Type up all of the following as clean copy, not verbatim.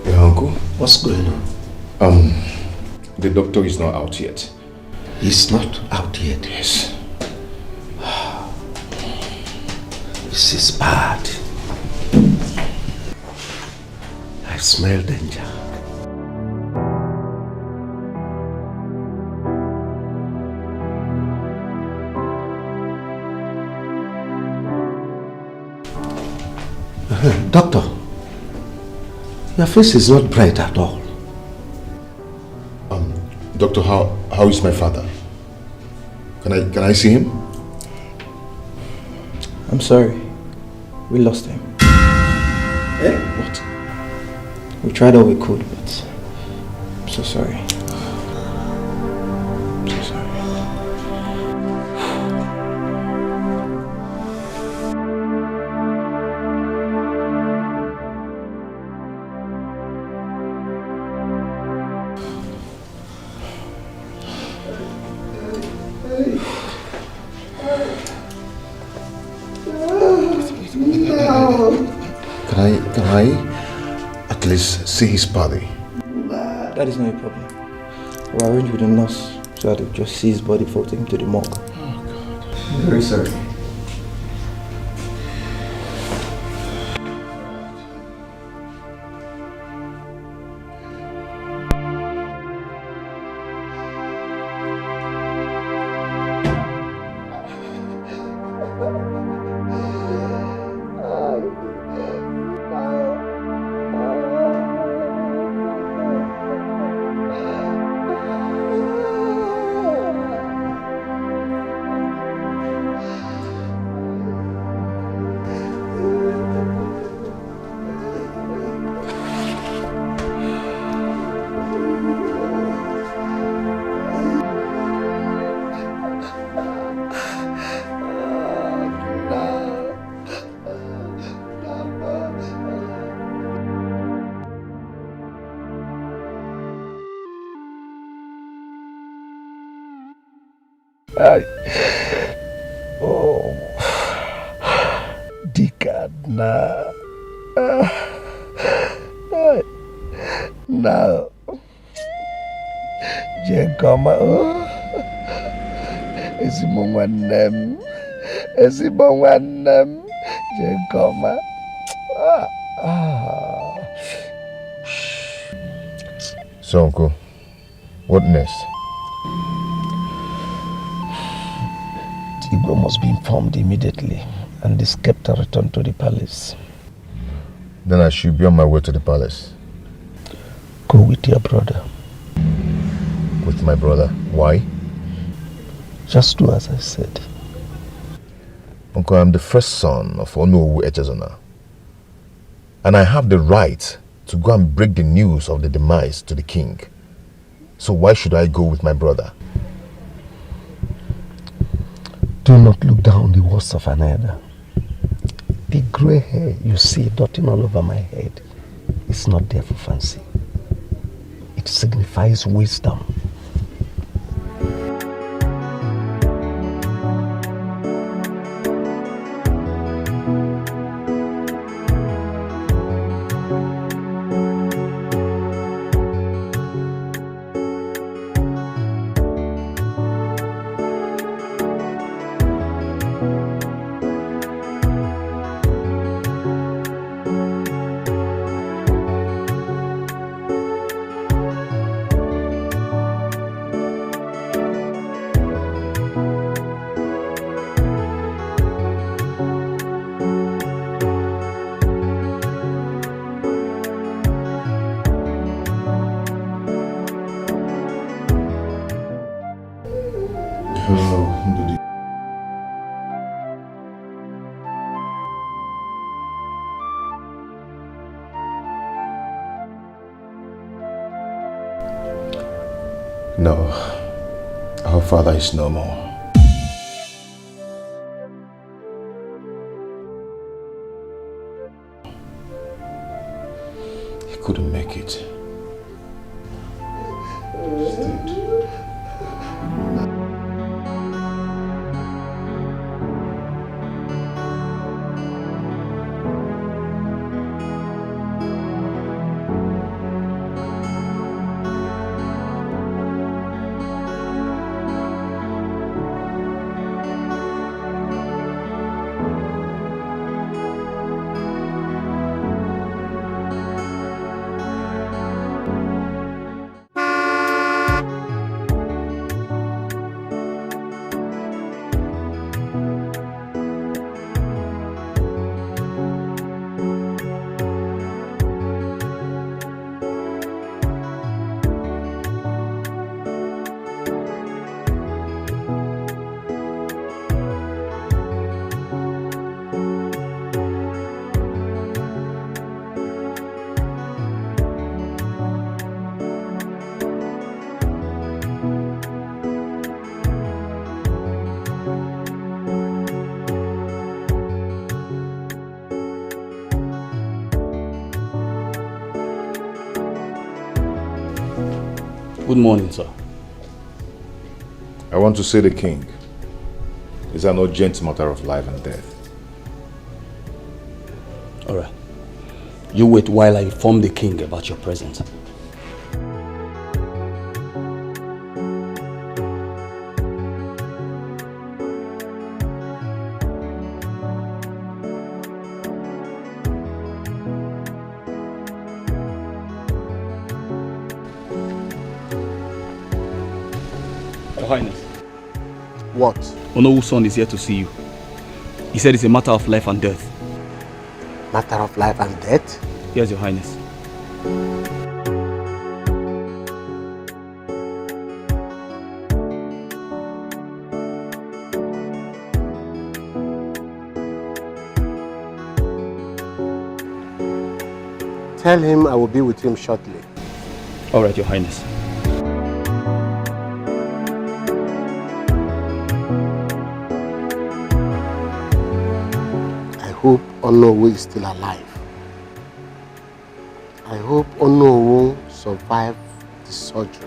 Yeah, uncle. What's going on? The doctor is not out yet. He's not out yet. Yes. This is bad. I smell danger. Doctor, your face is not bright at all. Doctor, how is my father? Can I see him? I'm sorry. We lost him. Eh? What? We tried all we could, but I'm so sorry. I'm so sorry. Can I at least see his body? That is not a problem. We'll arrange with the nurse so that they'll just see his body before taking him to the morgue. Oh God. I'm very sorry. Oh, Dikadna. Now, Jekoma. Ezimongwanem, Jekoma. So, uncle, what next? Igbo must be informed immediately, and the scepter return to the palace. Then I should be on my way to the palace. Go with your brother. With my brother? Why? Just do as I said. Uncle, I'm the first son of Onowu Echezona. And I have the right to go and break the news of the demise to the king. So why should I go with my brother? Do not look down the worst of another. The grey hair you see dotting all over my head is not there for fancy. It signifies wisdom. No, our father is no more. couldn't make it. Good morning, sir. I want to see the king. It's an urgent matter of life and death. All right. You wait while I inform the king about your presence. Your Highness. What? Onowu's son is here to see you. He said it's a matter of life and death. Matter of life and death? Yes, Your Highness. Tell him I will be with him shortly. All right, Your Highness. I hope Onowu is still alive. I hope Onowu survived the surgery.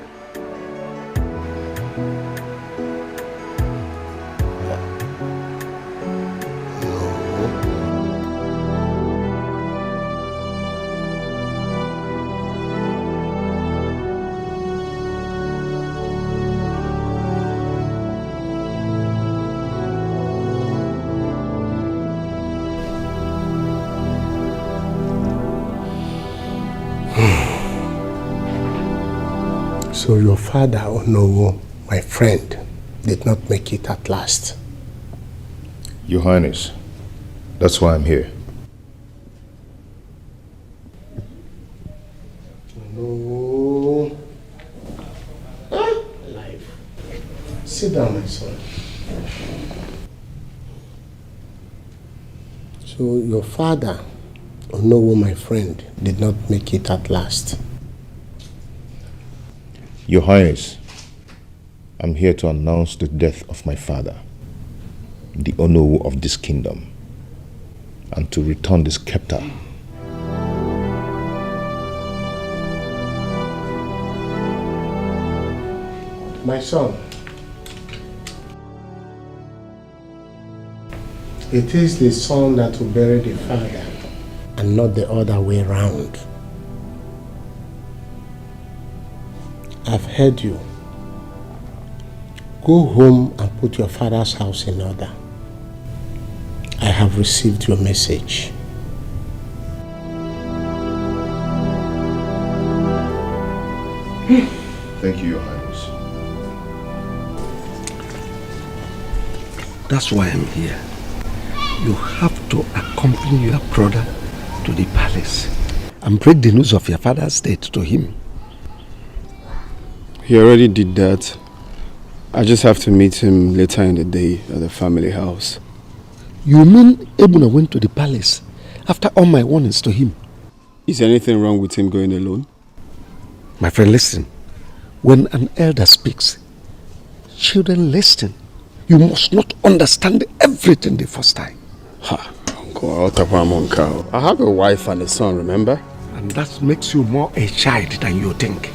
So your father, Onowu, my friend, did not make it at last. Your Highness, that's why I'm here. Onowu. Alive. Sit down, my son. So your father, Onowu, my friend, did not make it at last. Your Highness, I'm here to announce the death of my father, the Onowu of this kingdom, and to return the scepter. My son, it is the son that will bury the father and not the other way round. I've heard you. Go home and put your father's house in order. I have received your message. Thank you, Your Highness. That's why I'm here. You have to accompany your brother to the palace and break the news of your father's death to him. He already did that. I just have to meet him later in the day at the family house. You mean Ebuna went to the palace after all my warnings to him? Is anything wrong with him going alone? My friend, listen. When an elder speaks, children listen. You must not understand everything the first time. Ha! Uncle, I have a wife and a son, remember? And that makes you more a child than you think.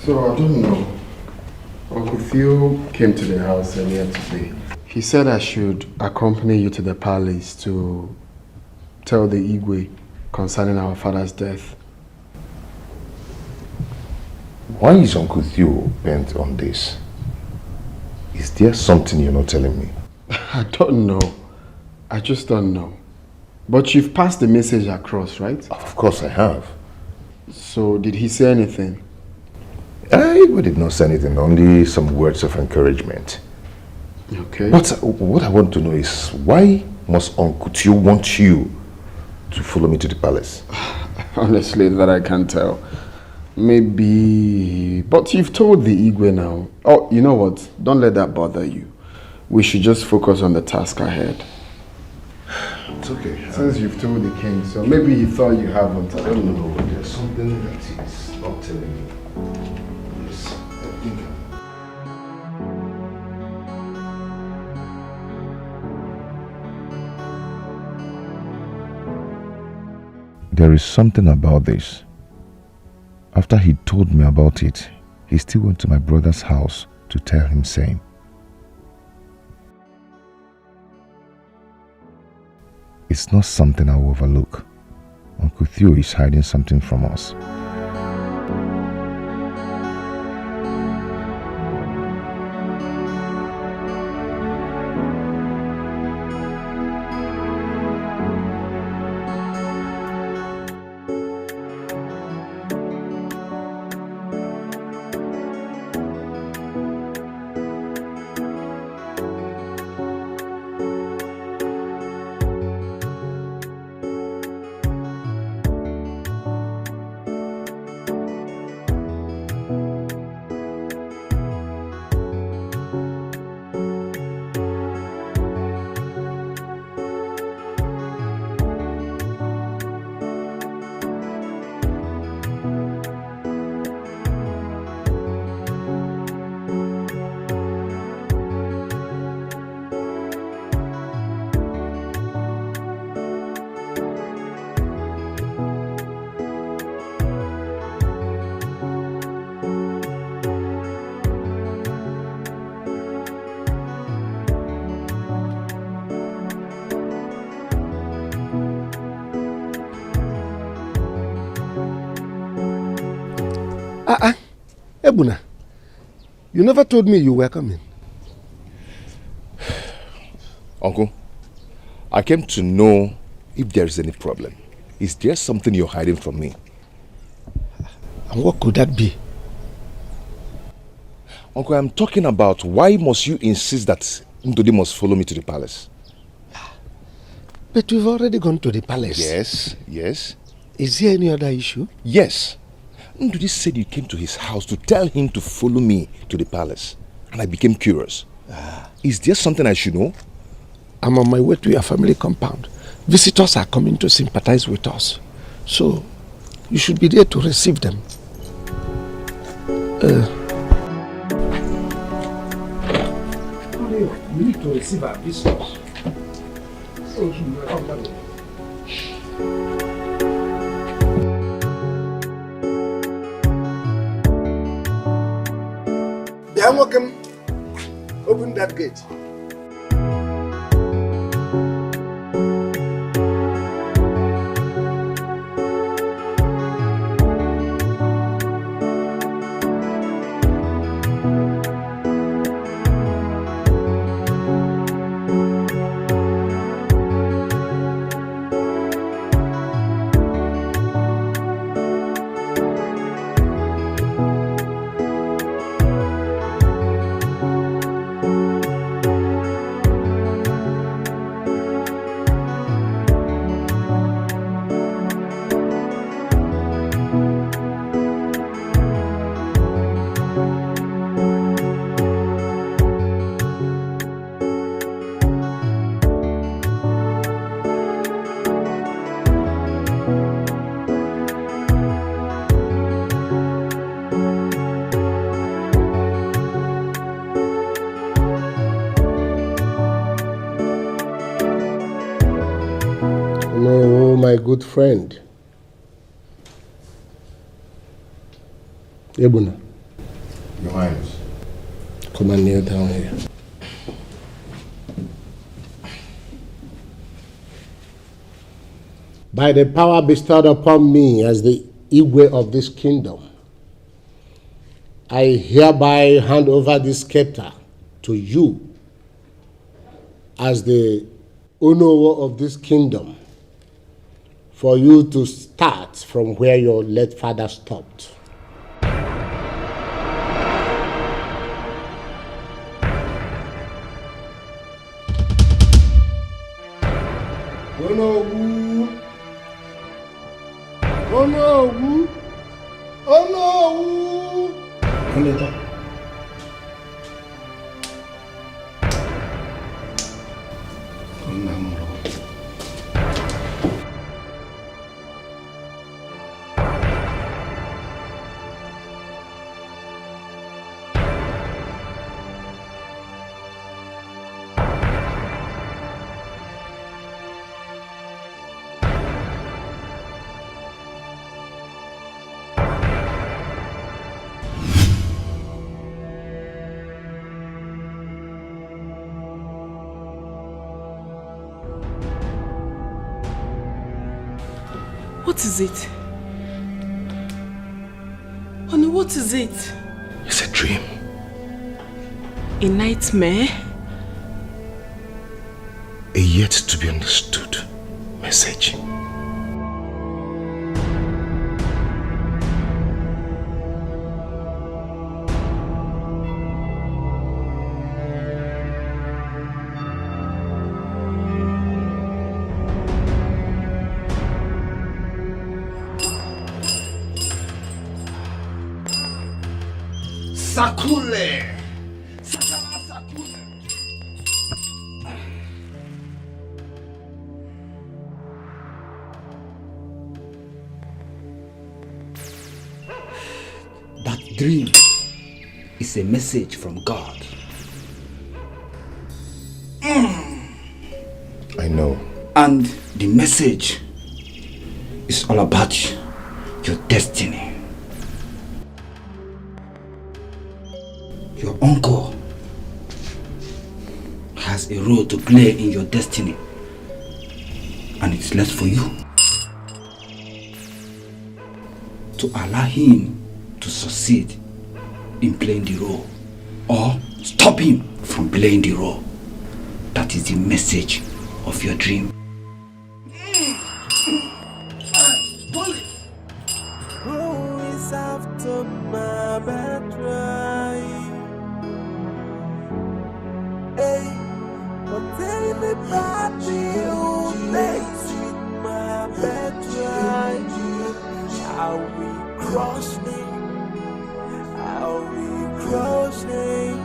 So I don't know. Uncle Theo came to the house earlier today. He said I should accompany you to the palace to tell the Igwe concerning our father's death. Why is Uncle Theo bent on this? Is there something you're not telling me? I don't know. I just don't know. But you've passed the message across, right? Of course I have. So did he say anything? Igwe did not say anything, only some words of encouragement. Okay. But what I want to know is, why must Uncle Theo want you to follow me to the palace? Honestly, that I can't tell. Maybe... But you've told the Igwe now. Oh, you know what? Don't let that bother you. We should just focus on the task ahead. It's okay. Since you've told the king, so maybe he thought you haven't. I don't know. There's something that he's not telling me. Yes, I think. There is something about this. After he told me about it, he still went to my brother's house to tell him same. It's not something I will overlook. Uncle Theo is hiding something from us. Ebuna, you never told me you were coming. Uncle, I came to know if there is any problem. Is there something you're hiding from me? And what could that be? Uncle, I'm talking about why must you insist that Ndodi must follow me to the palace? But we've already gone to the palace. Yes, yes. Is there any other issue? Yes. Ndodi said you came to his house to tell him to follow me to the palace. And I became curious. Is there something I should know? I'm on my way to your family compound. Visitors are coming to sympathize with us. So, you should be there to receive them. We need to receive our visitors. So, welcome. Open that gate. my good friend. Ebuna. Your Highness. Come and kneel down here. By the power bestowed upon me as the Igwe of this kingdom, I hereby hand over this scepter to you as the Onowo of this kingdom for you to start from where your late father stopped. Onowu! Onowu! Onowu! Onowu! What is it? Honey, what is it? It's a dream. A nightmare? A yet to be understood message. Sakule! That dream is a message from God. I know. And the message is all about your destiny. Your uncle has a role to play in your destiny, and it's left for you to allow him to succeed in playing the role or stop him from playing the role. That is the message of your dream. Who is after my birthright? Hey, but anybody who plays with my birthright, I'll be crossing, I'll be crossing.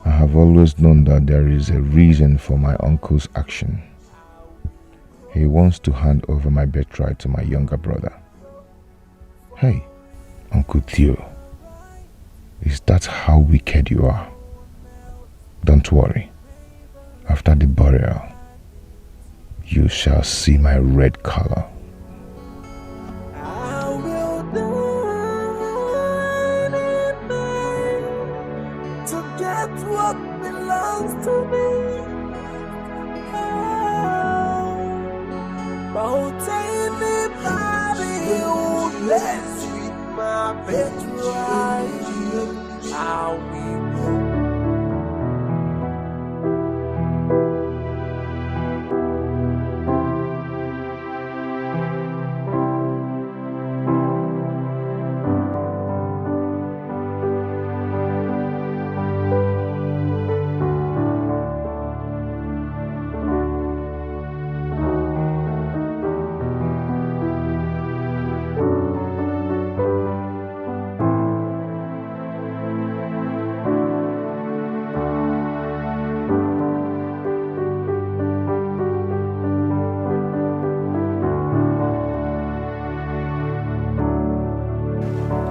I have always known that there is a reason for my uncle's action. He wants to hand over my birthright to my younger brother. Hey, Uncle Theo, is that how wicked you are? Don't worry. After the burial, you shall see my red color. What belongs to me? But anybody who lets with my birthright, I'll be.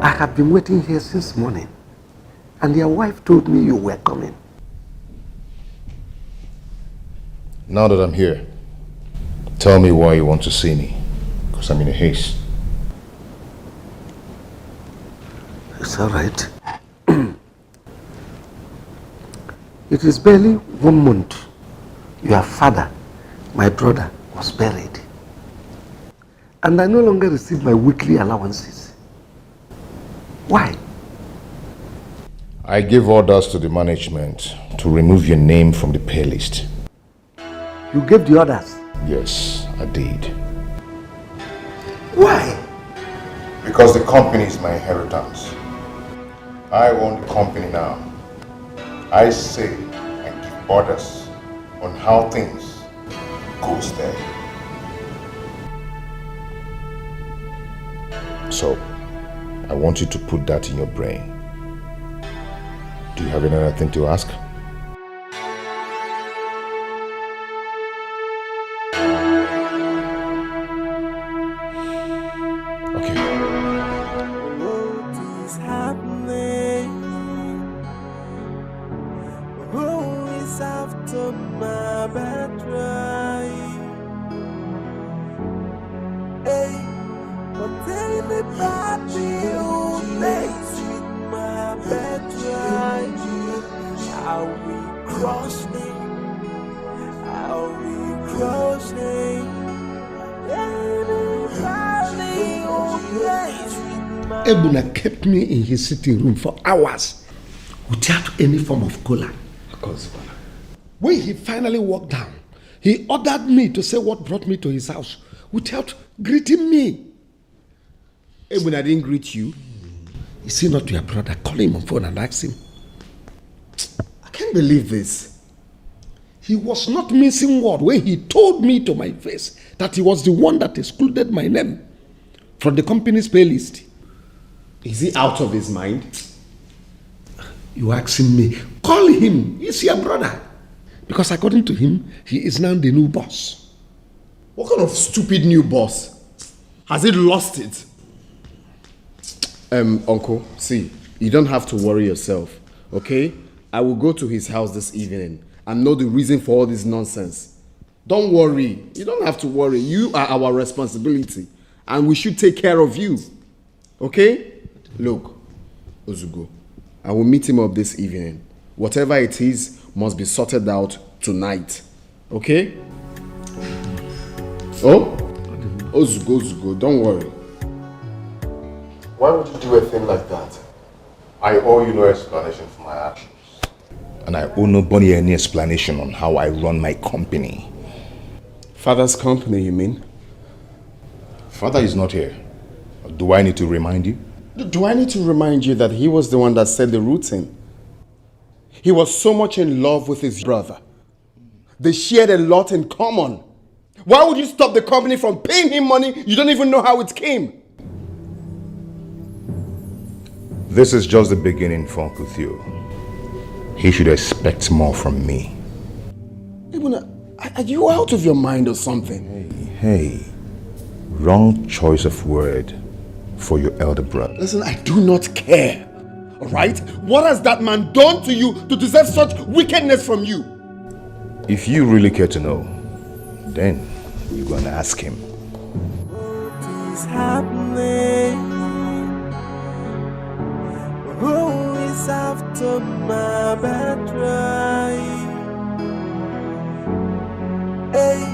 I have been waiting here since morning, and your wife told me you were coming. Now that I'm here, Tell me why you want to see me, because I'm in a haste. It's all right. It is barely 1 month. Your father, my brother, was buried. And I no longer receive my weekly allowances. Why? I gave orders to the management to remove your name from the pay list. You gave the orders? Yes, I did. Why? Because the company is my inheritance. I own the company now. I say and give orders on how things goes there. So, I want you to put that in your brain. Do you have any other thing to ask? Ebuna kept me in his sitting room for hours without any form of collar. When he finally walked down, he ordered me to say what brought me to his house without greeting me. Ebuna didn't greet you? Is he not your brother? Call him on phone and ask him. I can't believe this. He was not missing word when he told me to my face that he was the one that excluded my name from the company's pay list. Is he out of his mind? You asking me? Call him. He's your brother. Because according to him, he is now the new boss. What kind of stupid new boss? Has he lost it? Uncle, see, you don't have to worry yourself, okay? I will go to his house this evening and know the reason for all this nonsense. Don't worry. You don't have to worry. You are our responsibility and we should take care of you. Okay? Look, Ozugo, I will meet him up this evening. Whatever it is must be sorted out tonight. Okay? Oh? Ozugo, don't worry. Why would you do a thing like that? I owe you no explanation for my actions. And I owe nobody any explanation on how I run my company. Father's company, you mean? Father is not here. Do I need to remind you? Do I need to remind you that he was the one that set the routine? He was so much in love with his brother. They shared a lot in common. Why would you stop the company from paying him money you don't even know how it came? This is just the beginning for Uncle Theo. He should expect more from me. Ibuna, are you out of your mind or something? Hey, wrong choice of word for your elder brother. Listen, I do not care. Alright? What has that man done to you to deserve such wickedness from you? If you really care to know, then you're gonna ask him. What is happening? Who is after my birthright? Hey,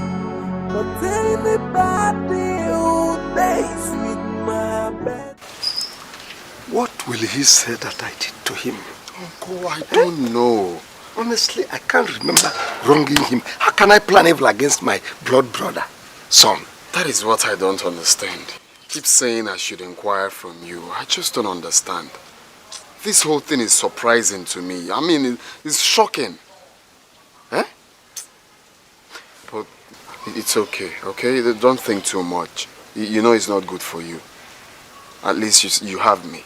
but anybody who plays with my bed. What will he say that I did to him? Uncle, I don't know. Honestly, I can't remember wronging him. How can I plan evil against my blood brother, son? That is what I don't understand. Keep saying I should inquire from you. I just don't understand. This whole thing is surprising to me. I mean, it's shocking. Eh? But it's okay, okay? Don't think too much. You know it's not good for you. At least you have me,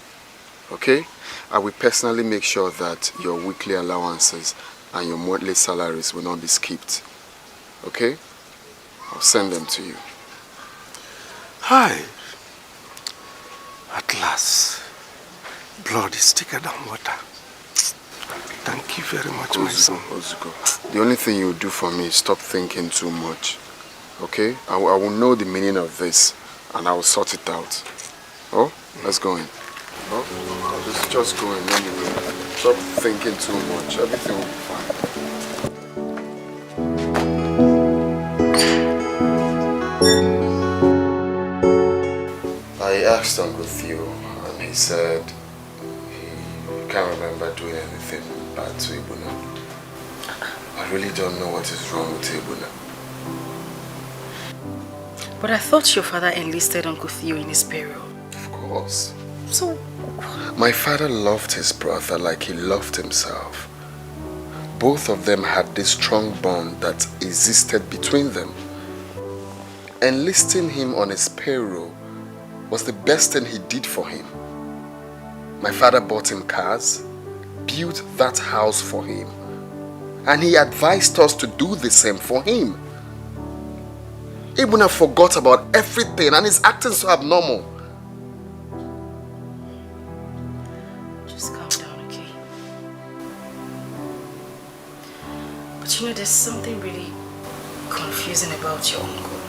okay? I will personally make sure that your weekly allowances and your monthly salaries will not be skipped, okay? I'll send them to you. Hi. At last, blood is thicker than water. Thank you very much, my son. Ozuko, the only thing you do for me is stop thinking too much. Okay? I will know the meaning of this and I will sort it out. Oh, let's go in. Oh, just go in anyway. Stop thinking too much. Everything will be fine. I asked Uncle Theo and he said he can't remember doing anything bad to Ibuna. I really don't know what is wrong with Ibuna. But I thought your father enlisted Uncle Theo in his burial. Of course. So... My father loved his brother like he loved himself. Both of them had this strong bond that existed between them. Enlisting him on his payroll was the best thing he did for him. My father bought him cars, built that house for him, and he advised us to do the same for him. Ibuna forgot about everything and is acting so abnormal. Just calm down, okay? But you know, there's something really confusing about your uncle.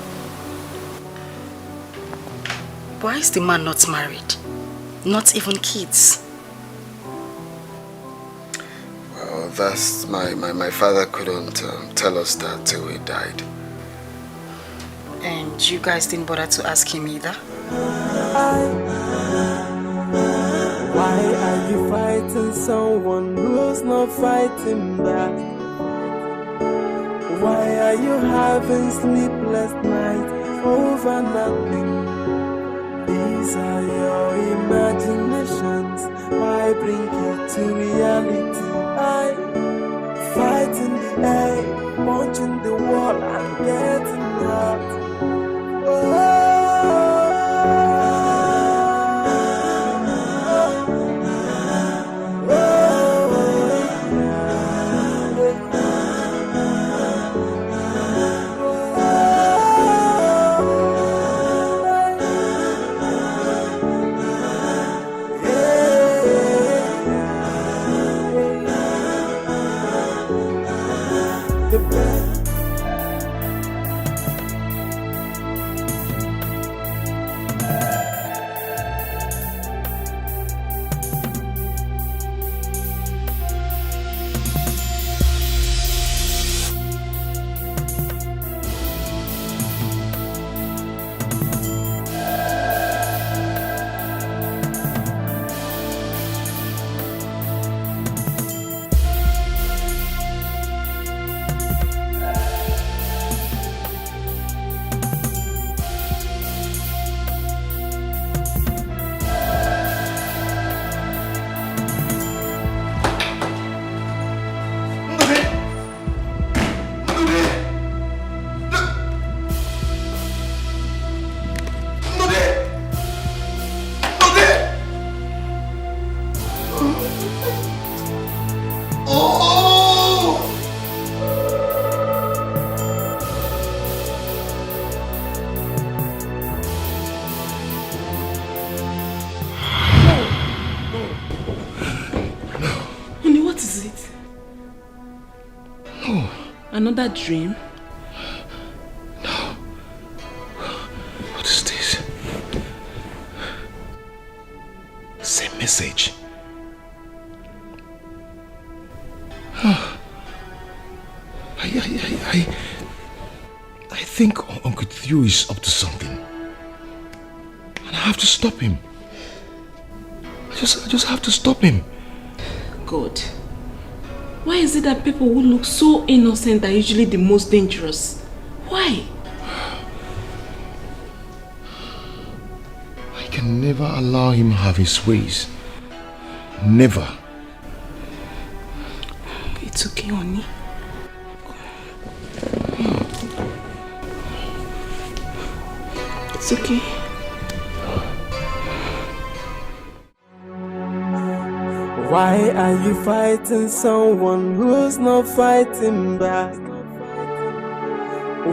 Why is the man not married? Not even kids? Well, that's my father couldn't tell us that till he died. And you guys didn't bother to ask him either? Why are you fighting someone who's not fighting back? Why are you having sleepless nights over nothing? These are your imaginations. Why bring it to reality? I fight in the air, punching the wall and getting hurt. Another dream? No. What is this? Same message. I think Uncle Theo is up to something. And I have to stop him. I just have to stop him. God. Why is it that people who look so innocent are usually the most dangerous? Why? I can never allow him have his ways. Never. It's okay, honey. It's okay. Why are you fighting someone who's not fighting back?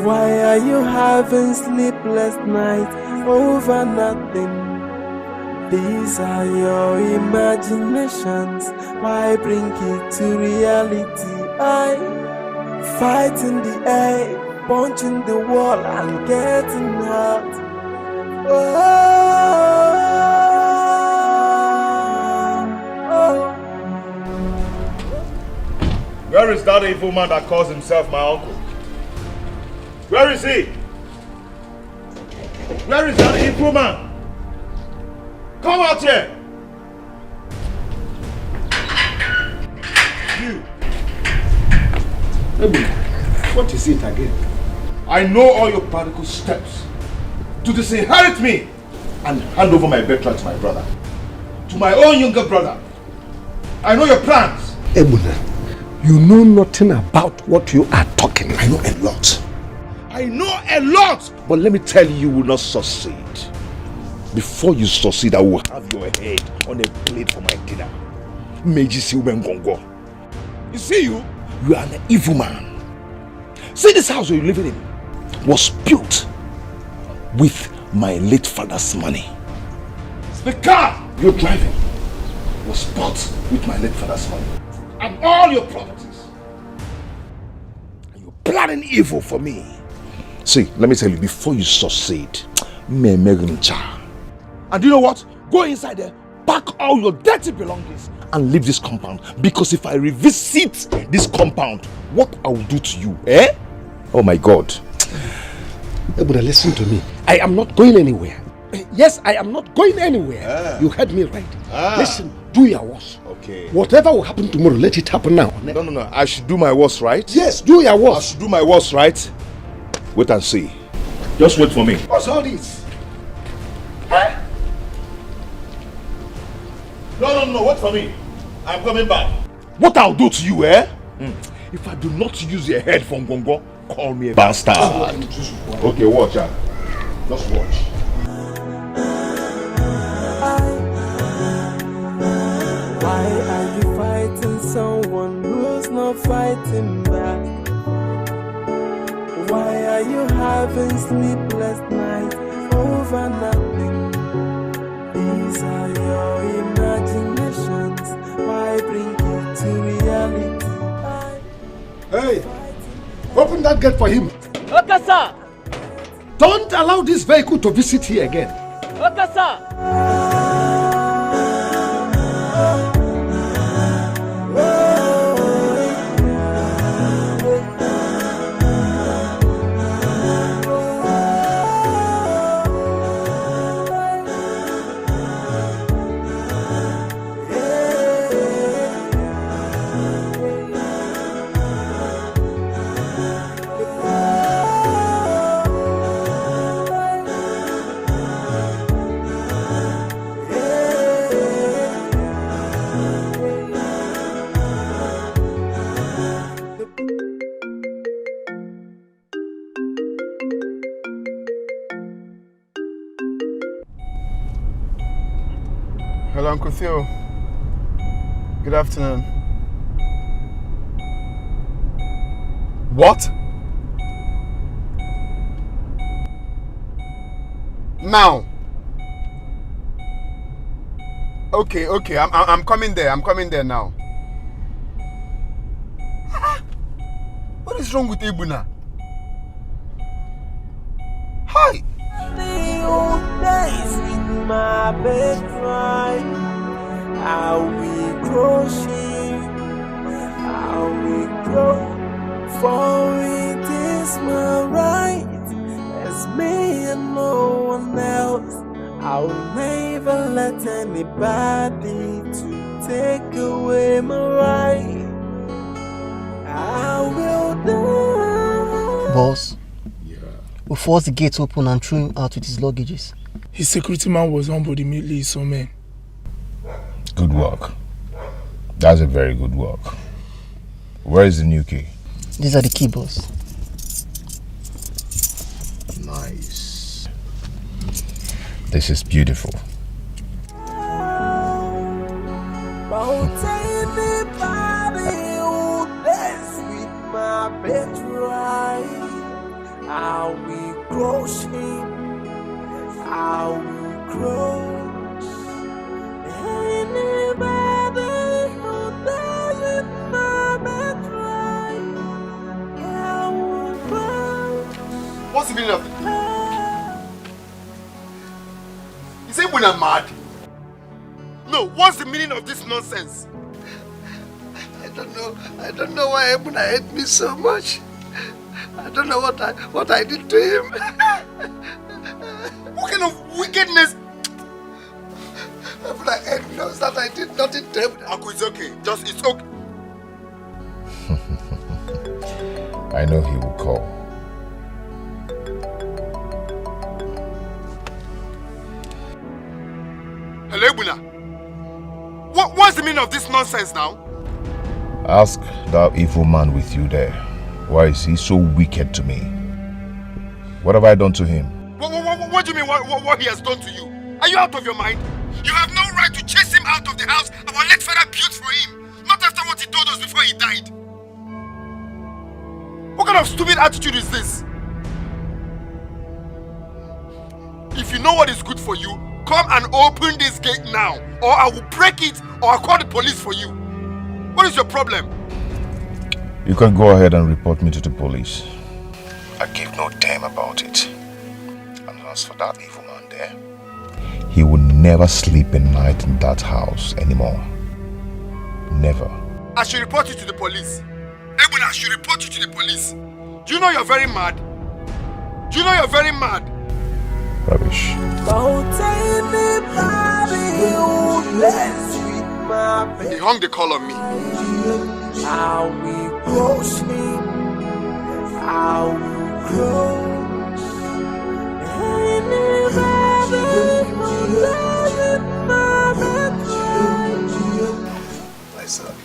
Why are you having sleepless nights over nothing? These are your imaginations. Why bring it to reality? I fight in the air, punching the wall and getting hurt. Where is that evil man that calls himself my uncle? Where is he? Where is that evil man? Come out here! You! What is it again? I know all your practical steps to disinherit me and hand over my birthright to my brother. To my own younger brother. I know your plans. Ebuna, you know nothing about what you are talking. I know a lot. I know a lot! But let me tell you, you will not succeed. Before you succeed, I will have your head on a plate for my dinner. Meiji Ubengongo. You see you are an evil man. See, this house you're living in was built with my late father's money. The car you're driving was bought with my late father's money. And all your properties. And you're planning evil for me. See, let me tell you, before you succeed, and do you know what? Go inside there, pack all your dirty belongings and leave this compound. Because if I revisit this compound, what I will do to you, eh? Oh my God. Ebuna, listen to me. I am not going anywhere. Yes, I am not going anywhere. You heard me right. Listen, do your worst. Okay. Whatever will happen tomorrow, let it happen now. No. I should do my worst, right? Yes, do your worst. I should do my worst, right? Wait and see. Just wait for me. What's all this? No, wait for me. I'm coming back. What I'll do to you, eh? If I do not use your head from Gongo, call me a bastard. Okay, watch out. Just watch. Why are you fighting someone who's not fighting back? Why are you having sleepless nights over nothing? These are your imaginations. Why bring it to reality? Hey, open that gate for him. Okay, sir. Don't allow this vehicle to visit here again. Okay, sir. Hello, Uncle Theo. Good afternoon. What? Now. Okay, I'm coming there. I'm coming there now. What is wrong with Ebuna? Hi. The old days with my bed right. How we crochet, how we grow. For it is my right, as me and no one else. I'll never let anybody to take away my right. I will die. Boss, we forced the gate open and threw him out with his luggages. His security man was on, but immediately he saw men. Good work. That's a very good work. Where is the new key? These are the key, boss. Nice. This is beautiful. Won't anybody who dance with my bed right. How we crochet, how we grow. Anybody who dance with my bed right. How we grow. What's the meaning of it? Is Ebuna mad? No, what's the meaning of this nonsense? I don't know why Ebuna hate me so much. I don't know what I did to him. What kind of wickedness? Ebuna hate me knows that I did nothing to him. Uncle, it's okay. It's okay. I know he will call. Hello, Ebuna. What's the meaning of this nonsense now? Ask that evil man with you there. Why is he so wicked to me? What have I done to him? What do you mean what he has done to you? Are you out of your mind? You have no right to chase him out of the house our late father built for him. Not after what he told us before he died. What kind of stupid attitude is this? If you know what is good for you, come and open this gate now, or I will break it, or I'll call the police for you. What is your problem? You can go ahead and report me to the police. I give no damn about it. And as for that evil man there, he will never sleep a night in that house anymore. Never. I should report you to the police. Ebuna, I should report you to the police. Do you know you're very mad? Do you know you're very mad? Rubbish. He hung the call on me. I will grow sleep. I will grow. My son,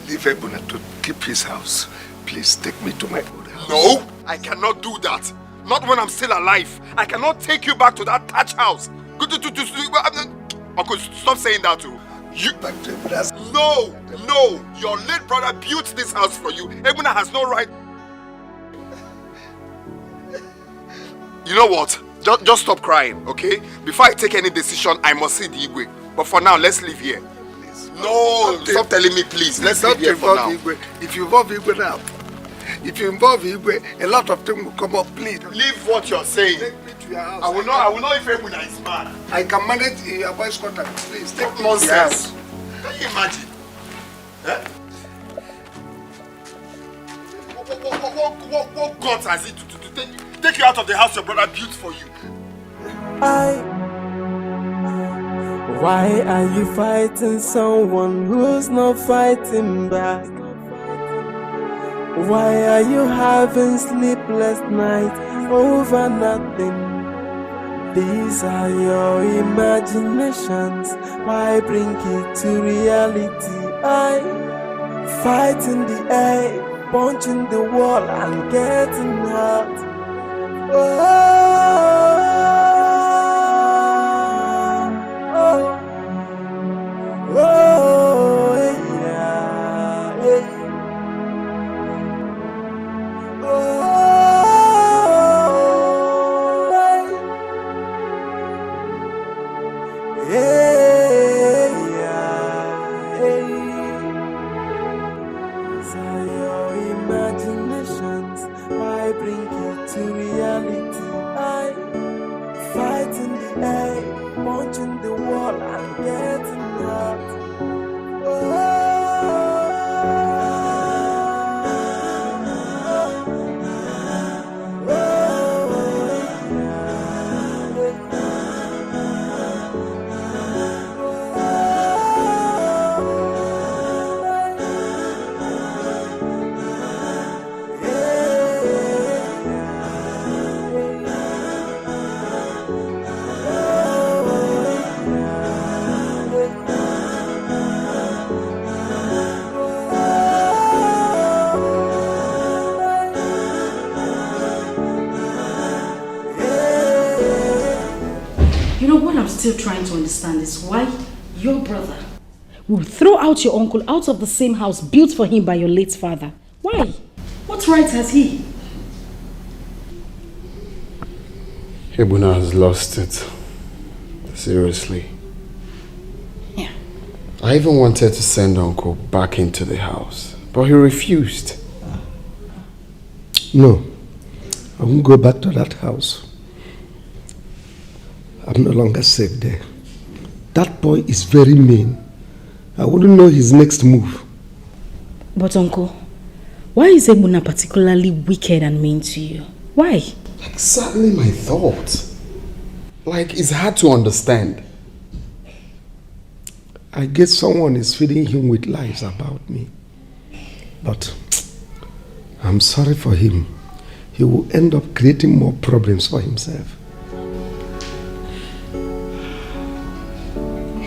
leave Ebuna to keep his house. Please take me to my own house. No, I cannot do that. Not when I'm still alive. I cannot take you back to that thatch house. Uncle, stop saying that too. You back to Ebuna's. No. Your late brother built this house for you. Ebuna has no right. You know what? Just stop crying, okay? Before I take any decision, I must see the Igwe. But for now, let's leave here. Please. No, stop telling me, please. Let's leave here for now. Igwe. If you involve Igwe now, if you involve Igwe, a lot of things will come up. Please. Leave what you're saying. Take me to your house. I will know if Ebuna is mad. I can manage your voice contact. Please, take me nonsense. to your house. Can you imagine? Eh? What guts has it to take you out of the house your brother built for you? Why are you fighting someone who's not fighting back? Why are you having sleepless nights over nothing? These are your imaginations. Why bring it to reality? I fight in the air, punching the wall and getting hurt. Still trying to understand is why your brother will throw out your uncle out of the same house built for him by your late father. Why? What right has he? Ebuna has lost it. Seriously. Yeah. I even wanted to send Uncle back into the house, but he refused. No, I won't go back to that house. I'm no longer safe there. That boy is very mean. I wouldn't know his next move. But uncle, why is Ebuna particularly wicked and mean to you? Why? Exactly my thought. Like, it's hard to understand. I guess someone is feeding him with lies about me. But I'm sorry for him. He will end up creating more problems for himself.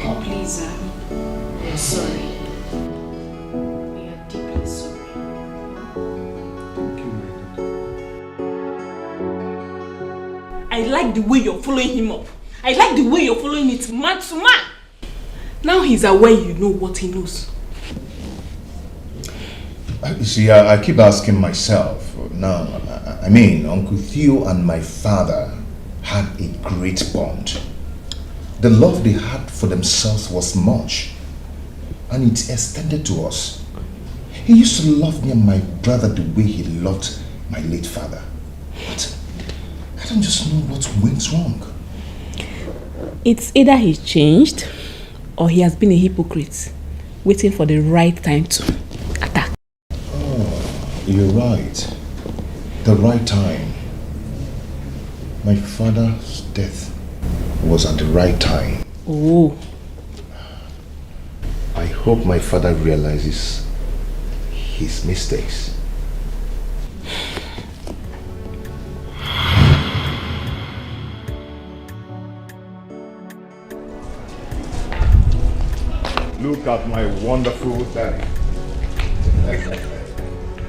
Oh, please, we are sorry. We are deeply sorry. Thank you, my I like the way you're following him up. I like the way you're following it man to man. Now he's aware you know what he knows. You see, I keep asking myself, now, I mean, Uncle Theo and my father had a great bond. The love they had for themselves was much, and it extended to us. He used to love me and my brother the way he loved my late father. But I don't just know what went wrong. It's either he's changed or he has been a hypocrite, waiting for the right time to attack. Oh, you're right. The right time. My father's death was at the right time. Oh. I hope my father realizes his mistakes. Look at my wonderful daddy.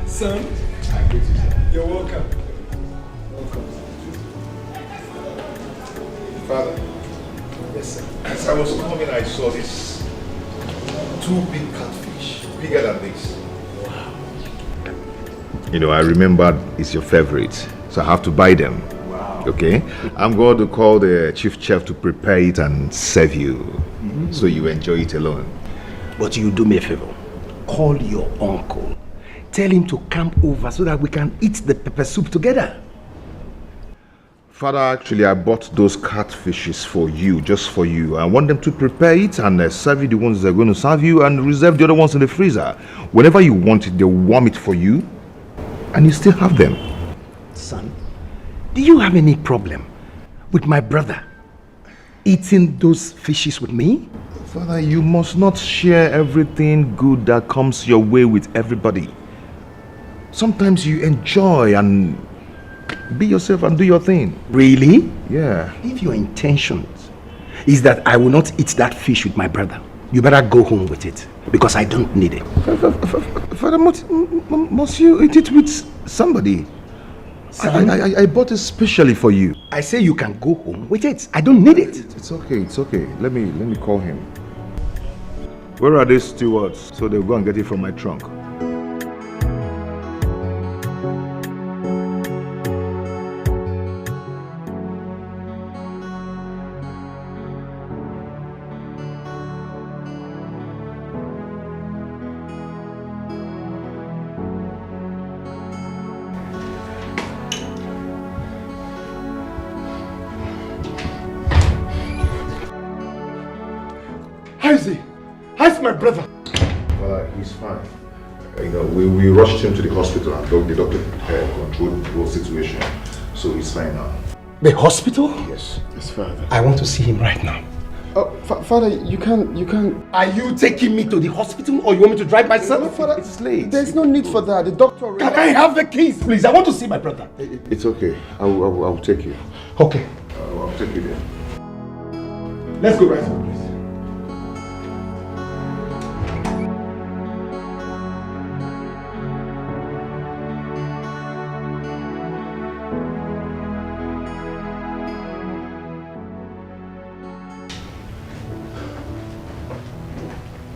Son, I greet you, sir. you're welcome. Father, yes, sir. As I was coming, I saw this 2 big catfish, bigger than this. Wow. You know, I remembered it's your favorite, so I have to buy them. Wow. Okay? I'm going to call the chief chef to prepare it and serve you, so you enjoy it alone. But you do me a favor. Call your uncle. Tell him to come over so that we can eat the pepper soup together. Father, actually, I bought those catfishes for you, just for you. I want them to prepare it and serve you the ones they're going to serve you and reserve the other ones in the freezer. Whenever you want it, they'll warm it for you and you still have them. Son, do you have any problem with my brother eating those fishes with me? Father, you must not share everything good that comes your way with everybody. Sometimes you enjoy and be yourself and do your thing. Really? Yeah. If your intention is that I will not eat that fish with my brother, you better go home with it because I don't need it. Father, must you eat it with somebody? I bought it specially for you. I say you can go home with it. I don't need it. It's okay, it's okay. Let me call him. Where are these stewards? So they'll go and get it from my trunk. How is he? How's my brother? He's fine. You know, we rushed him to the hospital and the doctor controlled the whole situation. So he's fine now. The hospital? Yes. Yes, Father. I want to see him right now. Oh, Father, you can't. Are you taking me to the hospital or you want me to drive myself? No, Father, it's late. There's no need for that. The doctor already... Can I have the keys, please? I want to see my brother. It's okay. I'll take you. Okay. I'll take you there. Let's go right now, please.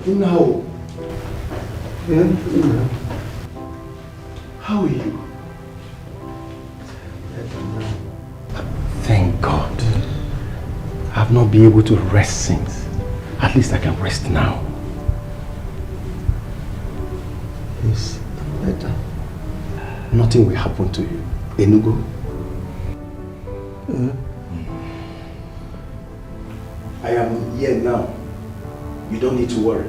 No. Yeah, no. How are you? Thank God. I've not been able to rest since. At least I can rest now. Yes, better. Nothing will happen to you. Enugo, I am here now. You don't need to worry.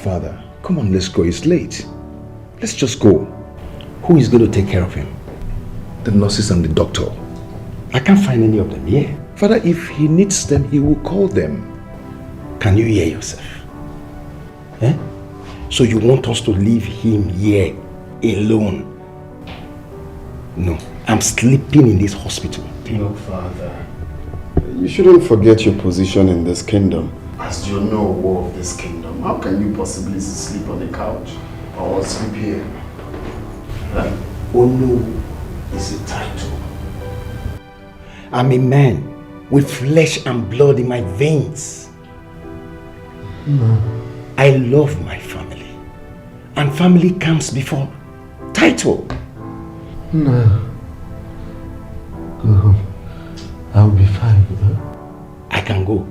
Father, come on, let's go. It's late. Let's just go. Who is going to take care of him? The nurses and the doctor. I can't find any of them here. Father, if he needs them, he will call them. Can you hear yourself? Eh? So you want us to leave him here alone? No, I'm sleeping in this hospital. No, Father. You shouldn't forget your position in this kingdom. As you know war of this kingdom, how can you possibly sleep on the couch or sleep here? Huh? Ono is a title. I'm a man with flesh and blood in my veins. No. I love my family. And family comes before title. No. Go home. I'll be fine. Huh? I can go.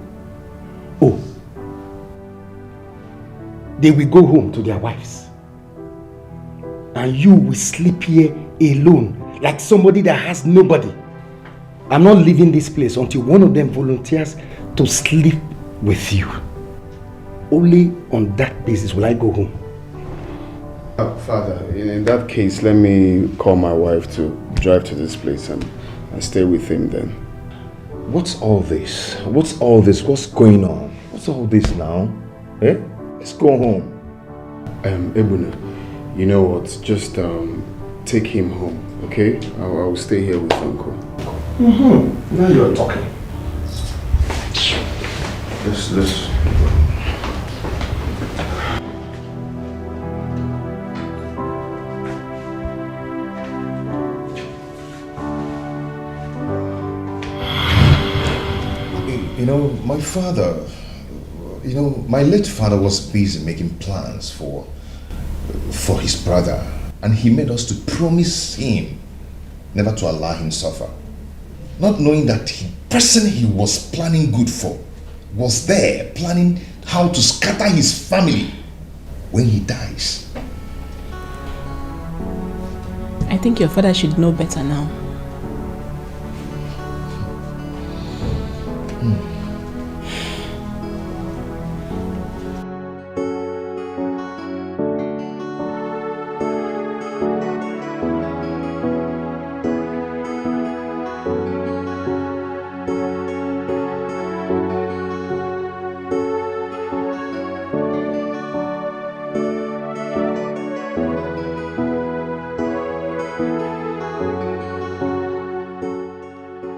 Oh. They will go home to their wives. And you will sleep here alone, like somebody that has nobody. I'm not leaving this place until one of them volunteers to sleep with you. Only on that basis will I go home. Father, in that case, let me call my wife to drive to this place and stay with him then. What's all this? What's all this? What's going on? What's all this now? Eh? Let's go home. Ebuna, you know what? Just take him home, okay? I will stay here with Uncle. Now you're talking. Let's. You know, my father, my late father was busy making plans for his brother, and he made us to promise him never to allow him suffer. Not knowing that the person he was planning good for was there planning how to scatter his family when he dies. I think your father should know better now.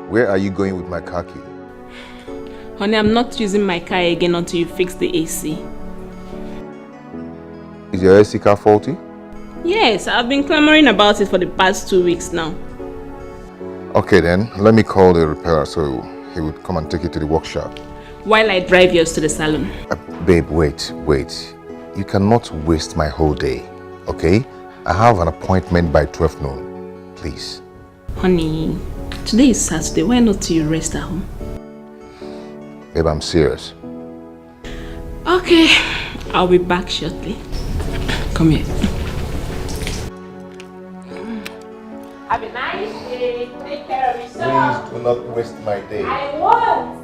Where are you going with my car key? Honey, I'm not using my car again until you fix the AC. Is your AC car faulty? Yes, I've been clamoring about it for the past 2 weeks now. Okay then, let me call the repairer so he would come and take it to the workshop. While I drive yours to the salon. Babe, wait. You cannot waste my whole day, okay? I have an appointment by 12 noon. Please. Honey, today is Saturday. Why not you rest at home? Babe, I'm serious. Okay, I'll be back shortly. Come here. Have a nice day. Take care of yourself. Please do not waste my day. I won't.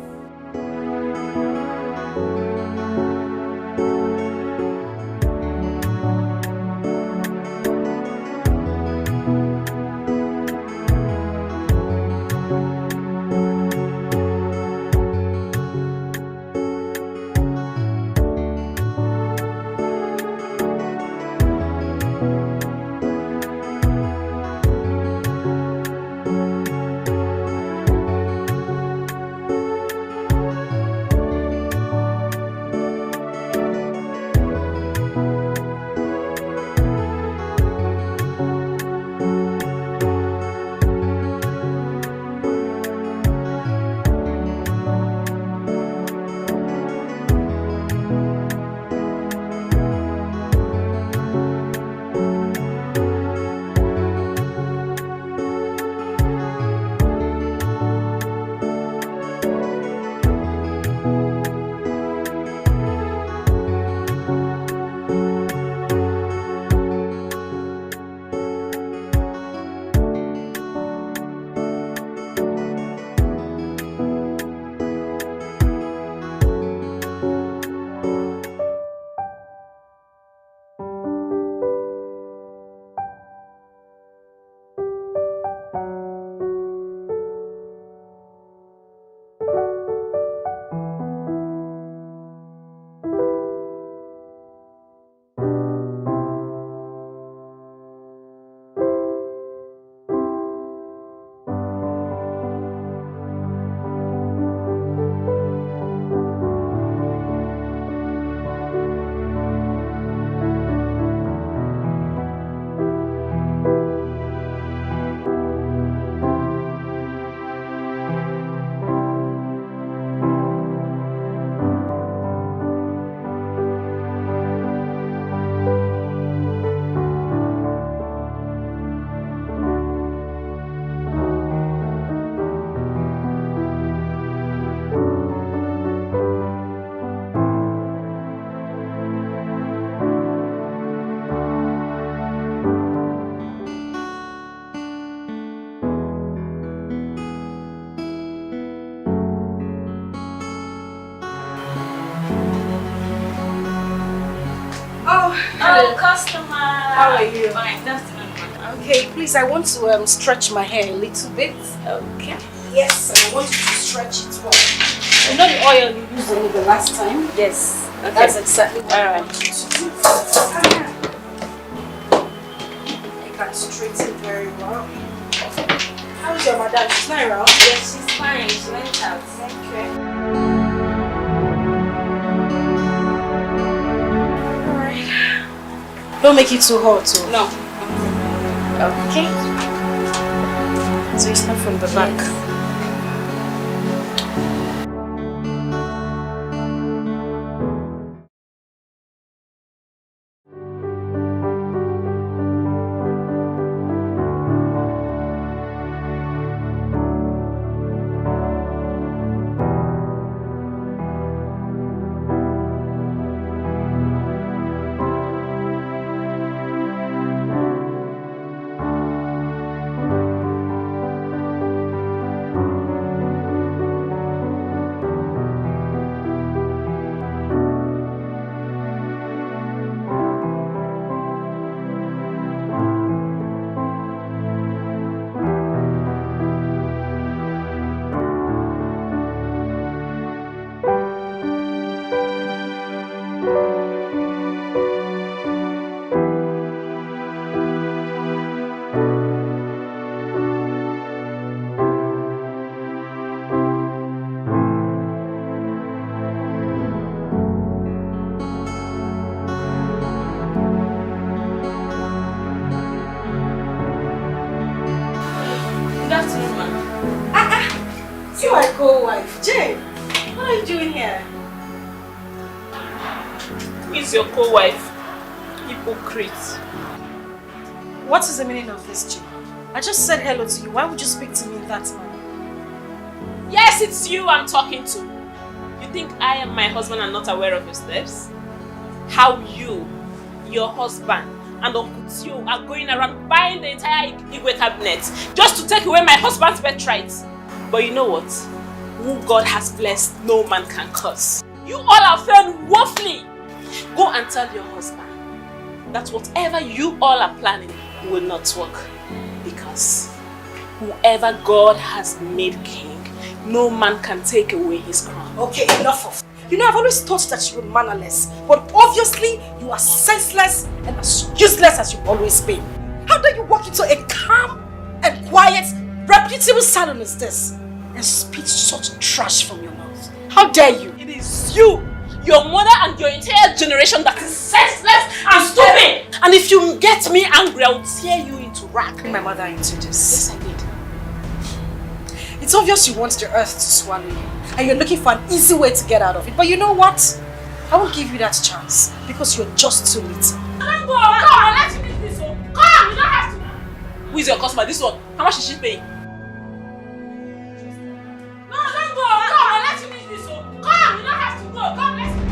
How are you? Fine. That's Okay, please, I want to stretch my hair a little bit. okay. Yes, and I want you to stretch it well. You know the oil you used on me the last time? Yes. Okay. That's exactly what I Alright. want you to do. I can straighten very well. How's your madam? She's not around? Yes, she's fine. She went out. Okay. Alright. Don't make it too hot, too. No. Okay. So it's not from the back. Yes. You are co-wife. Jane, what are you doing here? Who is your co-wife? Hypocrite. What is the meaning of this, Jane? I just said hello to you. Why would you speak to me in that manner? Yes, it's you I'm talking to. You think I am my husband and not aware of your steps? How you, your husband, and Uncle Tio are going around buying the entire Igwe cabinet just to take away my husband's birthright. But you know what? Who God has blessed, no man can curse. You all have failed woefully. Go and tell your husband that whatever you all are planning will not work. Because whoever God has made king, no man can take away his crown. Okay, enough of. You know, I've always thought that you were mannerless, but obviously you are senseless and as useless as you've always been. How dare you walk into a calm and quiet, reputable salon as this and spit such trash from your mouth? How dare you? It is you, your mother and your entire generation that is senseless and stupid. And if you get me angry, I will tear you into rack. Bring my mother into this. Yes, I did. It's obvious you want the earth to swallow you and you're looking for an easy way to get out of it. But you know what? I won't give you that chance because you're just too little. Come on, let's finish this one. Come, you don't have to. Who is your customer? This one. How much is she paying? No, don't go. Come, let's finish this one. Come, you don't have to go. Come, let's finish.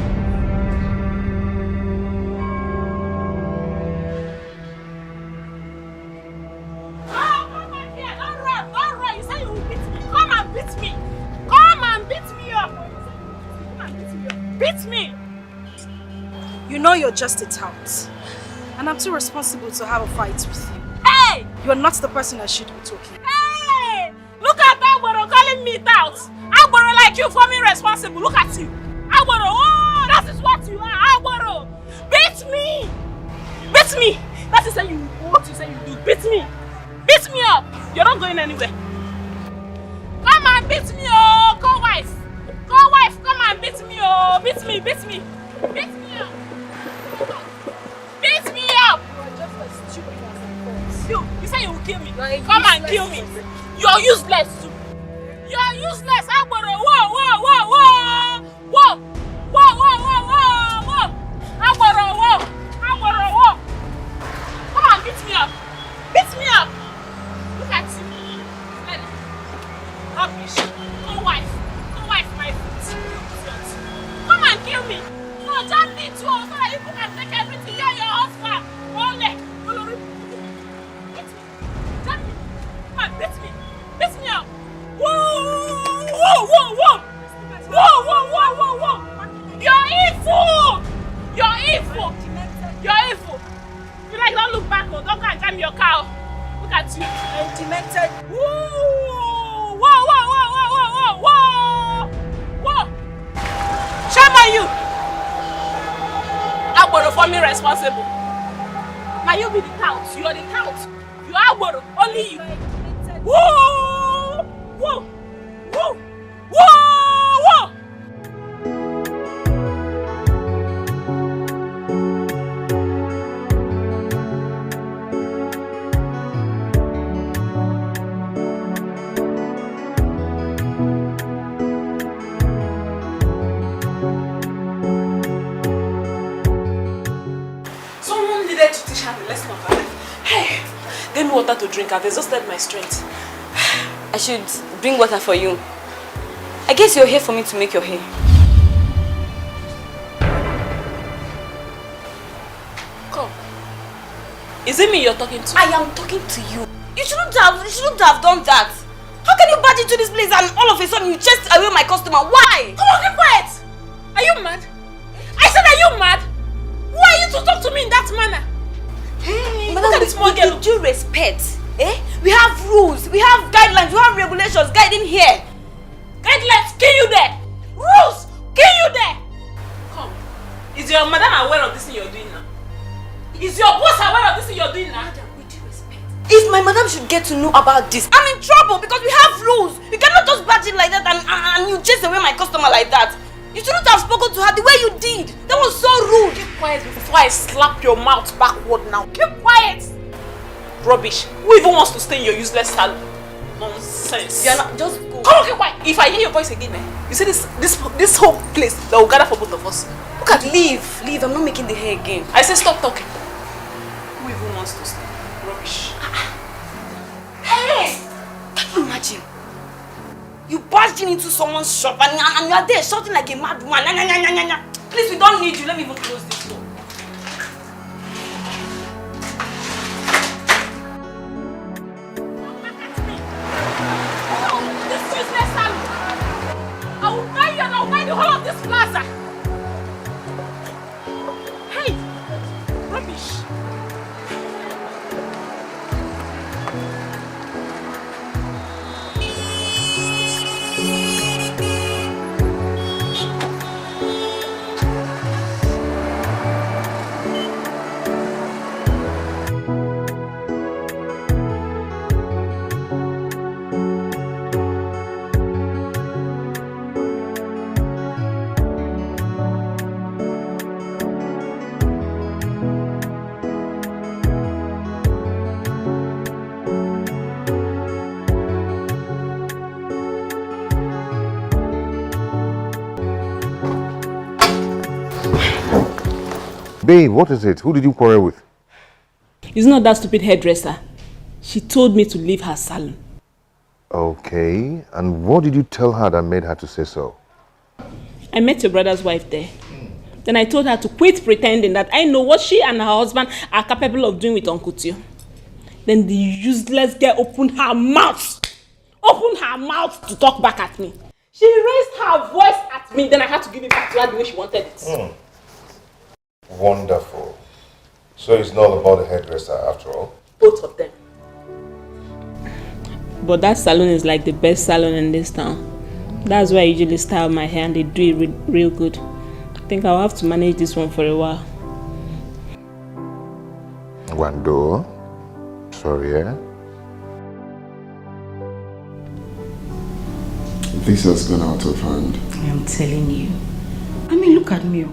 Come back here. Don't run. Don't run. You say you will beat me. Come and beat me. Come and beat me up. Come and beat me up. Beat me. You know you're just a tout. And I'm too responsible to have a fight with you. Hey! You're not the person I should be talking. Hey! Look at Agboro calling me out. Agboro like you for me responsible. Look at you. Agboro, oh, that is what you are. Agboro. Beat me. Beat me. That is what you say you do. Beat me. Beat me up. You're not going anywhere. Come and beat me, oh, co-wife. Co-wife, come and beat me, oh. Beat me, beat me. Beat me up. Beat me up. You are just as stupid as I thought. You say you will kill me. Come and kill me. You're useless too. You're useless. Agboro. Whoa, whoa, whoa, whoa. Whoa. Whoa, whoa, whoa, whoa, whoa. Agboro, whoa. Agboro, whoa. Come and beat me up. Beat me up. Look at you. Rubbish. Co-wife. Co-wife, my foot. Come and kill me. No, just me too. So that you can take everything. You're your husband. Ole. Beat me. Just me. Come on, beat me. Beat me up. Whoa. Whoa, whoa, whoa. Whoa, whoa, whoa, whoa, whoa. You're evil. You're evil. You're evil. You like that look you. And demented. Whoa! Whoa! Shame on you! Agboro for me responsible. Now you be the tout. You are the tout. You are Agboro. Only you. Whoa! Whoa! Whoa! Whoa! Someone needed to teach her the lesson of her life. Hey, give me water to drink. I've exhausted my strength. I should bring water for you. I guess you're here for me to make your hair. Come. Is it me you're talking to? I am talking to you. You shouldn't have done that. How can you barge into this place and all of a sudden you chase away my customer? Why? Come on, keep quiet. Are you mad? I said, are you mad? Why are you to talk to me in that manner? Hey, look at this small girl. With due respect, we have rules, we have guidelines, we have regulations guiding here. Guidelines, kill you there. Rules, kill you there. Come. Is your madam aware of this thing you're doing now? Is your boss aware of this thing you're doing now? With due respect. If my madam should get to know about this, I'm in trouble because we have rules. You cannot just barge in like that and you chase away my customer like that. You shouldn't have spoken to her the way you did. That was so rude. Keep quiet before I slap your mouth backward now. Keep quiet. Rubbish. Who even wants to stay in your useless salon? Nonsense. You're not, just go. Come on, keep quiet. If I hear your voice again, you see this whole place that will gather for both of us. Look at leave. I'm not making the hair again. I say stop talking. Who even wants to stay? Rubbish. Hey! Can you imagine? You barged into someone's shop and you are there shouting like a mad woman. Please, we don't need you. Let me even close this door. This useless salon. I will buy you and I will buy the whole of this plaza. Hey! Rubbish. Babe, what is it? Who did you quarrel with? It's not that stupid hairdresser. She told me to leave her salon. Okay, and what did you tell her that made her to say so? I met your brother's wife there. Then I told her to quit pretending that I know what she and her husband are capable of doing with Uncle Tio. Then the useless girl opened her mouth to talk back at me. She raised her voice at me, then I had to give it back to her the way she wanted it. Wonderful. So it's not about the hairdresser after all? Both of them. But that salon is like the best salon in this town. That's why I usually style my hair and they do it real good. I think I'll have to manage this one for a while. Wando? Sorry, eh? This has gone out of hand. I am telling you. I mean, look at me.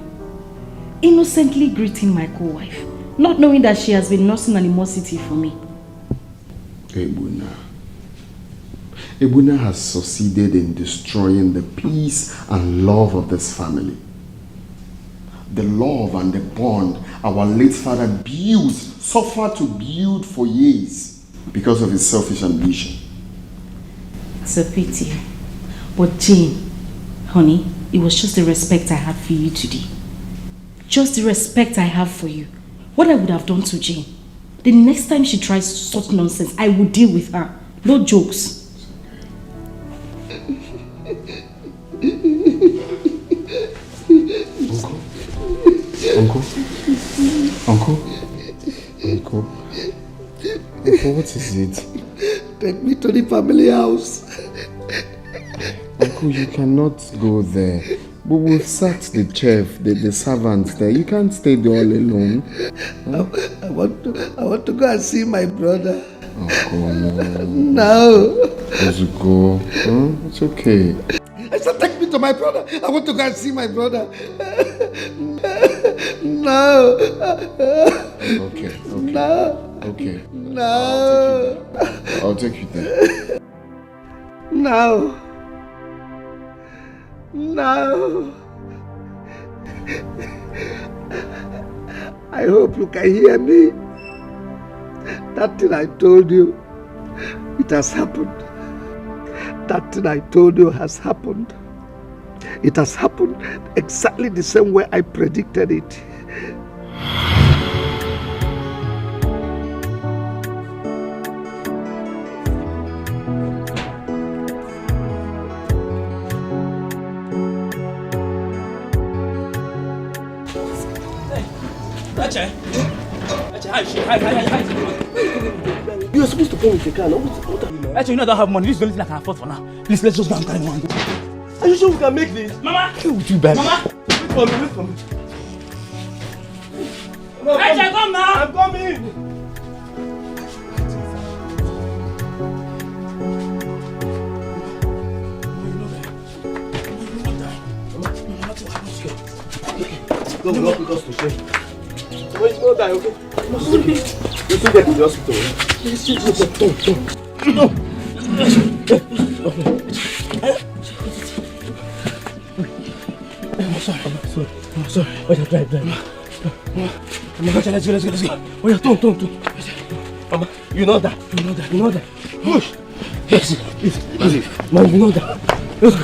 Innocently greeting my co-wife, not knowing that she has been nursing animosity for me. Ebuna has succeeded in destroying the peace and love of this family. The love and the bond our late father suffered to build for years because of his selfish ambition. It's a pity. But Jane, honey, it was just the respect I had for you today. Just the respect I have for you. What I would have done to Jane. The next time she tries such nonsense, I will deal with her. No jokes. Uncle, What is it? Take me to the family house. Uncle, you cannot go there. But we've sacked the chef, the servants there. You can't stay there all alone. Huh? I want to go and see my brother. Uncle, no. No. Go. Huh? It's okay. I said, take me to my brother. I want to go and see my brother. No. Okay. No. Okay. No. I'll take you there. No. I hope you can hear me. That thing I told you, it has happened. That thing I told you has happened. It has happened exactly the same way I predicted it. You are supposed to come with the car. Actually, you know I don't have money. This is the only thing I can afford for now. Please, let's just go and carry one. Are you sure we can make this? Mama! Would you back? Mama! Wait for me. Actually, come now! I'm coming! Go, not because to shame. Wait, it's not die, okay? You still get to the hospital, right? No. I'm sorry. Wait, drive. Mama, let's go. Wait, don't. Mama, you know that. Push. Easy. Mama, you know that. Let's go.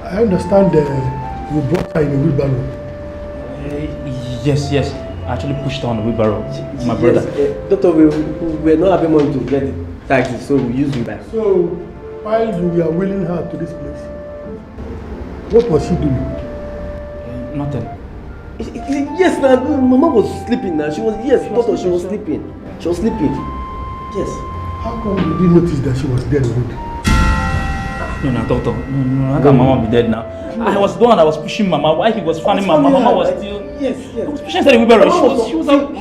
I understand you brought her in a wheelbarrow. Yes. I actually pushed her on the wheelbarrow. My brother. Doctor, we're not having money to get the taxi, so we use wheelbarrow. So, while you were wheeling her to this place, what was she doing? Nothing. Yes, Mama was sleeping now. She was sleeping. Yes. How come you didn't notice that she was dead already? No, doctor. No, how can Mama be dead now? I was the one that was pushing Mama. While he was fanning Mama, Mama was still... Yes. I was pushing her to the wheelbarrow. She was out.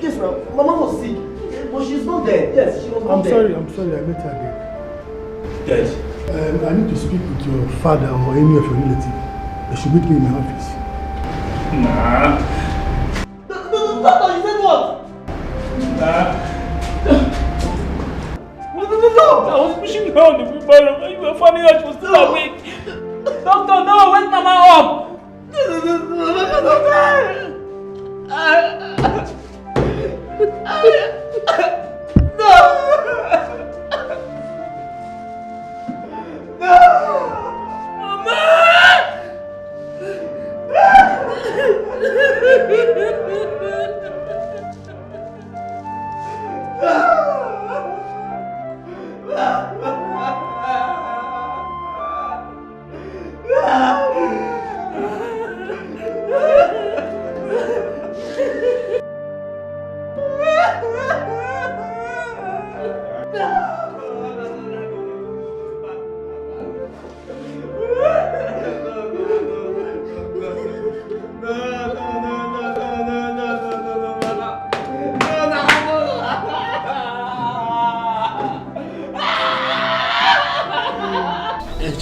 Yes, Mama was sick. But she's not dead. Yes, she was not dead. I'm sorry, I met her Dead? I need to speak with your father or any of your relatives. They should meet me in my office. Nah. Doctor, you said what? Nah. No! I was pushing her on the wheelbarrow. You were funny her, she was still awake. Doctor, no! Wake Mama up!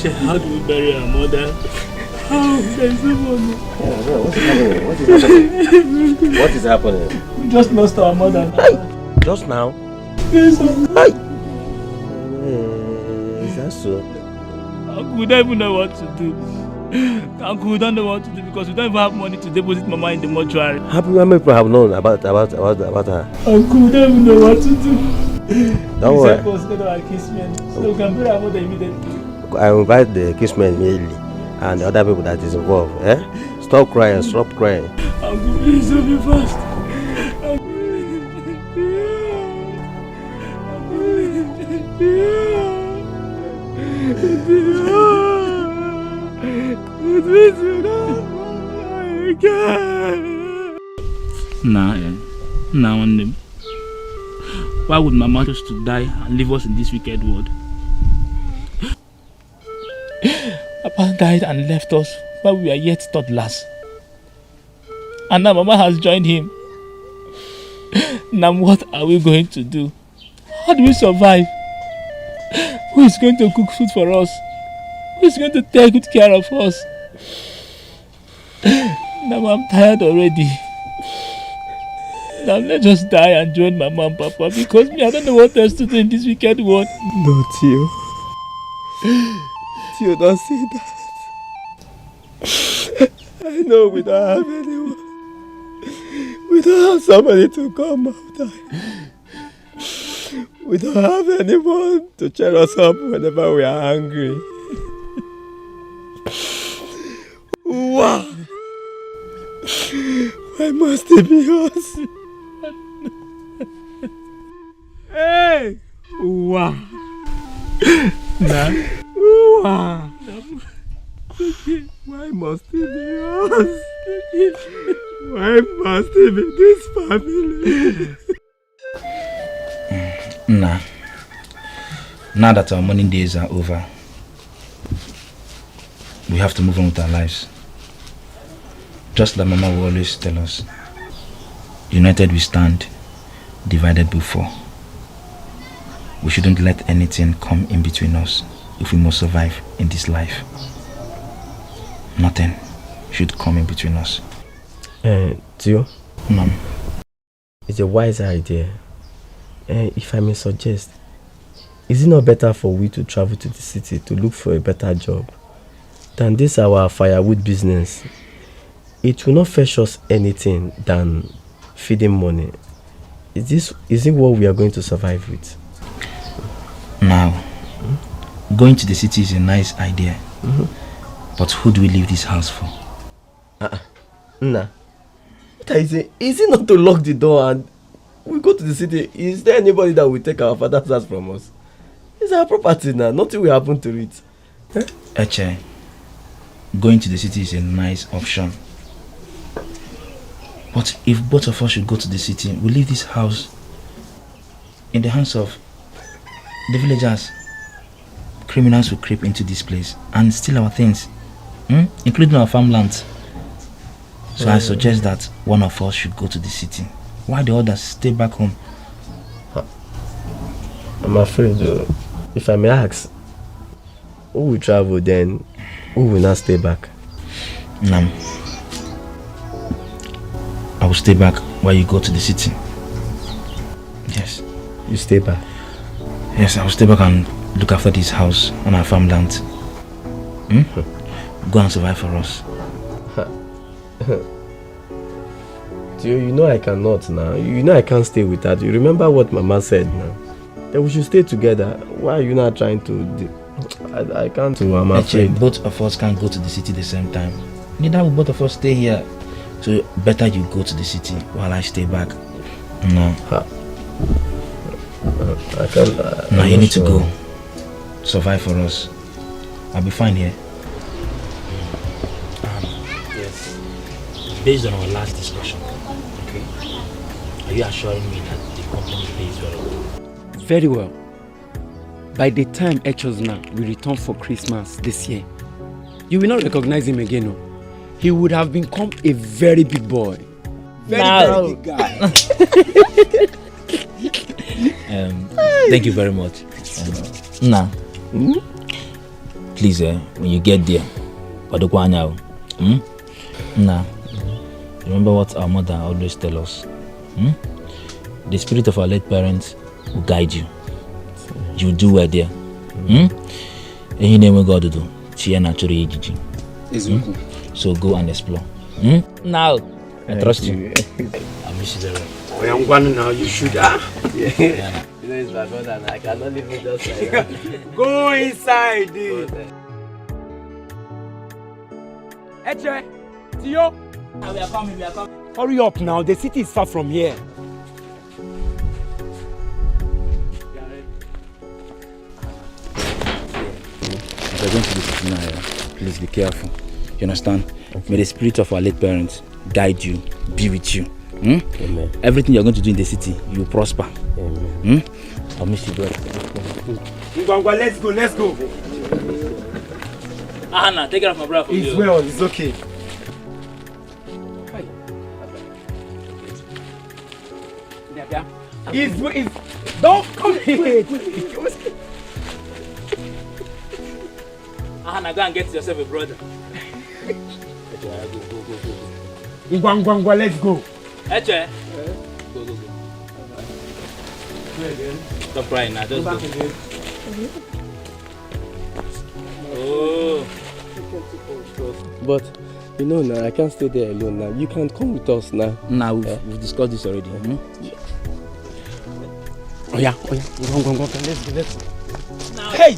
How do we bury our mother? How? There's no money. Yeah, bro, what is happening? What is happening? What is happening? We just lost our mother. Just now? Yes, sir. Is that so? Uncle, we don't even know what to do. Uncle, we don't know what to do because we don't even have money to deposit Mama in the mortuary. How many people have known about her? Uncle, we don't even know what to do. Don't worry. Please help us get our kissmen so we can bury our mother immediately. I invite the kissmen immediately and the other people that is involved. Stop crying, stop crying. Uncle, please help me fast. Nah, one name. Why would Mama choose to die and leave us in this wicked world? Papa died and left us while we are yet toddlers. And now Mama has joined him. Now what are we going to do? How do we survive? Who is going to cook food for us? Who is going to take good care of us? Now I'm tired already. Now let's just die and join my mom and Papa because I don't know what else to do in this wicked world. No, Tio. Tio, don't say that. I know we don't have anyone. We don't have somebody to come after. We don't have anyone to cheer us up whenever we are angry. Wow! Why must it be us? Hey! Wow! Nah. Wow! Why must it be us? Why must it be this family? Nah. Now that our mourning days are over, we have to move on with our lives. Just like Mama will always tell us, united we stand, divided we fall. We shouldn't let anything come in between us if we must survive in this life. Nothing should come in between us. Tio? Mom. It's a wise idea. If I may suggest, is it not better for we to travel to the city to look for a better job than this our firewood business? It will not fetch us anything than feeding money. Is it what we are going to survive with? Now, going to the city is a nice idea. But who do we leave this house for? Nah. Is it not to lock the door and we go to the city? Is there anybody that will take our father's house from us? It's our property now. Nothing will happen to it. Eche, going to the city is a nice option. But if both of us should go to the city, we leave this house in the hands of the villagers. Criminals will creep into this place and steal our things, including our farmlands. So I suggest that one of us should go to the city, while the others stay back home. I'm afraid, if I may ask, who will travel then? Who will not stay back? I will stay back while you go to the city. Yes. You stay back? Yes, I will stay back and look after this house and our farmland. Go and survive for us. You know I cannot now. You know I can't stay with that. You remember what Mama said now? That we should stay together. Why are you not trying to... I can't. I'm afraid. Both of us can't go to the city the same time. Neither will both of us stay here. So better you go to the city while I stay back. No. I can't. No, you need to go. Survive for us. I'll be fine here. Yes. Based on our last discussion, okay, are you assuring me that the company pays well? Very well. By the time Echozna will return for Christmas this year, you will not recognize him again. No? He would have become a very big boy. Very big guy. Thank you very much. please, when you get there, now, remember what our mother always tell us. The spirit of our late parents will guide you. You do well there. Any name we got to do. So go and explore. Now, I trust you. I miss you very well. I'm going now. You should. Yeah. You know it's my brother and I cannot leave him just like that. Go inside, dude. Eche, Tio. We are coming. Hurry up now. The city is far from here. If you're going to the city now, please be careful. You understand? Okay. May the spirit of our late parents guide you, be with you. Amen. Everything you're going to do in the city, you will prosper. Amen. I'll miss you, brother. Let's go. Anna, take care of my brother for It's well, it's okay. Don't come here. Anna, go and get yourself a brother. Ngwangwa, let's go. Eche. Go. Stop crying now, just go. Oh. But you know now, I can't stay there alone now. You can come with us now. Now we've discussed this already. Oh yeah. Go. Let's go. Now. Hey!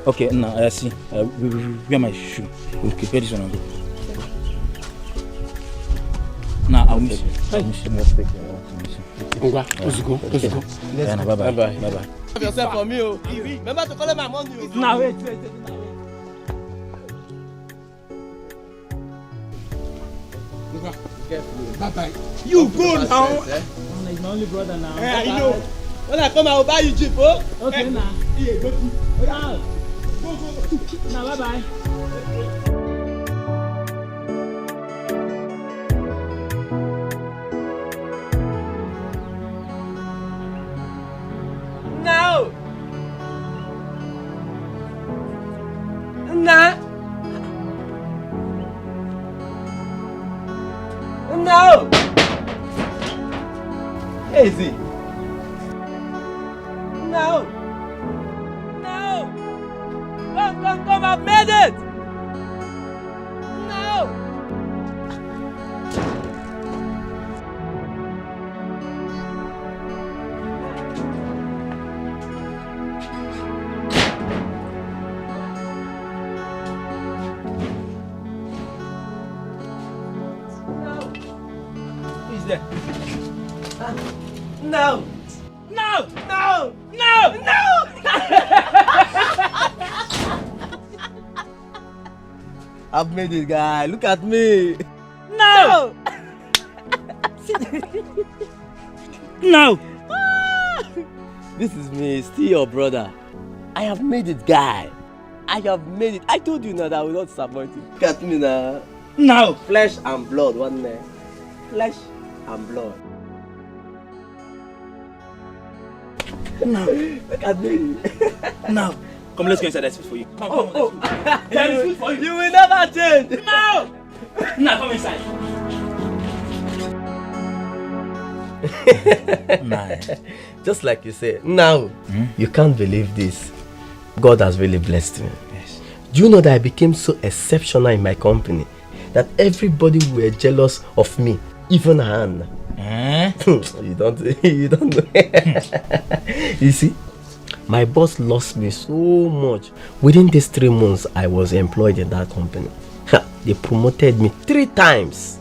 Okay, now I see. Wear my shoe. Okay, wear this one and go. Now I'll miss you. Let's take care. Let's go. Bye-bye. Have yourself for me, oh. Remember to call my money. Now wait. Bye-bye. You go now. He's my only brother now. Yeah, you know. When I come, I will buy you cheap, oh. Okay, now. Yeah, go. Now. Go. Now, bye-bye. No. Easy. No. Come, I've made it. No. Who's there? No. I've made it, guy. Look at me. No. No. This is me, still your brother. I have made it, guy. I have made it. I told you now that I will not disappoint you. Look at me now. No. Flesh and blood, one day. Flesh and blood. No. Look at me. No. Come, let's go inside. There's food for you. Come. There is food for you. You will never change. No. Now come inside. Just like you say, now you can't believe this. God has really blessed me. Yes. Do you know that I became so exceptional in my company that everybody were jealous of me, even Hannah? You don't know. You see, my boss lost me so much. Within these 3 months I was employed in that company, they promoted me 3 times.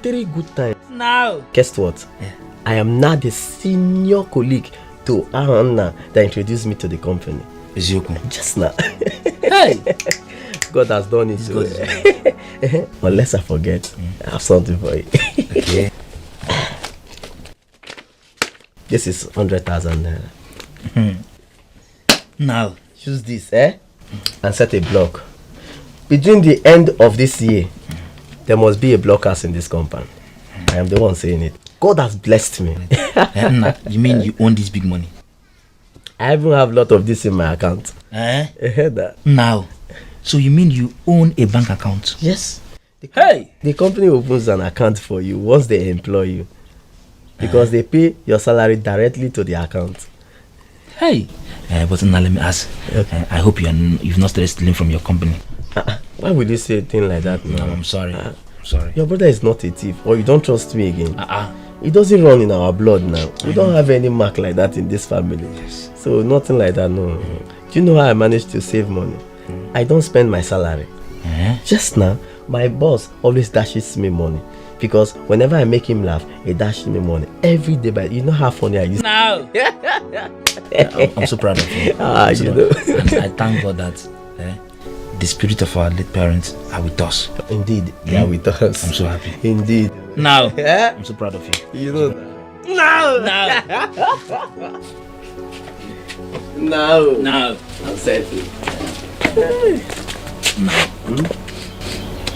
3 good times. No. Guess what? Yeah. I am now the senior colleague to Hannah that introduced me to the company. Just now. Hey! God has done it. So. Unless I forget, I have something for you. Okay. This is 100,000 naira. Now, choose this, and set a block. Between the end of this year, there must be a blockhouse in this compound. I am the one saying it. God has blessed me. You mean you own this big money? I even have a lot of this in my account. Eh? I heard that. Now, so you mean you own a bank account? Yes. Hey! The company opens an account for you once they employ you. Because they pay your salary directly to the account. Hey! But now let me ask. I hope you've not started stealing from your company. Why would you say a thing like that? No, I'm sorry. I'm sorry. Your brother is not a thief, or you don't trust me again. It doesn't run in our blood now. We don't have any mark like that in this family. Yes. So nothing like that, no. Do you know how I managed to save money? I don't spend my salary. Just now, my boss always dashes me money. Because whenever I make him laugh, he dashes me money. Every day, but you know how funny I used to. No! I'm so proud of you. You know. And I thank God that the spirit of our late parents are with us. Indeed, they are with us. I'm so happy. Indeed. Now, I'm so proud of you. You know that. No. I'm settled.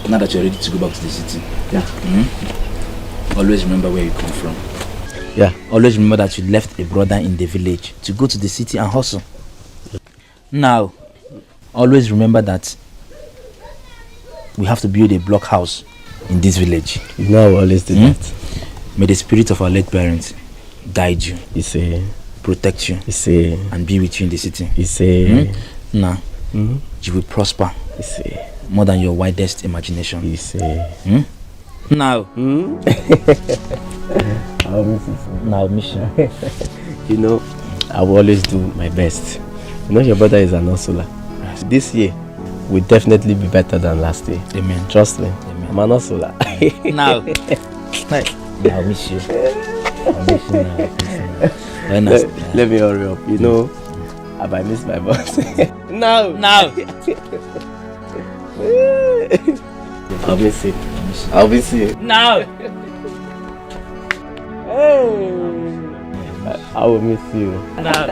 Now that you're ready to go back to the city, always remember where you come from. Yeah. Always remember that you left a brother in the village to go to the city and hustle. Now, always remember that we have to build a block house in this village. You know I always do that. May the spirit of our late parents guide you. Protect you. And be with you in the city. Now, you will prosper. More than your widest imagination. Now. I'll miss you. Now, mission. You know, I will always do my best. You know, your brother is an hustler. This year will definitely be better than last year. Amen. Trust me. Amen. I'm an hustler. Now. I'll miss you. I'll miss you now. Let me hurry up. You know, I might miss my boss. Now. I'll miss you. I'll miss you. Now. I will miss you. Now.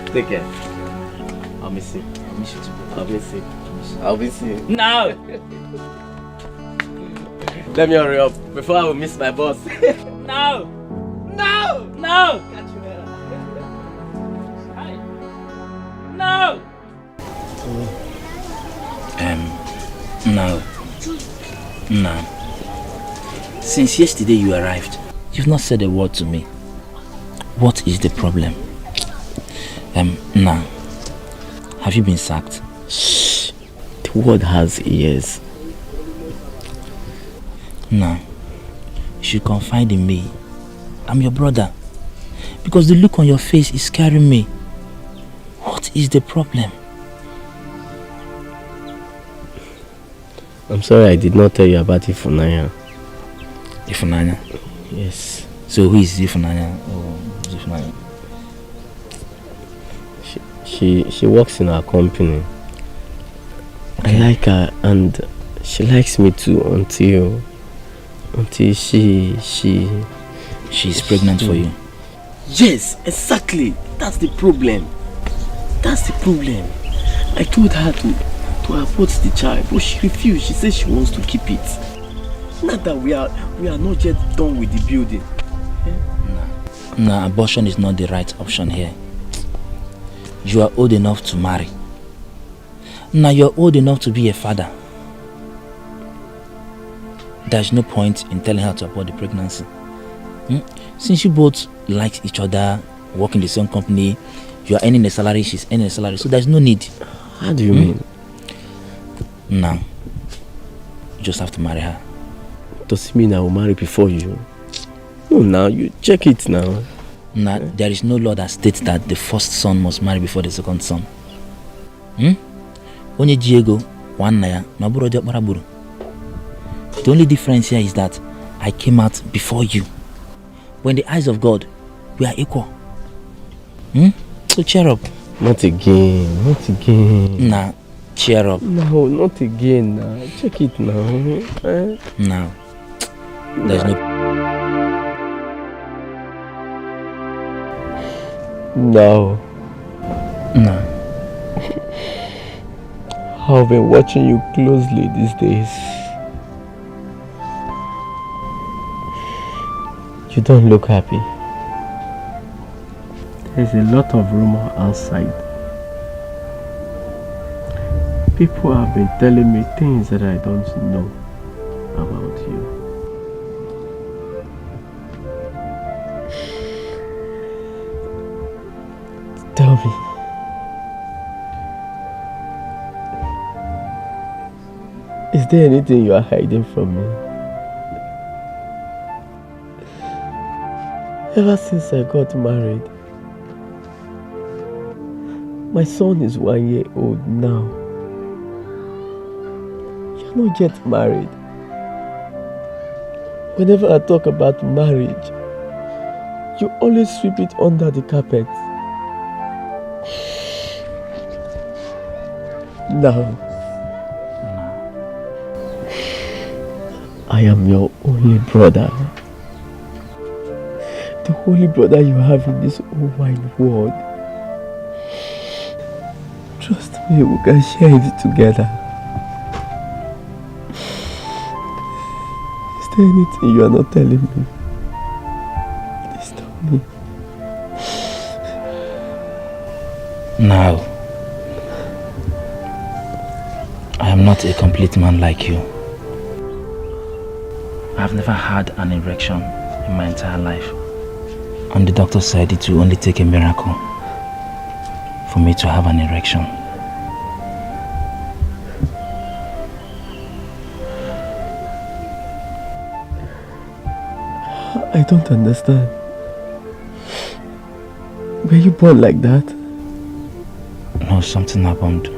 Take care. I'll miss you. I'll miss you too. I'll miss you. I'll miss you. Now. Let me hurry up before I will miss my boss. Now. No. Now. Now. Since yesterday you arrived, you've not said a word to me. What is the problem? Now, have you been sacked? Shh. The word has ears. Now, you should confide in me. I'm your brother. Because the look on your face is scaring me. What is the problem? I'm sorry I did not tell you about Ifunanya. Ifunanya? Yes. So who is Ifunanya? Ifunanya? She works in our company. I like her and she likes me too until she's pregnant for you. Yes, exactly. That's the problem. I told her to abort the child, but she refused. She said she wants to keep it. Not that we are not yet done with the building. No, abortion is not the right option here. You are old enough to marry. Now you're old enough to be a father. There's no point in telling her to abort the pregnancy. Since you both like each other, work in the same company, you are earning a salary, she's earning a salary, so there's no need. How do you mean? Now, you just have to marry her. Does it mean I will marry before you? No, now you check it now. Now, there is no law that states that the first son must marry before the second son. Onye Diego, one naya, maburo diok maraburu. The only difference here is that I came out before you. When the eyes of God, we are equal. So cheer up. Not again. Nah, cheer up. No, not again now. Check it now. Now, there's no... No. I've been watching you closely these days. You don't look happy. There's a lot of rumor outside. People have been telling me things that I don't know about you. Tell me. Is there anything you are hiding from me? Ever since I got married, my son is 1 year old now. You're not yet married. Whenever I talk about marriage, you always sweep it under the carpet. Now, I am your only brother. The only brother you have in this whole wide world. Trust me, we can share it together. Is there anything you are not telling me? Please tell me. Now, I am not a complete man like you. I have never had an erection in my entire life. And the doctor said it will only take a miracle for me to have an erection. I don't understand. Were you born like that? No, something happened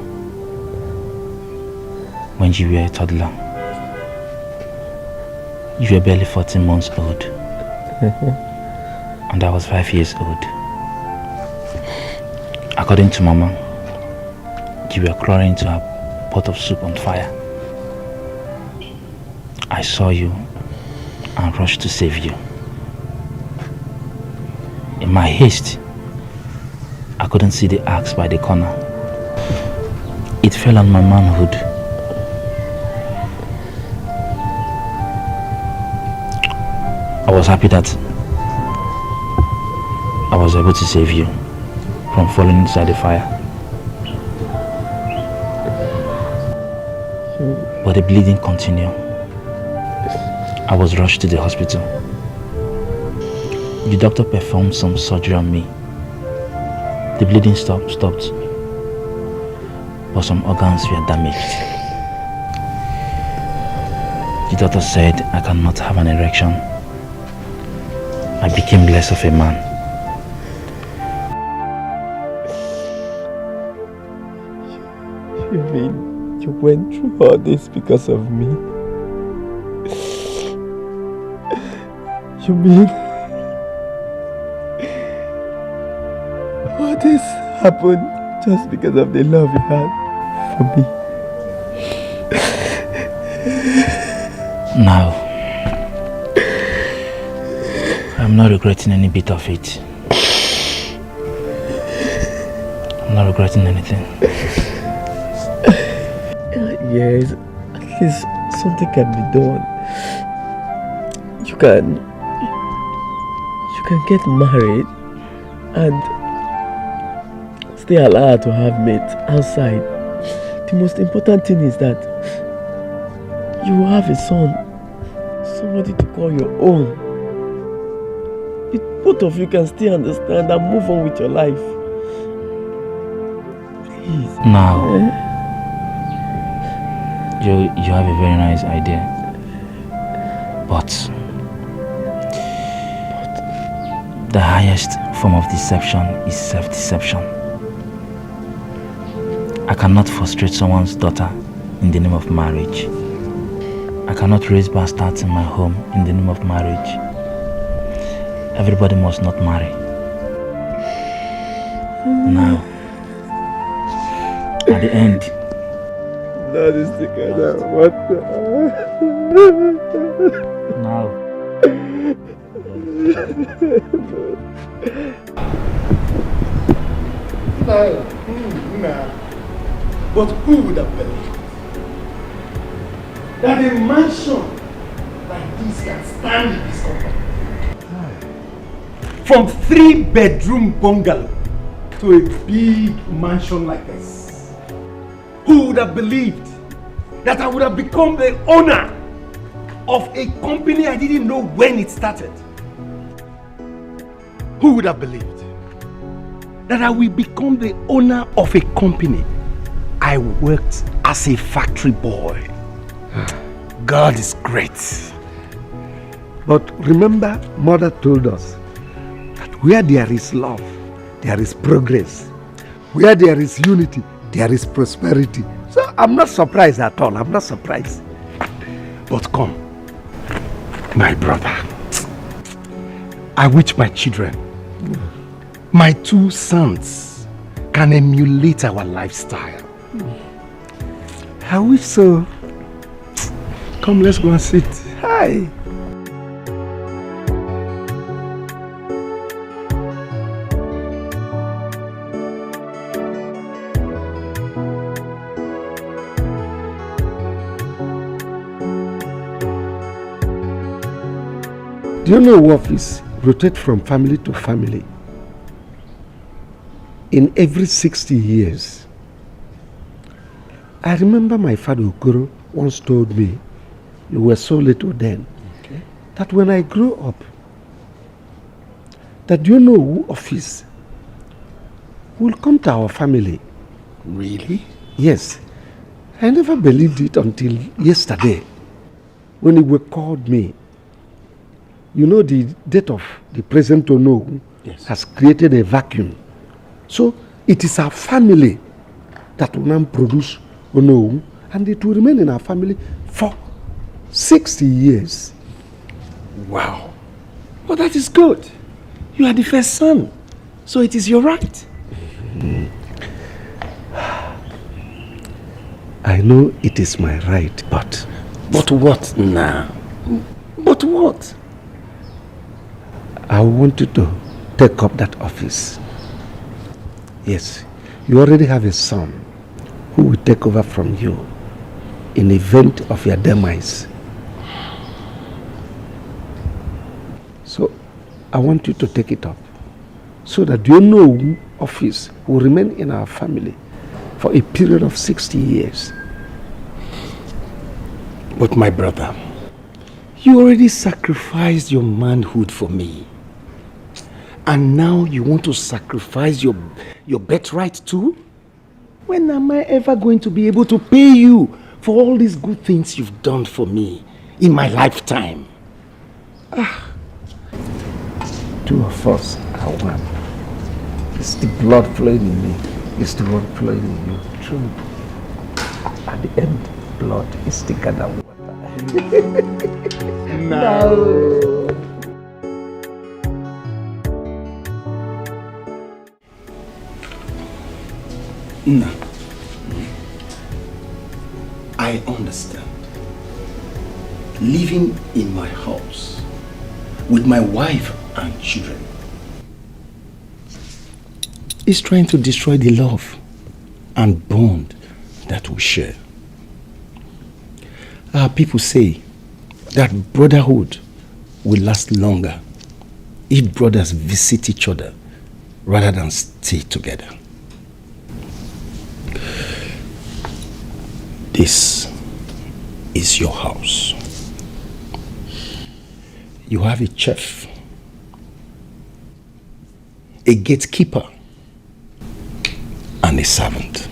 when you were a toddler. You were barely 14 months old. And I was 5 years old. According to Mama, you were crawling into a pot of soup on fire. I saw you and rushed to save you. In my haste, I couldn't see the axe by the corner. It fell on my manhood. I was happy that I was able to save you from falling inside the fire. But the bleeding continued. I was rushed to the hospital. The doctor performed some surgery on me. The bleeding stopped, but some organs were damaged. The doctor said I cannot have an erection. I became less of a man. You mean you went through all this because of me? You mean all this happened just because of the love you had for me? Now, I'm not regretting any bit of it. I'm not regretting anything. Yes, at least something can be done. You can get married and stay allowed to have mates outside. The most important thing is that you will have a son, somebody to call your own. Both of you can still understand and move on with your life. Please. Now, you have a very nice idea. But the highest form of deception is self-deception. I cannot frustrate someone's daughter in the name of marriage. I cannot raise bastards in my home in the name of marriage. Everybody must not marry. Now, at the end, that is together. What now? Nah. But who would have believed that a mansion like this can stand in this company? from 3-bedroom bungalow to a big mansion like this. Who would have believed that I would have become the owner of a company I didn't know when it started? Who would have believed that I will become the owner of a company I worked as a factory boy? God is great. But remember, Mother told us that where there is love, there is progress. Where there is unity, there is prosperity. So I'm not surprised at all. I'm not surprised. But come, my brother, I wish my children, my 2 sons, can emulate our lifestyle. I wish so. Come, let's go and sit. Hi. Do you know office rotate from family to family? In every 60 years. I remember my father Okoro once told me, you were so little then, that when I grow up, that you know who office will come to our family. Really? Yes. I never believed it until yesterday when he called me. You know, the death of the present Ono has created a vacuum. So it is our family that will now produce Ono, and it will remain in our family for 60 years. Wow. Well, that is good. You are the first son, so it is your right. I know it is my right, but what now? But what? I want you to take up that office. Yes, you already have a son who will take over from you in event of your demise. So I want you to take it up so that you know office will remain in our family for a period of 60 years. But my brother, you already sacrificed your manhood for me. And now you want to sacrifice your birthright too? When am I ever going to be able to pay you for all these good things you've done for me in my lifetime? Two of us are one. It's the blood flowing in me. It's the blood flowing in you. True. At the end, blood is thicker than water. No. No. I understand. Living in my house with my wife and children is trying to destroy the love and bond that we share. Our people say that brotherhood will last longer if brothers visit each other rather than stay together. This is your house. You have a chef, a gatekeeper, and a servant.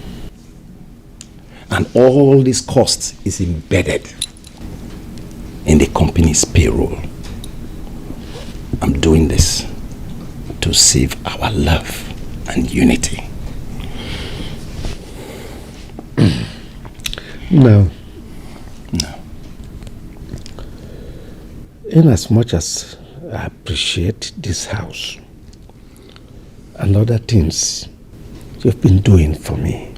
And all this cost is embedded in the company's payroll. I'm doing this to save our love and unity. No. In as much as I appreciate this house and other things you've been doing for me,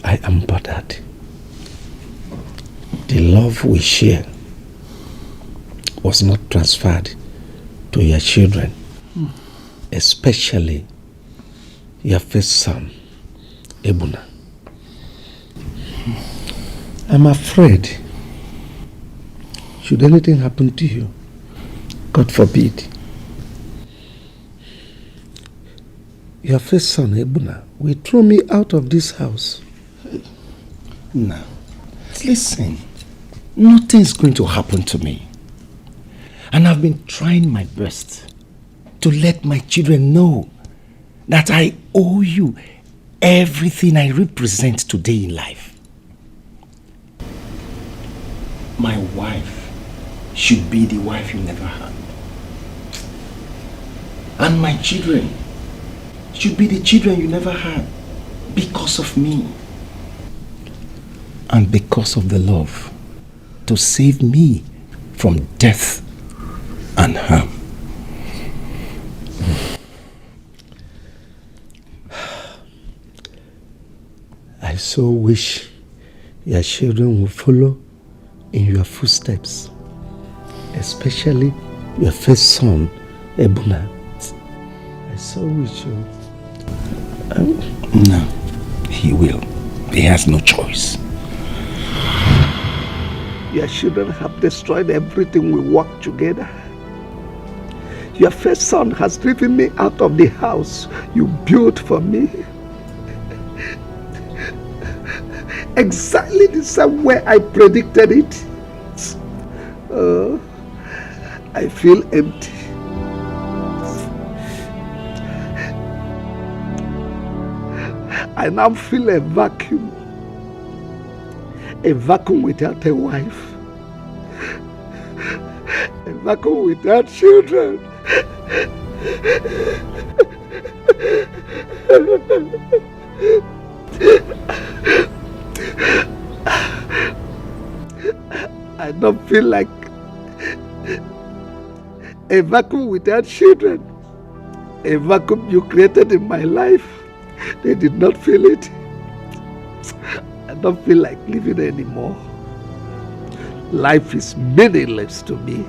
I am bothered. The love we share was not transferred to your children, especially your first son, Ebuna. I'm afraid Should anything happen to you, God forbid, your first son, Ebuna, will throw me out of this house. Now, listen, nothing's going to happen to me. And I've been trying my best to let my children know that I owe you everything I represent today in life. My wife should be the wife you never had. And my children should be the children you never had because of me. And because of the love to save me from death and harm. I so wish your children will follow in your footsteps, especially your first son, Ebuna. I so wish you. No, he will. He has no choice. Your children have destroyed everything we worked together. Your first son has driven me out of the house you built for me. Exactly the same way I predicted it. I feel empty. I now feel a vacuum. A vacuum without a wife. A vacuum without children. I don't feel like a vacuum without children. A vacuum you created in my life. They did not feel it. I don't feel like living anymore. Life is meaningless to me.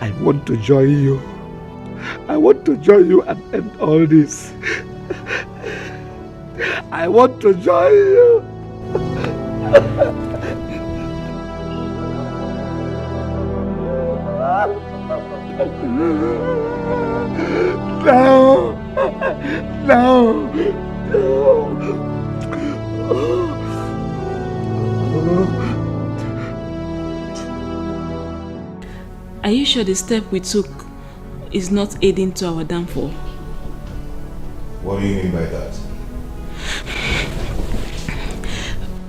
I want to join you. I want to join you and end all this. I want to join you. No. No. Are you sure the step we took is not aiding to our downfall? What do you mean by that?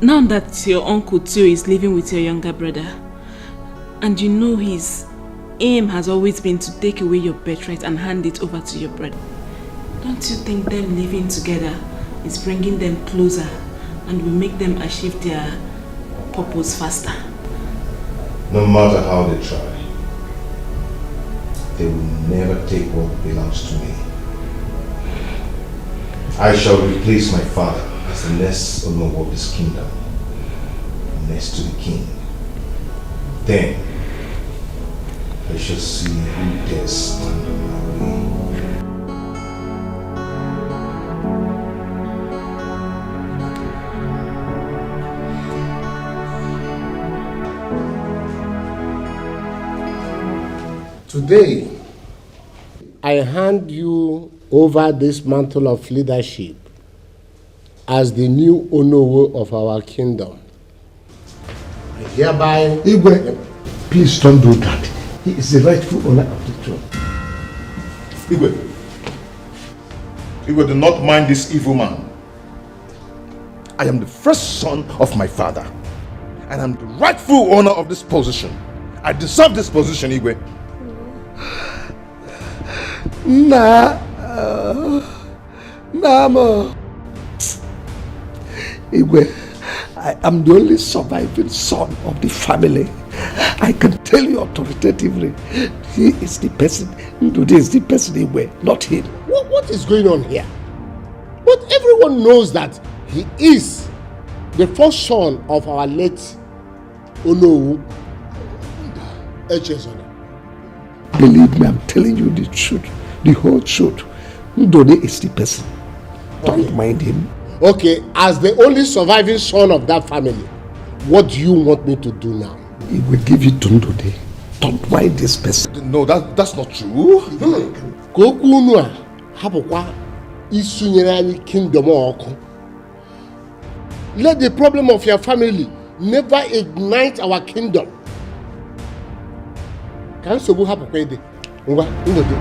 Now that your uncle Tio is living with your younger brother, and you know his aim has always been to take away your birthright and hand it over to your brother, don't you think them living together is bringing them closer and will make them achieve their purpose faster? No matter how they try, they will never take what belongs to me. I shall replace my father as the next owner of this kingdom, next to the king. Then I shall see who dares stand in my way. Today, I hand you over this mantle of leadership as the new owner of our kingdom. I hereby... Igwe, please don't do that. He is the rightful owner of the throne. Igwe, do not mind this evil man. I am the first son of my father, and I'm the rightful owner of this position. I deserve this position, Igwe. Namo. Igwe, I am the only surviving son of the family. I can tell you authoritatively, he is the person, Ndude is the person Igwe, not him. What is going on here? But everyone knows that he is the first son of our late Onowu Echezona. Believe me, I'm telling you the truth, the whole truth. Ndude is the person. Don't mind him. Okay, as the only surviving son of that family, What do you want me to do now? He will give you Tundode. Don't why this person. No, that's not true. Kokunua, hapokwa isunyere anyị kingdom ọkụ. Let the problem of your family never ignite our kingdom. Ka nsogbu hapụkwa ede. Ngwa, Ndode.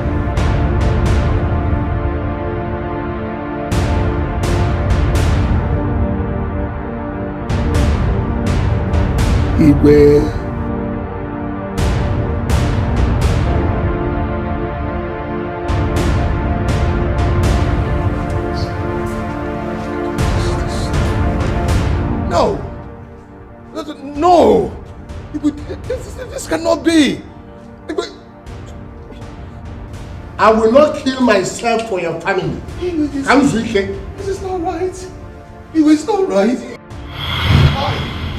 Igwe. No! This cannot be! I will not kill myself for your family. This is not right. It's not right.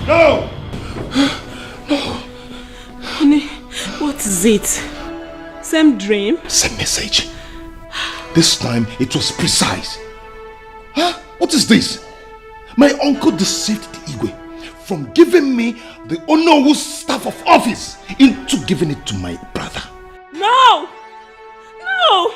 No! No. Honey, what is it? Same dream? Same message. This time it was precise. Huh? What is this? My uncle deceived the Igwe from giving me the Onowu staff of office into giving it to my brother. No! No!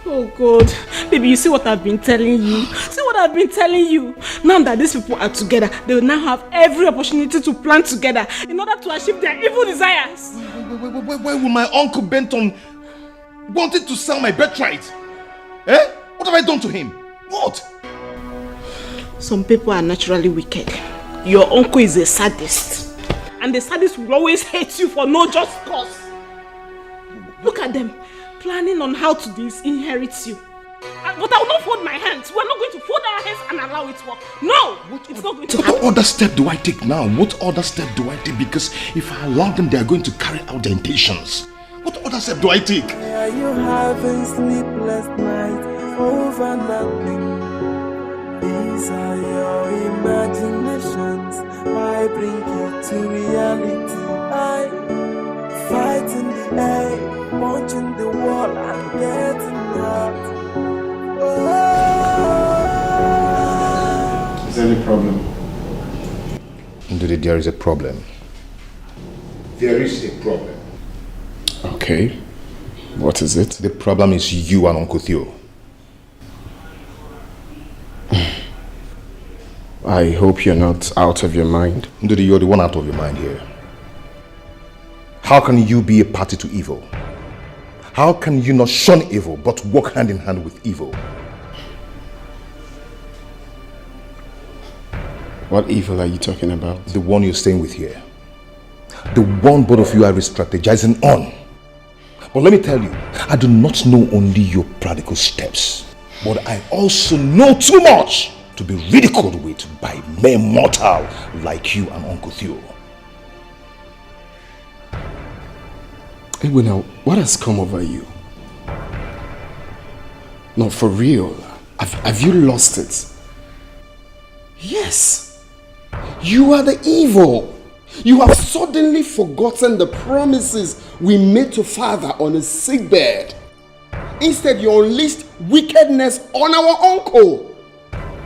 Oh God, baby, you see what I've been telling you? See what I've been telling you? Now that these people are together, they will now have every opportunity to plan together in order to achieve their evil desires. Why will my uncle Benton wanted to sell my birthright? Eh? What have I done to him? What? Some people are naturally wicked. Your uncle is a sadist. And the sadist will always hate you for no just cause. Look at them, planning on how to disinherit you. But I will not fold my hands. We are not going to fold our hands and allow it to work. No! It's not going to happen. What other step do I take now? What other step do I take? Because if I allow them, they are going to carry out their intentions. What other step do I take? Are you having sleepless nights over nothing? These are your imaginations. Why bring it to reality? I fight in the air, punching the wall and getting hurt. Is there any problem? Indeed, there is a problem. There is a problem. Okay. What is it? The problem is you and Uncle Theo. I hope you're not out of your mind. Indeed, you're the one out of your mind here. How can you be a party to evil? How can you not shun evil but walk hand in hand with evil? What evil are you talking about? The one you're staying with here. The one both of you are strategizing on. But let me tell you, I do not know only your practical steps, but I also know too much to be ridiculed with by mere mortal like you and Uncle Theo. Hey, now, what has come over you? No, for real. Have you lost it? Yes. You are the evil. You have suddenly forgotten the promises we made to Father on his sickbed. Instead, you unleashed wickedness on our uncle.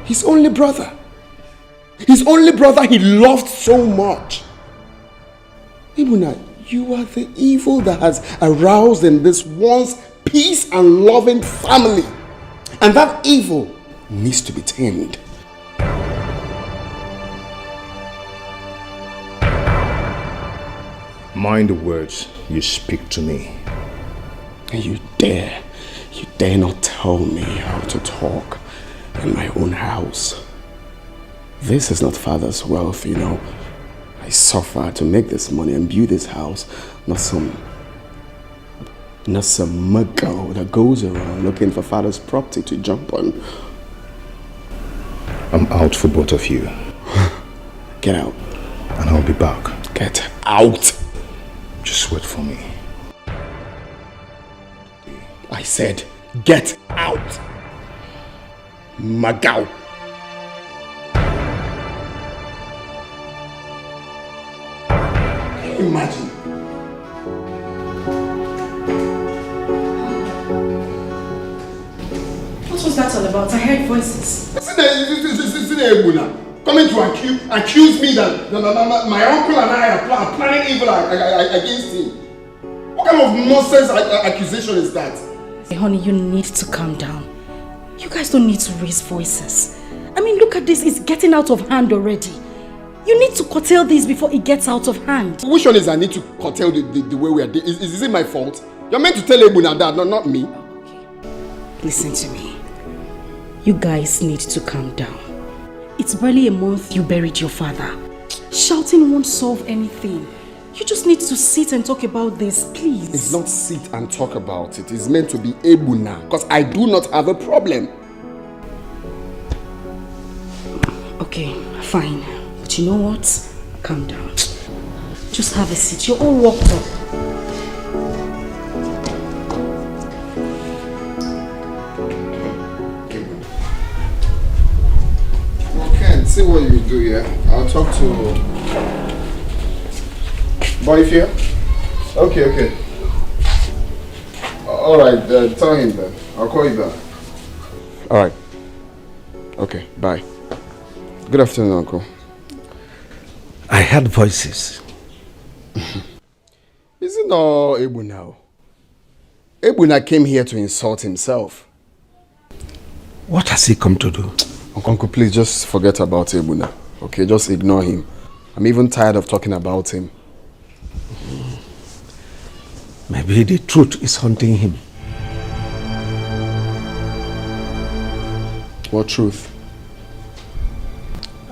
His only brother. His only brother he loved so much. Ibuna, you are the evil that has aroused in this once peace and loving family. And that evil needs to be tamed. Mind the words you speak to me. And you dare not tell me how to talk in my own house. This is not Father's wealth, you know. I suffer to make this money and build this house, not some muggle that goes around looking for Father's property to jump on. I'm out for both of you. Get out. And I'll be back. Get out. Just wait for me. I said, get out. Magao. Imagine. What was that all about? I heard voices. Listen, Coming to accuse me that my uncle and I are planning evil against him. What kind of nonsense accusation is that? Hey, honey, you need to calm down. You guys don't need to raise voices. I mean, look at this. It's getting out of hand already. You need to curtail this before it gets out of hand. Which one is I need to curtail the way we are doing? Is it my fault? You're meant to tell Ebuna that, not me. Okay. Listen to me. You guys need to calm down. It's barely a month you buried your father. Shouting won't solve anything. You just need to sit and talk about this, please. It's not sit and talk about it. It's meant to be Ebuna, because I do not have a problem. Okay, fine. But you know what? Calm down. Just have a seat. You're all worked up. Okay, see what you do here. I'll talk to boy here. Okay. Alright, tell him then. I'll call you back. Alright. Okay, bye. Good afternoon, Uncle. I heard voices. Is it not Ebuna? Ebuna came here to insult himself. What has he come to do? Uncle, please just forget about Ebuna. Okay, just ignore him. I'm even tired of talking about him. Maybe the truth is haunting him. What truth?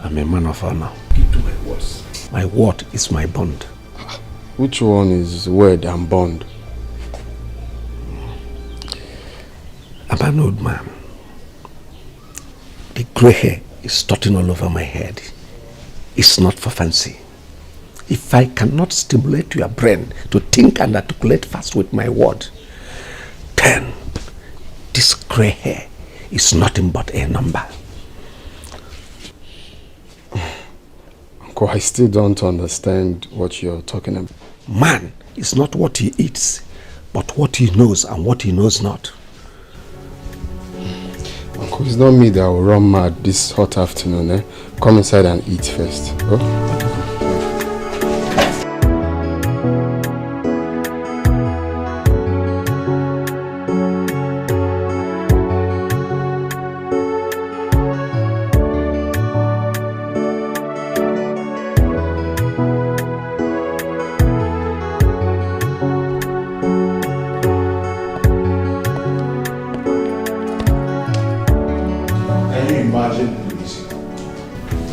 I'm a man of honor. Keep to my words. My word is my bond. Which one is word and bond? I'm an old man. The grey hair is starting all over my head. It's not for fancy. If I cannot stimulate your brain to think and articulate fast with my word, then this grey hair is nothing but a number. Uncle, I still don't understand what you're talking about. Man is not what he eats, but what he knows and what he knows not. Uncle, it's not me that will run mad this hot afternoon. Come inside and eat first. Oh?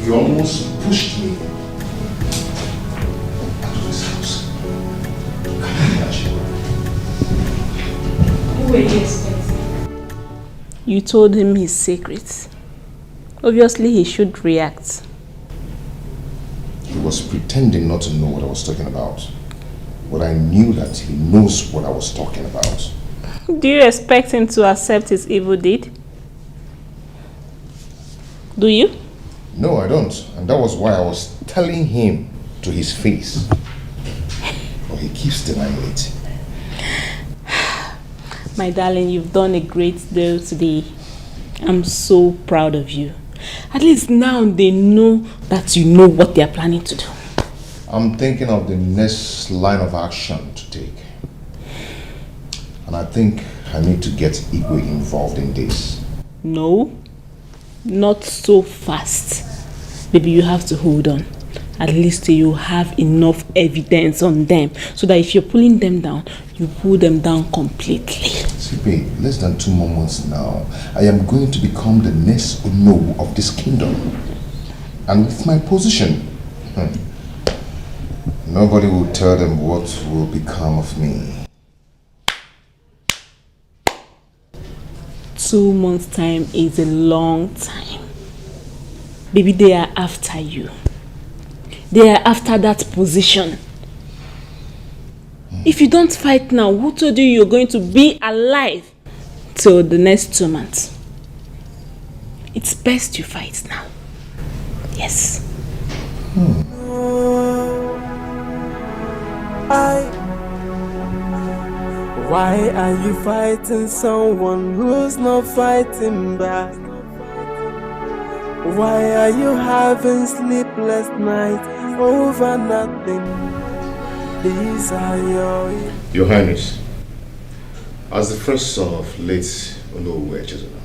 You almost pushed me out of this house. Can you imagine? Who were you expecting? You told him his secrets. Obviously, he should react. He was pretending not to know what I was talking about. But I knew that he knows what I was talking about. Do you expect him to accept his evil deed? Do you? No, I don't. And that was why I was telling him to his face. But he keeps denying it. My darling, you've done a great deal today. I'm so proud of you. At least now they know that you know what they are planning to do. I'm thinking of the next line of action to take. And I think I need to get Igwe involved in this. No, not so fast. Baby, you have to hold on. At least you have enough evidence on them so that if you're pulling them down, you pull them down completely. See, babe, less than 2 more months now, I am going to become the next Ono of this kingdom. And with my position, nobody will tell them what will become of me. 2 months' time is a long time. Baby, they are after you. They are after that position. If you don't fight now, who told you you're going to be alive till the next 2 months? It's best you fight now. Yes. Why are you fighting someone who's not fighting back? Why are you having sleepless nights over nothing? These are Your Highness, as the first son of late Onowu Echezona,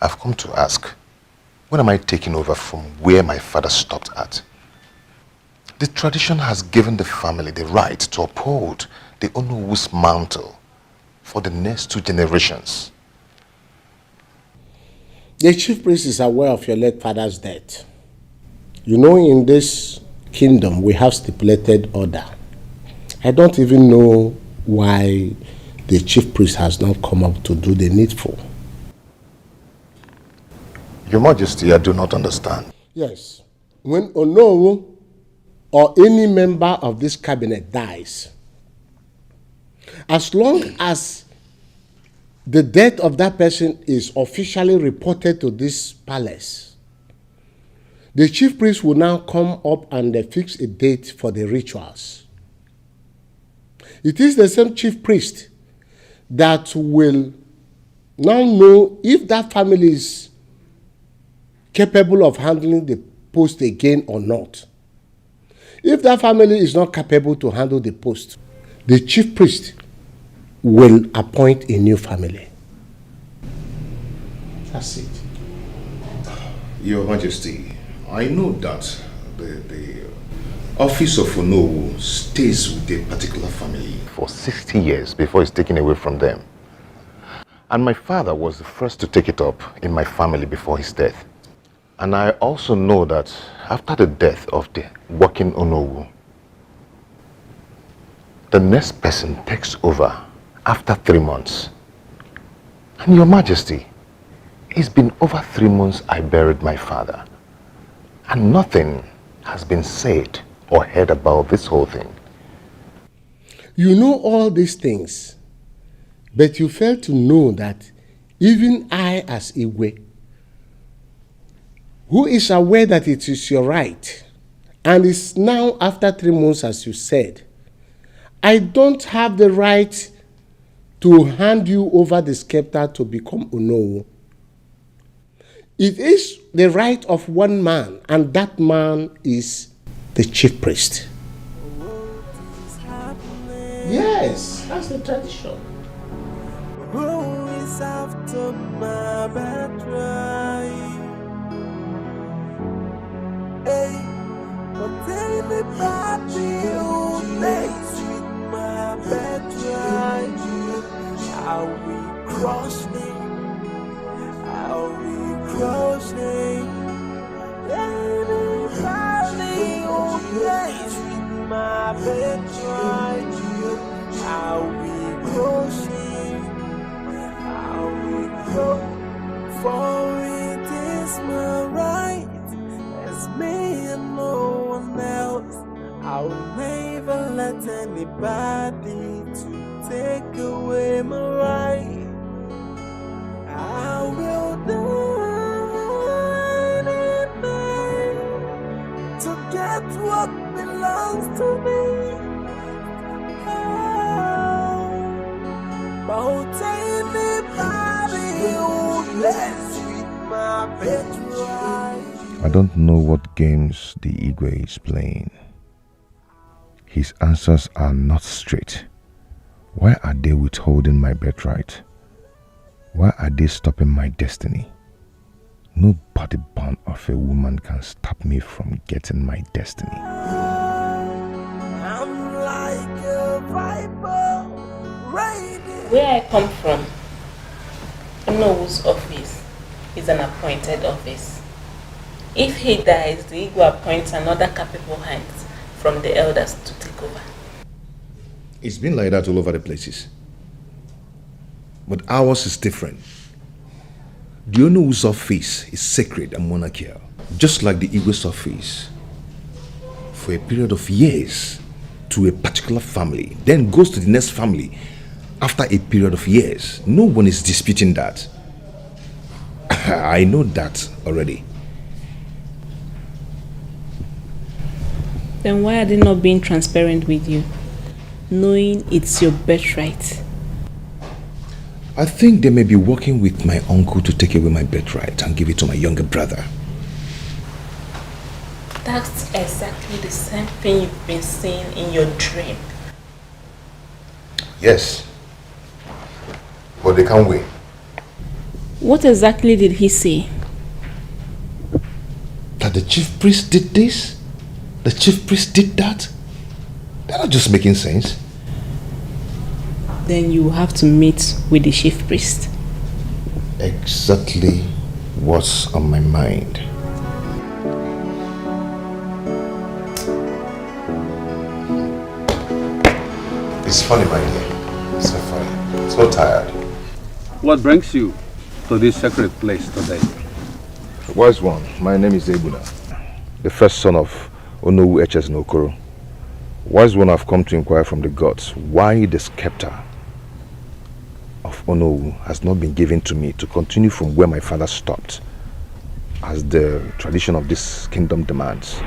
I've come to ask, when am I taking over from where my father stopped at? The tradition has given the family the right to uphold the Onowu's mantle for the next 2 generations. The chief priest is aware of your late father's death. You know, in this kingdom, we have stipulated order. I don't even know why the chief priest has not come up to do the needful. Your Majesty, I do not understand. Yes. When Onowu or any member of this cabinet dies, as long as the death of that person is officially reported to this palace, the chief priest will now come up and fix a date for the rituals. It is the same chief priest that will now know if that family is capable of handling the post again or not. If that family is not capable to handle the post, the chief priest will appoint a new family. That's it. Your Majesty, I know that the office of Onowu stays with a particular family for 60 years before it's taken away from them. And my father was the first to take it up in my family before his death. And I also know that after the death of the working Onowu, the next person takes over after 3 months. And Your Majesty, it's been over 3 months I buried my father. And nothing has been said or heard about this whole thing. You know all these things, but you fail to know that even I as Igwe, who is aware that it is your right, and is now after 3 months as you said, I don't have the right to hand you over the scepter to become Onowu. It is the right of one man, and that man is the chief priest. Yes, that's the tradition. Who is after my birthright? Hey, but anybody who plays with my birthright, I'll be crushing, I'll be crushing. Anybody who plays with my birthright, I'll be crushing, I'll be crushing. For it is my right, as me and no one else. I'll never let anybody to take away my right. I will do anything to get what belongs to me. But anybody who lets with my birthright. I don't know what games the Igwe is playing. His answers are not straight. Why are they withholding my birthright? Why are they stopping my destiny? Nobody born of a woman can stop me from getting my destiny. I'm like a viper, Where I come from, Onowu's office is an appointed office. If he dies, the Igwe appoints another capable hands from the elders to take over. It's been like that all over the places. But ours is different. The Onowu's office is sacred and monarchical, just like the Igwe's office. For a period of years to a particular family, then goes to the next family after a period of years. No one is disputing that. I know that already. Then why are they not being transparent with you, knowing it's your birthright? I think they may be working with my uncle to take away my birthright and give it to my younger brother. That's exactly the same thing you've been seeing in your dream. Yes. But they can't win. What exactly did he say? That the chief priest did this? The chief priest did that? They're not just making sense. Then you have to meet with the chief priest. Exactly what's on my mind. It's funny, my dear. It's so funny. So tired. What brings you to this sacred place today? Wise one, my name is Ebuna, the first son of Onowu Eches Nokoro. Wise one, I've come to inquire from the gods why the scepter of Onowu has not been given to me to continue from where my father stopped, as the tradition of this kingdom demands.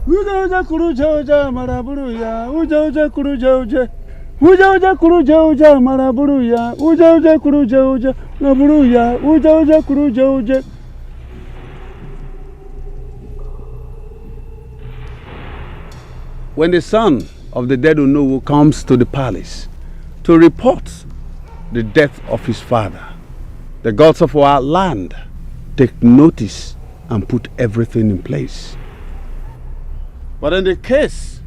Uja kuruja maraburuya, uja kuruja. Uja kuruja maraburuya, uja kuruja maraburuya, uja kuruja. When the son of the dead Onowu comes to the palace to report the death of his father, the gods of our land take notice and put everything in place. But in the case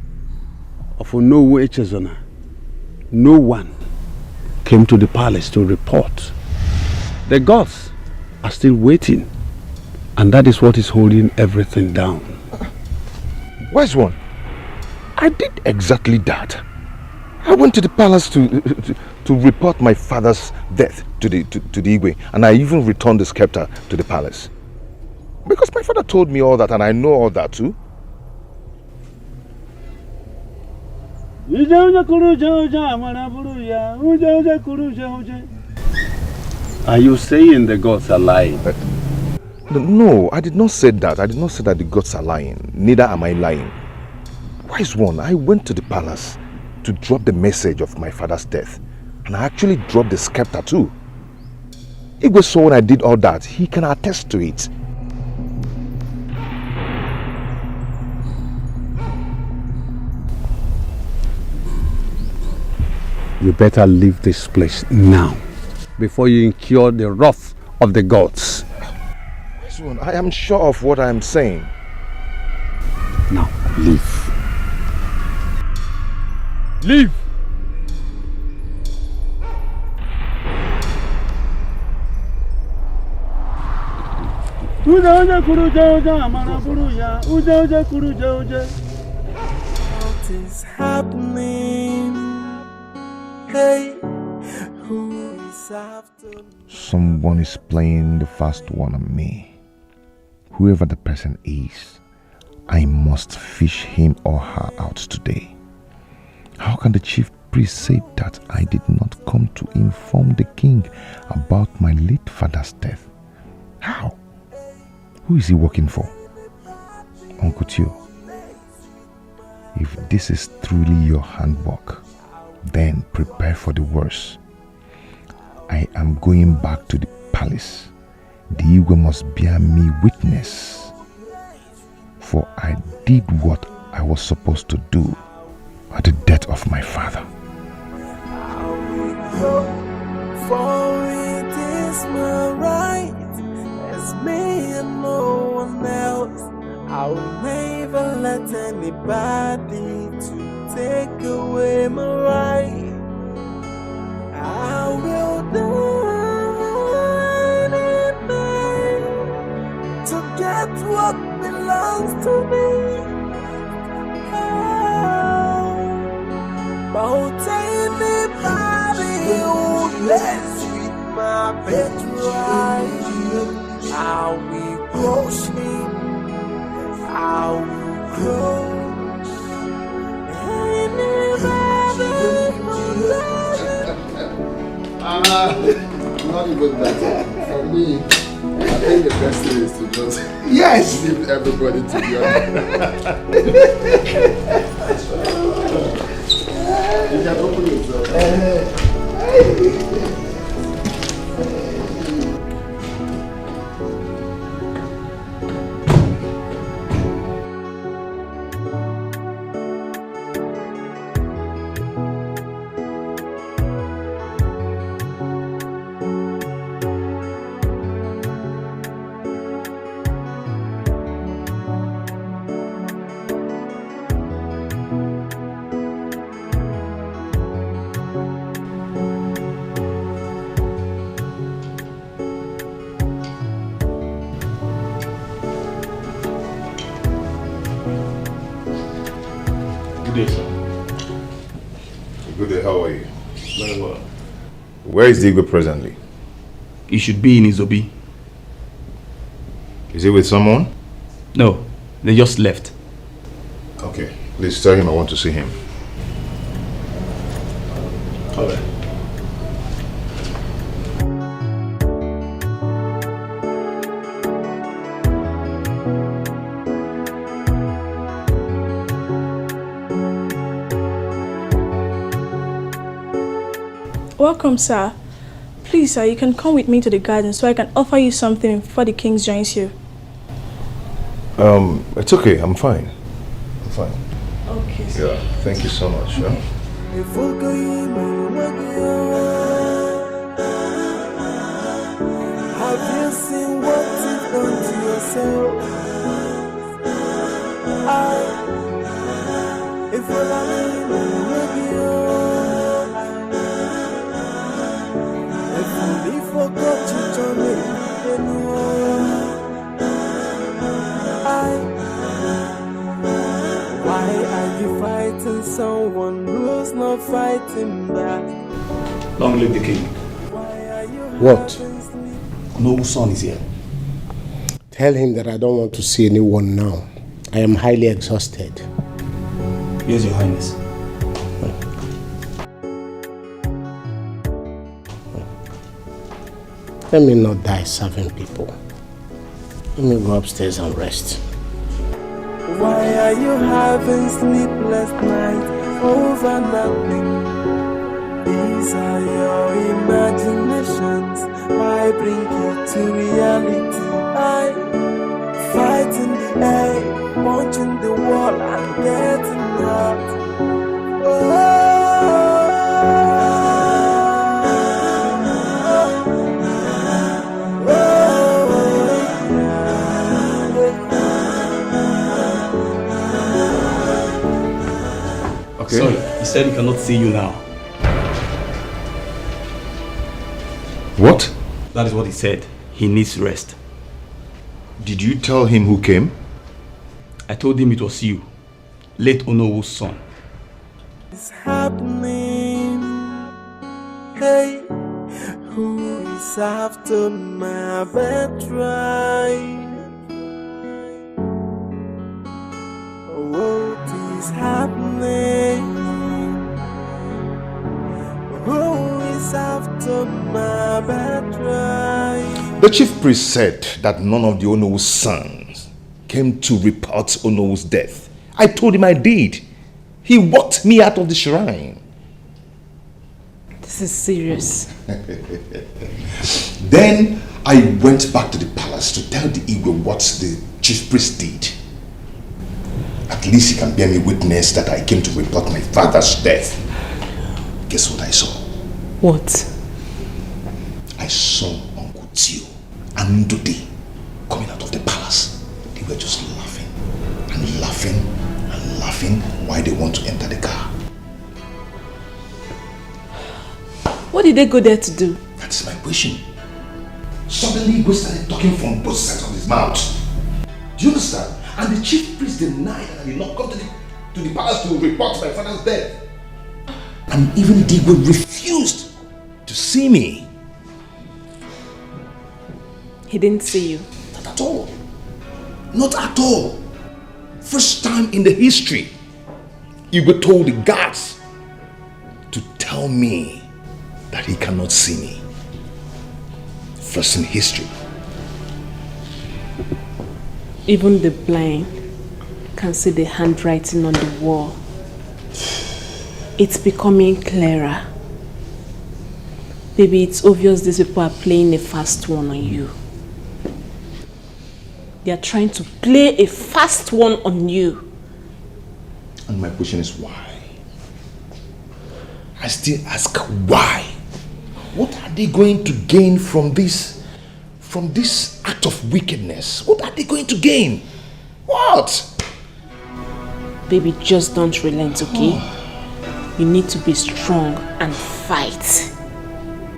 of Onowu Echezona, no one came to the palace to report. The gods are still waiting, and that is what is holding everything down. Wise one, I did exactly that. I went to the palace to report my father's death to the Igwe, and I even returned the scepter to the palace. Because my father told me all that, and I know all that too. Are you saying the gods are lying? No, I did not say that. I did not say that the gods are lying. Neither am I lying. Wise one, I went to the palace to drop the message of my father's death. And I actually dropped the scepter too. Igwe saw when I did all that. He can attest to it. You better leave this place now, before you incur the wrath of the gods. I am sure of what I am saying. Now, leave. Leave! What is happening? Hey, who is after me? Someone is playing the fast one on me. Whoever the person is, I must fish him or her out today. How can the chief priest say that I did not come to inform the king about my late father's death? How? Who is he working for? Uncle Tio, if this is truly your handwork, then prepare for the worst. I am going back to the palace. The Igwe must bear me witness, for I did what I was supposed to do at the death of my father. For it is my right, as me and no one else. I will never let anybody to take away my right. I will do anything to get what belongs to me. About anybody who lets with my birthright, I will crush him. I will crush anybody who lets Not even that. For me, I think the best thing is to just leave everybody to be honest. You can open yourself. Good day, sir. Good day, how are you? Very well. Where is the Igwe presently? He should be in Izobi. Is he with someone? No, they just left. Okay, please tell him I want to see him. All right. Welcome, sir. Please, sir, you can come with me to the garden so I can offer you something before the king joins you. It's okay, I'm fine. I'm fine. Okay, sir. Yeah, thank you so much. Yeah. Have you seen what you've done to yourself? If you're if you forgot to join me, why are you fighting someone who's not fighting back? Long live the king. What? Nobu's son is here. Tell him that I don't want to see anyone now. I am highly exhausted. Yes, Your Highness. Let me not die serving people. Let me go upstairs and rest. Why are you having sleepless nights over nothing? These are your imaginations. Why bring you to reality? I fight in the air, punching the wall and getting hurt. Okay. Sorry, he said he cannot see you now. What? That is what he said. He needs rest. Did you tell him who came? I told him it was you, late Onowu's son. It's happening. Hey, who is after my birthright? What is happening? Who is after my birthright? The chief priest said that none of the Onowu's sons came to report Onowu's death. I told him I did. He walked me out of the shrine. This is serious. Then I went back to the palace to tell the Igwe what the chief priest did. At least he can bear me witness that I came to report my father's death. Guess what I saw? What? I saw Uncle Tio and Ndudi coming out of the palace. They were just laughing and laughing and laughing while they want to enter the car. What did they go there to do? That's my question. Suddenly Igwe started talking from both sides of his mouth. Do you understand? And the chief priest denied that he did not come to the palace to report my father's death. And even Igwe refused to see me. He didn't see you? Not at all. Not at all. First time in the history, Igwe told the guards to tell me that he cannot see me. First in history. Even the blind can see the handwriting on the wall. It's becoming clearer. Baby, it's obvious these people are playing a fast one on you. They are trying to play a fast one on you. And my question is why? I still ask why? What are they going to gain from this act of wickedness? What are they going to gain? What? Baby, just don't relent, okay? You need to be strong and fight.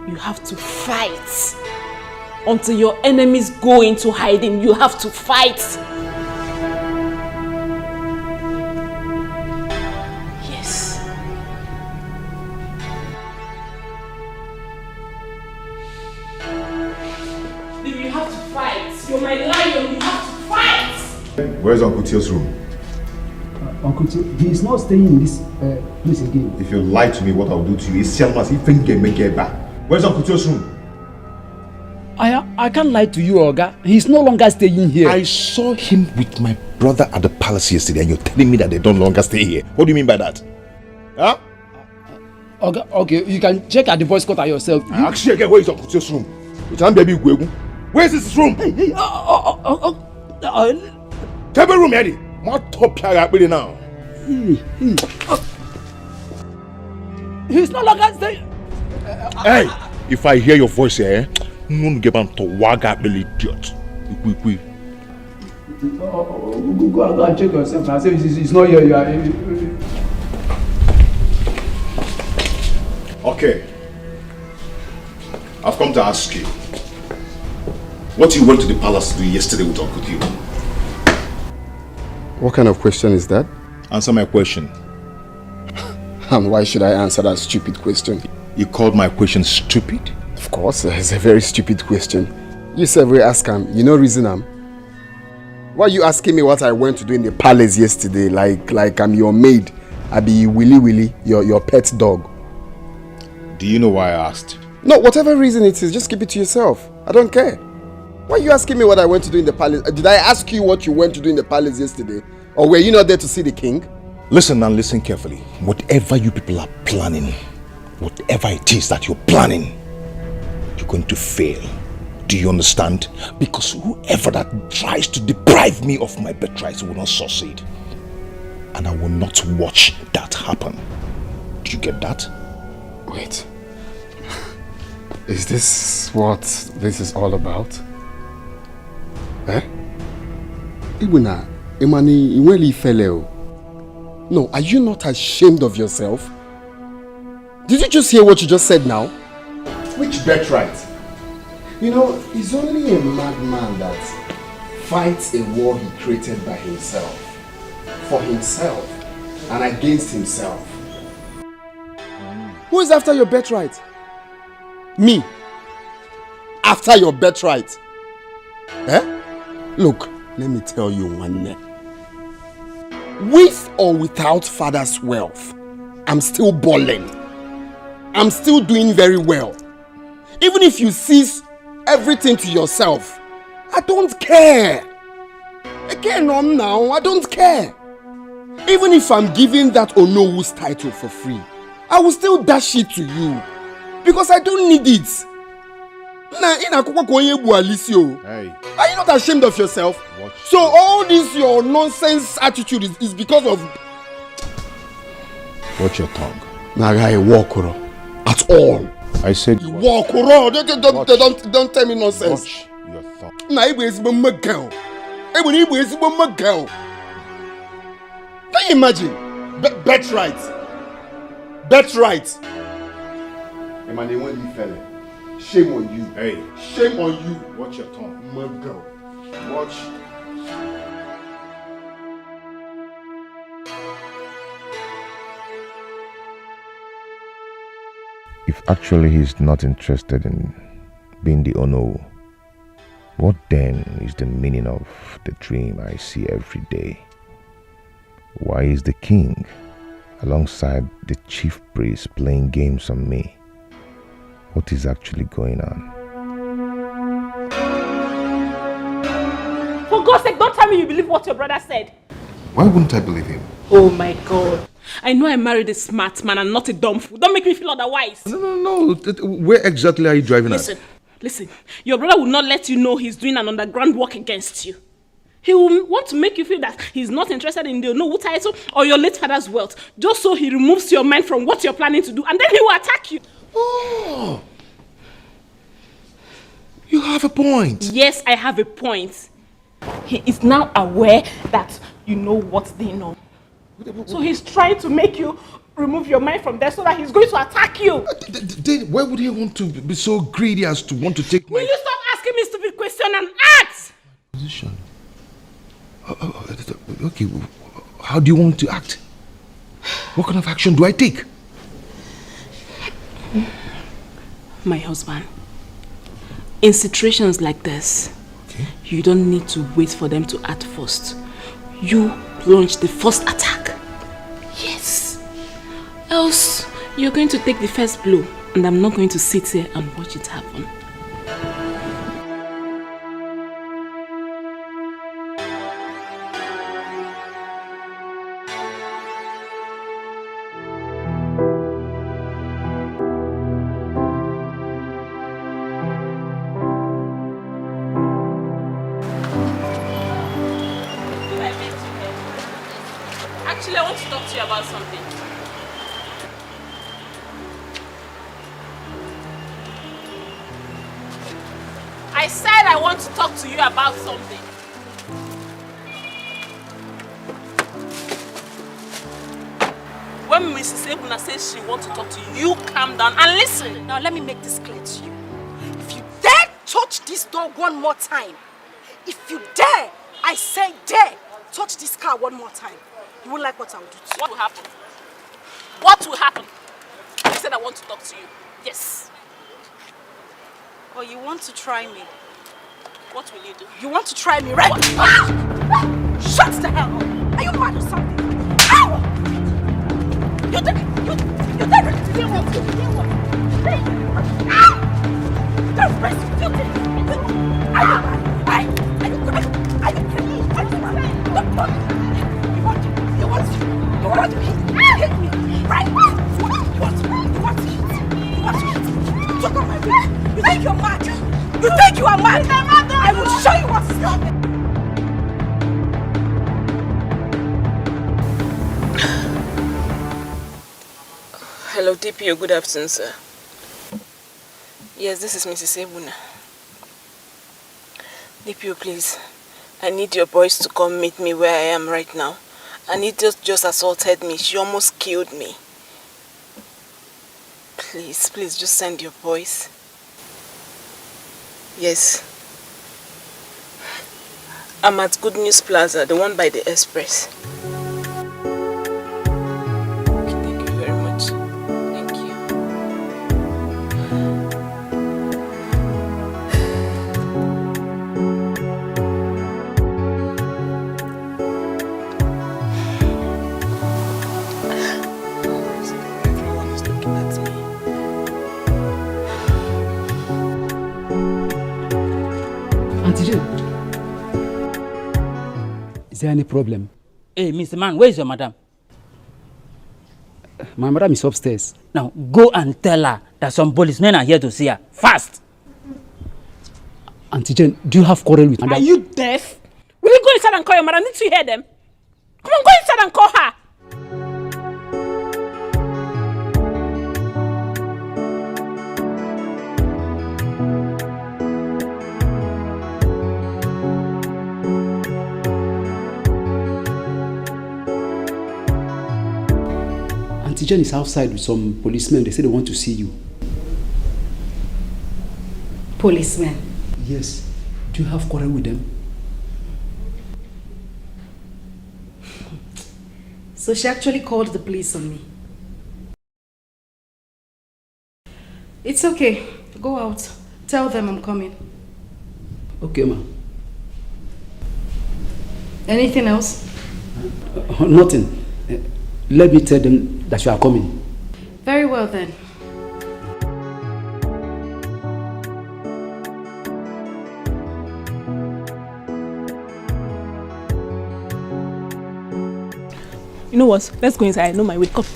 You have to fight. Until your enemies go into hiding, you have to fight. Yes. Baby, you have to fight. You're my lion, you have to fight. Where's Uncle Tio's room? Uncle Tio, he is not staying in this place again. If you lie to me, what I'll do to you is sell my get back. Where's Uncle Tio's room? I can't lie to you, Oga. He's no longer staying here. I saw him with my brother at the palace yesterday, and you're telling me that they don't longer stay here. What do you mean by that? Huh? Oga, okay, you can check at the voice cutter yourself. Actually, again, where is Uncle Tio's room? Where is his room? Hey, Tell me room, Eddie. My top now. He's no longer staying. Hey, if I hear your voice here, no get on to waga idiot. Go and check yourself. I say it's not here. You are. Okay. I've come to ask you. What you went to the palace to do yesterday with Uncle Tio? What kind of question is that? Answer my question. And why should I answer that stupid question? You called my question stupid? Of course, it's a very stupid question. You said we ask him, you know reason him? Why are you asking me what I went to do in the palace yesterday like I'm your maid? I be Willy, your pet dog. Do you know why I asked? No, whatever reason it is, just keep it to yourself. I don't care. Why are you asking me what I went to do in the palace? Did I ask you what you went to do in the palace yesterday? Or were you not there to see the king? Listen and listen carefully. Whatever you people are planning, whatever it is that you're planning, you're going to fail. Do you understand? Because whoever that tries to deprive me of my birthright will not succeed. And I will not watch that happen. Do you get that? Wait. Is this what this is all about? Eh? No, are you not ashamed of yourself? Did you just hear what you just said now? Which birthright? You know, he's only a madman that fights a war he created by himself. For himself. And against himself. Who is after your birthright? Me. After your birthright. Eh? Look, let me tell you one thing. With or without father's wealth, I'm still balling. I'm still doing very well. Even if you seize everything to yourself, I don't care. Again, now, I don't care. Even if I'm giving that Onowu's title for free, I will still dash it to you. Because I don't need it. Hey. Are you not ashamed of yourself? So all this your nonsense attitude is because of... Watch your tongue. Nagai Wakuro. At all. I said... Wakuro. Don't tell me nonsense. Watch your tongue. Naibu is my girl. Ibu is my girl. Can you imagine? Birthright. Emmanuel, when you fell. Shame on you. Hey. Shame on you. Watch your tongue. My girl. Watch. If actually he's not interested in being the Ono, what then is the meaning of the dream I see every day? Why is the king alongside the chief priest playing games on me? what is actually going on. For God's sake, don't tell me you believe what your brother said. Why wouldn't I believe him? Oh my God. I know I married a smart man and not a dumb fool. Don't make me feel otherwise. No. Where exactly are you driving at? Listen. Your brother will not let you know he's doing an underground work against you. He will want to make you feel that he's not interested in the Onowu title or your late father's wealth, just so he removes your mind from what you're planning to do, and then he will attack you. Oh! You have a point. Yes, I have a point. He is now aware that you know what they know. So he's trying to make you remove your mind from there so that he's going to attack you. Why would he want to be so greedy as to want to take Will you stop asking me stupid questions and act? position? Okay, how do you want to act? What kind of action do I take? My husband, in situations like this, you don't need to wait for them to act first. You launch the first attack. Yes. Else, you're going to take the first blow, and I'm not going to sit here and watch it happen. Actually, I want to talk to you about something. I said I want to talk to you about something. When Mrs. Ebuna says she wants to talk to you, you calm down and listen. Now let me make this clear to you. If you dare touch this door one more time, if you dare, I say dare, touch this car one more time, you won't like what I'll do to you. What will happen? What will happen? I said I want to talk to you. Yes. Or you want to try me? What will you do? You want to try me, right? Shut the hell up! Are you mad or something? Ow! You're ready to deal with it. Ow! Don't press your filthy! Are you mad? Are you crazy? You want to hit me, right? You want to hit. Talk on my face. You think you're mad? You think you are mad? I will show you what's coming. Hello, DPO. Good afternoon, sir. Yes, this is Mrs. Ebuna. DPO, please. I need your boys to come meet me where I am right now. Anita just assaulted me. She almost killed me. Please, just send your boys. Yes. I'm at Good News Plaza, the one by the Express. Thank you very much. Thank you. Everyone is looking at me. Auntie Jane, is there any problem? Hey, Mr. Man, where is your madam? My madam is upstairs. Now, go and tell her that some policemen are here to see her. Fast! Auntie Jane, do you have quarrel with madam? Are you deaf? Will you go inside and call your mother? I need to hear them. Come on, go inside and call her. Auntie Jane is outside with some policemen. They say they want to see you. Policemen? Yes. Do you have quarrel with them? So she actually called the police on me. It's okay. Go out. Tell them I'm coming. Okay, ma. Anything else? Nothing. Let me tell them that you are coming. Very well then. You know what? Let's go inside. I know my way. Come.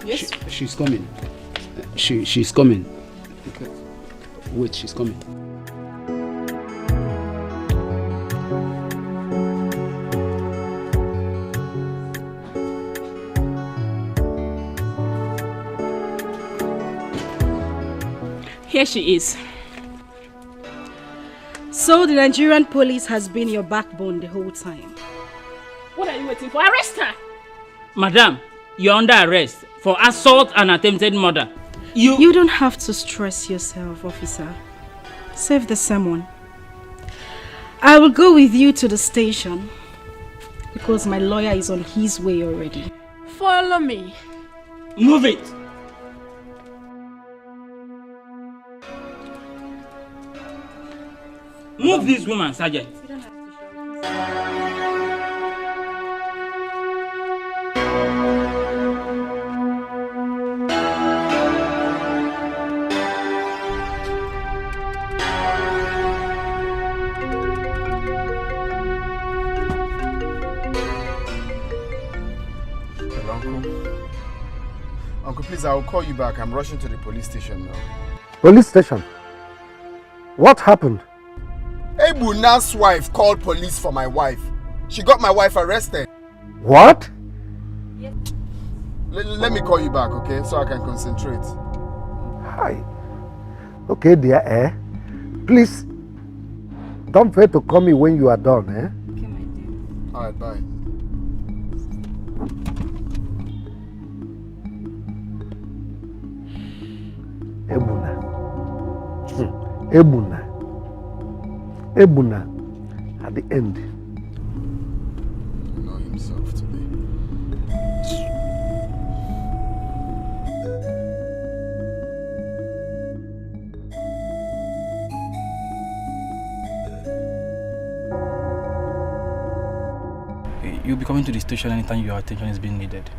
Yes? She's coming. She's coming. Okay. Wait, she's coming. Here she is. So the Nigerian police has been your backbone the whole time. What are you waiting for? Arrest her! Madam, you're under arrest for assault and attempted murder. You don't have to stress yourself, officer. Save the sermon. I will go with you to the station because my lawyer is on his way already. Follow me. Move it! Move this woman, Sergeant. Uncle, please, I'll call you back. I'm rushing to the police station now. Police station? What happened? Ebuna's wife called police for my wife. She got my wife arrested. What? Let me call you back, okay? So I can concentrate. Hi. Okay, dear, please, don't forget to call me when you are done, Okay, my dear. Alright, bye. Ebuna, at the end. Know himself today. You'll be coming to the station anytime your attention is being needed.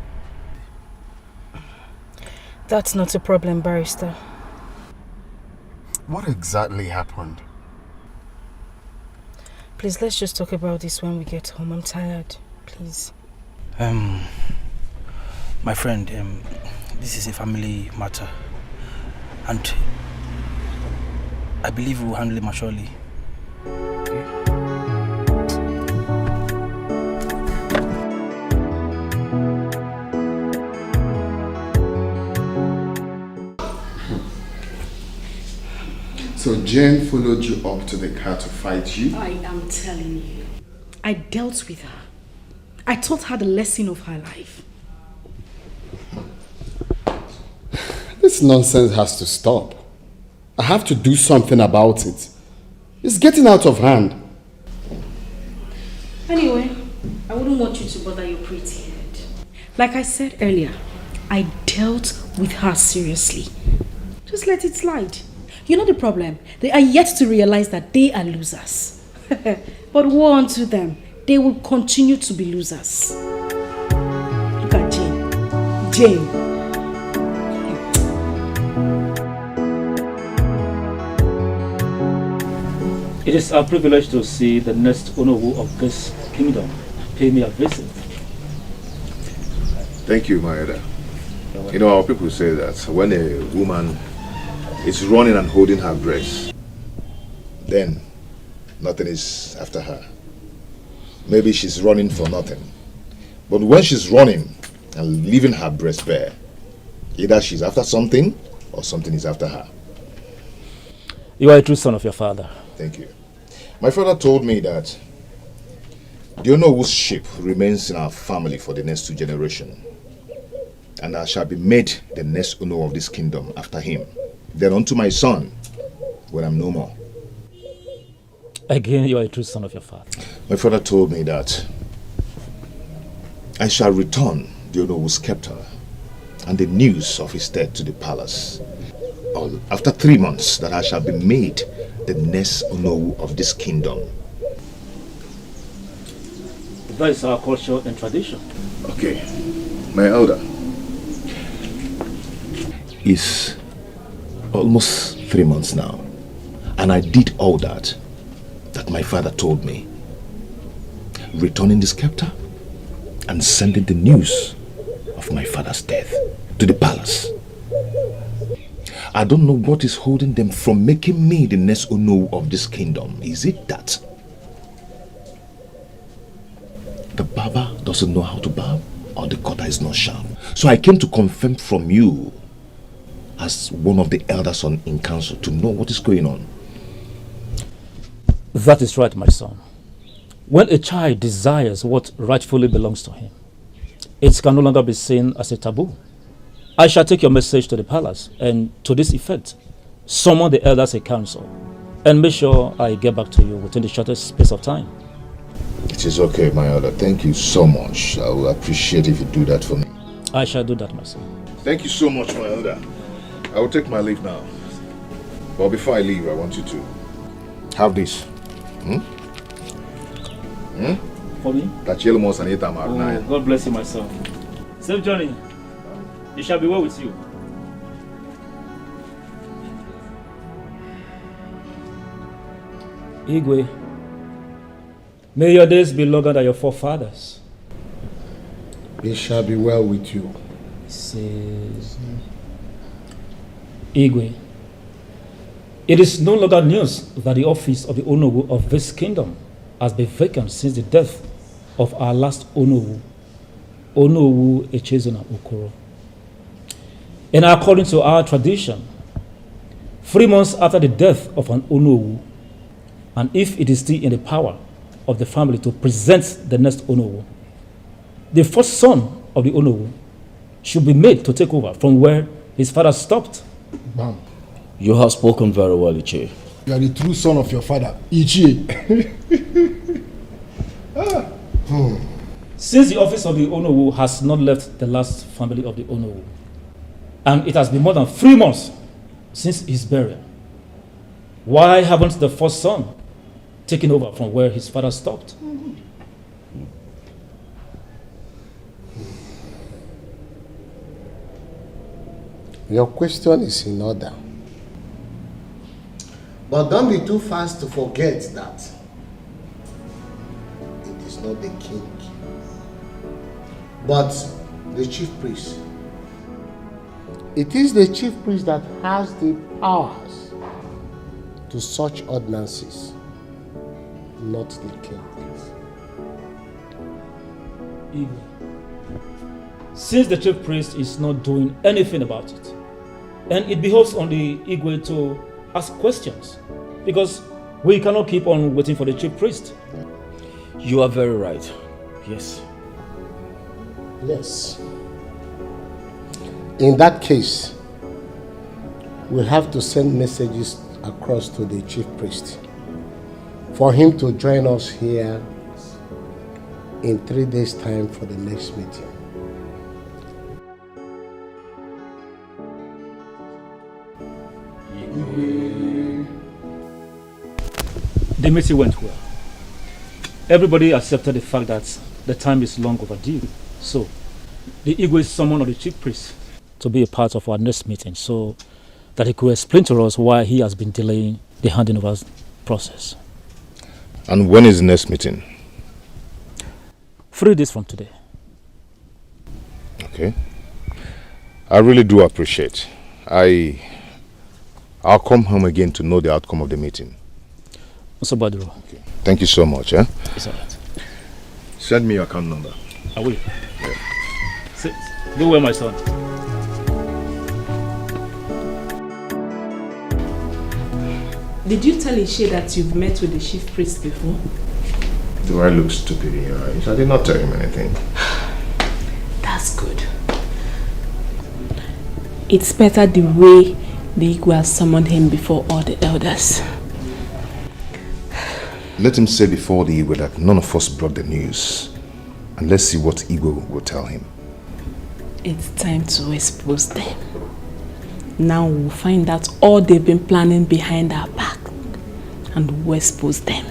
That's not a problem, barrister. What exactly happened? Please, let's just talk about this when we get home. I'm tired. Please. My friend, this is a family matter. And I believe we'll handle it maturely. So Jane followed you up to the car to fight you? I am telling you. I dealt with her. I taught her the lesson of her life. This nonsense has to stop. I have to do something about it. It's getting out of hand. Anyway, I wouldn't want you to bother your pretty head. Like I said earlier, I dealt with her seriously. Just let it slide. You know the problem? They are yet to realize that they are losers. But woe unto them. They will continue to be losers. Look at Jane. Jane. It is our privilege to see the next owner of this kingdom pay me a visit. Thank you, my elder. You know, our people say that when a woman is running and holding her breast, then nothing is after her. Maybe she's running for nothing. But when she's running and leaving her breast bare, either she's after something or something is after her. You are a true son of your father. Thank you. My father told me that the owner whose ship remains in our family for the next 2 generations, and I shall be made the next owner of this kingdom after him. Then unto my son, when I'm no more. Again, you are a true son of your father. My father told me that I shall return the owner who's kept her, and the news of his death to the palace. After 3 months, that I shall be made the next owner of this kingdom. That is our culture and tradition. Okay, my elder. It's almost 3 months now. And I did all that my father told me. Returning the scepter and sending the news of my father's death to the palace. I don't know what is holding them from making me the next Onowu of this kingdom. Is it that the barber doesn't know how to barb, or the cutter is not sharp? So I came to confirm from you, as one of the elders in council, to know what is going on. That is right, my son. When a child desires what rightfully belongs to him, it can no longer be seen as a taboo. I shall take your message to the palace, and to this effect, summon the elders in council, and make sure I get back to you within the shortest space of time. It is okay, my elder. Thank you so much. I will appreciate if you do that for me. I shall do that, my son. Thank you so much, my elder. I will take my leave now. But before I leave, I want you to have this. For me? Oh, God bless you, my son. Safe journey. It shall be well with you. Igwe, may your days be longer than your forefathers. It shall be well with you. Says Igwe, it is no longer news that the office of the Onowu of this kingdom has been vacant since the death of our last Onowu, Onowu Echezona Okoro. And according to our tradition, 3 months after the death of an Onowu, and if it is still in the power of the family to present the next Onowu, the first son of the Onowu should be made to take over from where his father stopped. Bam. You have spoken very well, Ichie. You are the true son of your father, Ichie. Since the office of the Onowu has not left the last family of the Onowu, and it has been more than 3 months since his burial, why haven't the first son taken over from where his father stopped? Your question is in order. But don't be too fast to forget that it is not the king, but the chief priest. It is the chief priest that has the powers to such ordinances, not the king. Igwe, since the chief priest is not doing anything about it, and it behoves on the Igwe to ask questions, because we cannot keep on waiting for the chief priest. You are very right. Yes. Yes. In that case, we have to send messages across to the chief priest for him to join us here in 3 days' time for the next meeting. The meeting went well. Everybody accepted the fact that the time is long overdue. So, the Igwe summoned the chief priest to be a part of our next meeting so that he could explain to us why he has been delaying the handing over process. And when is the next meeting? 3 days from today. Okay. I really do appreciate. I'll come home again to know the outcome of the meeting. Mr. Badro. Okay. Thank you so much. It's all right. Send me your account number. I will. Yeah. Sit. Go well, my son. Did you tell Ishe that you've met with the chief priest before? Do I look stupid in your eyes? I did not tell him anything. That's good. It's better the way the Igwe has summoned him before all the elders. Let him say before the Igwe that none of us brought the news. And let's see what Igwe will tell him. It's time to expose them. Now we'll find out all they've been planning behind our back. And we'll expose them.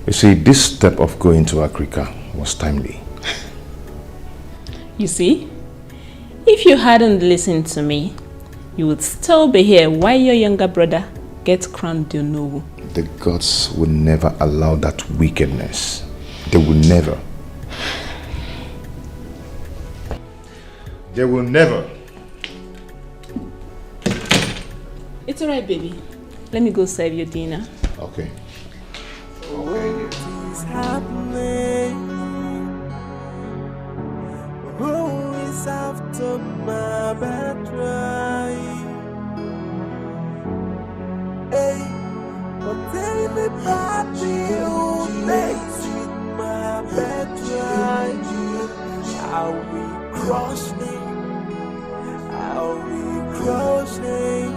You see, this step of going to Africa was timely. You see, if you hadn't listened to me, you would still be here while your younger brother gets crowned Onowu. The gods will never allow that wickedness. They will never. They will never. It's alright, baby. Let me go serve your dinner. Okay. What is happening? Who is after my birthright? Hey, but anybody who plays with my birthright, I'll be crushing. I'll be crushing.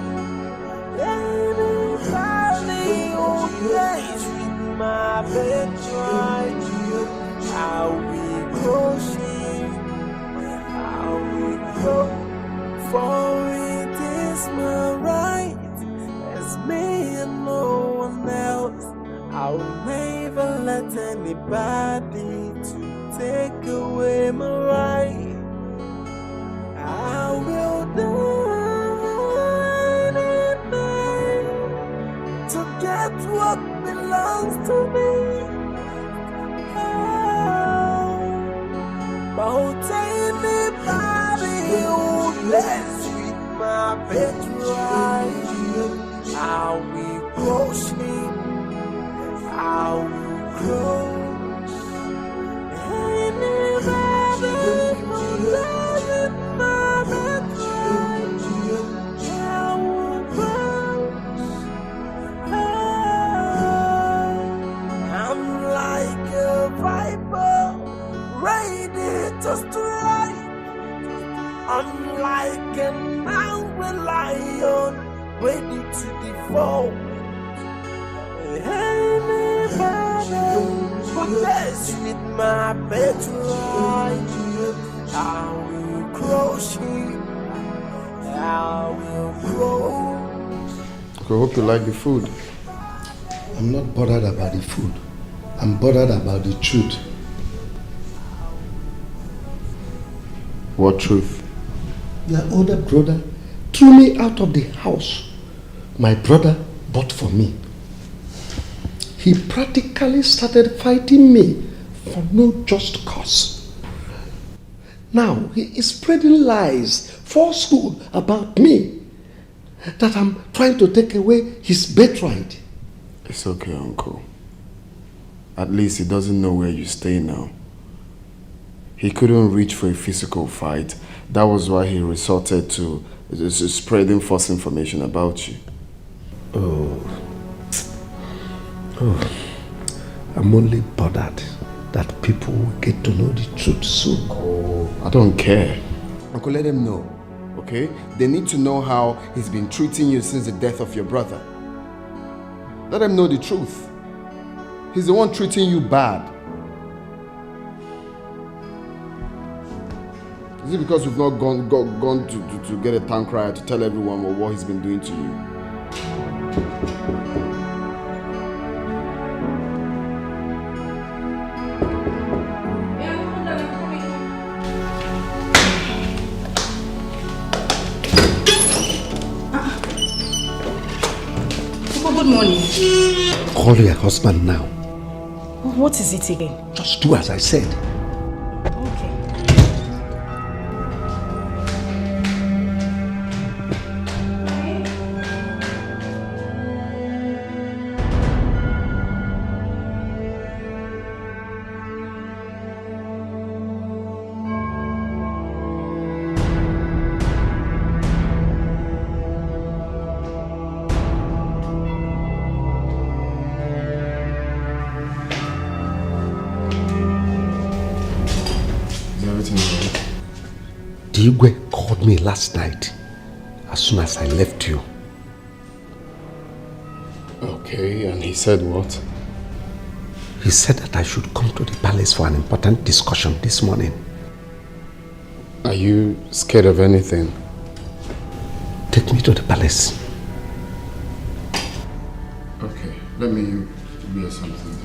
Anybody who plays with my birthright, I'll be crushing. I'll be crushing. For it is my right, as me and no one else. I'll never let anybody to take away my right. I will do anything to get what belongs to me. But anybody who lets with my birthright, I will crush him. I will crush anybody who lets with my birthright. I will crush. I'm like a viper, ready to strike. I'm like an angry lion, ready to devour. Anybody who mess with my birthright, I will crush him. I will crush. I hope you like the food. I'm not bothered about the food. I'm bothered about the truth. What truth? Your older brother threw me out of the house my brother bought for me. He practically started fighting me for no just cause. Now he is spreading lies, falsehood about me, that I'm trying to take away his birthright. It's okay, Uncle. At least he doesn't know where you stay now. He couldn't reach for a physical fight. That was why he resorted to spreading false information about you. Oh, I'm only bothered that people will get to know the truth soon. Oh, I don't care. Uncle, let them know, okay? They need to know how he's been treating you since the death of your brother. Let them know the truth. He's the one treating you bad. Is it because we've not gone to get a town crier to tell everyone what he's been doing to you? Good morning. Call your husband now. What is it again? Just do as I said. Igwe called me last night as soon as I left you. Okay, and he said what? He said that I should come to the palace for an important discussion this morning. Are you scared of anything? Take me to the palace. Okay, let me wear something.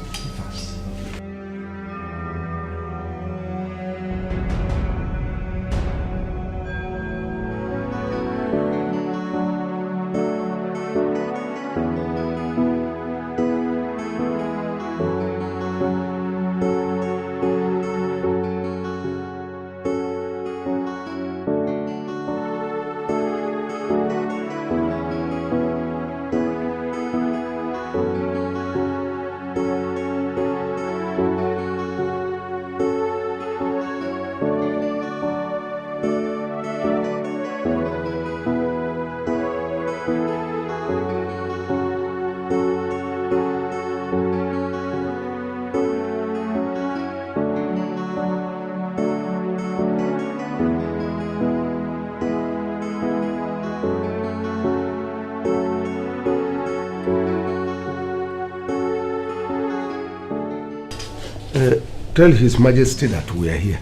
Tell His Majesty that we are here.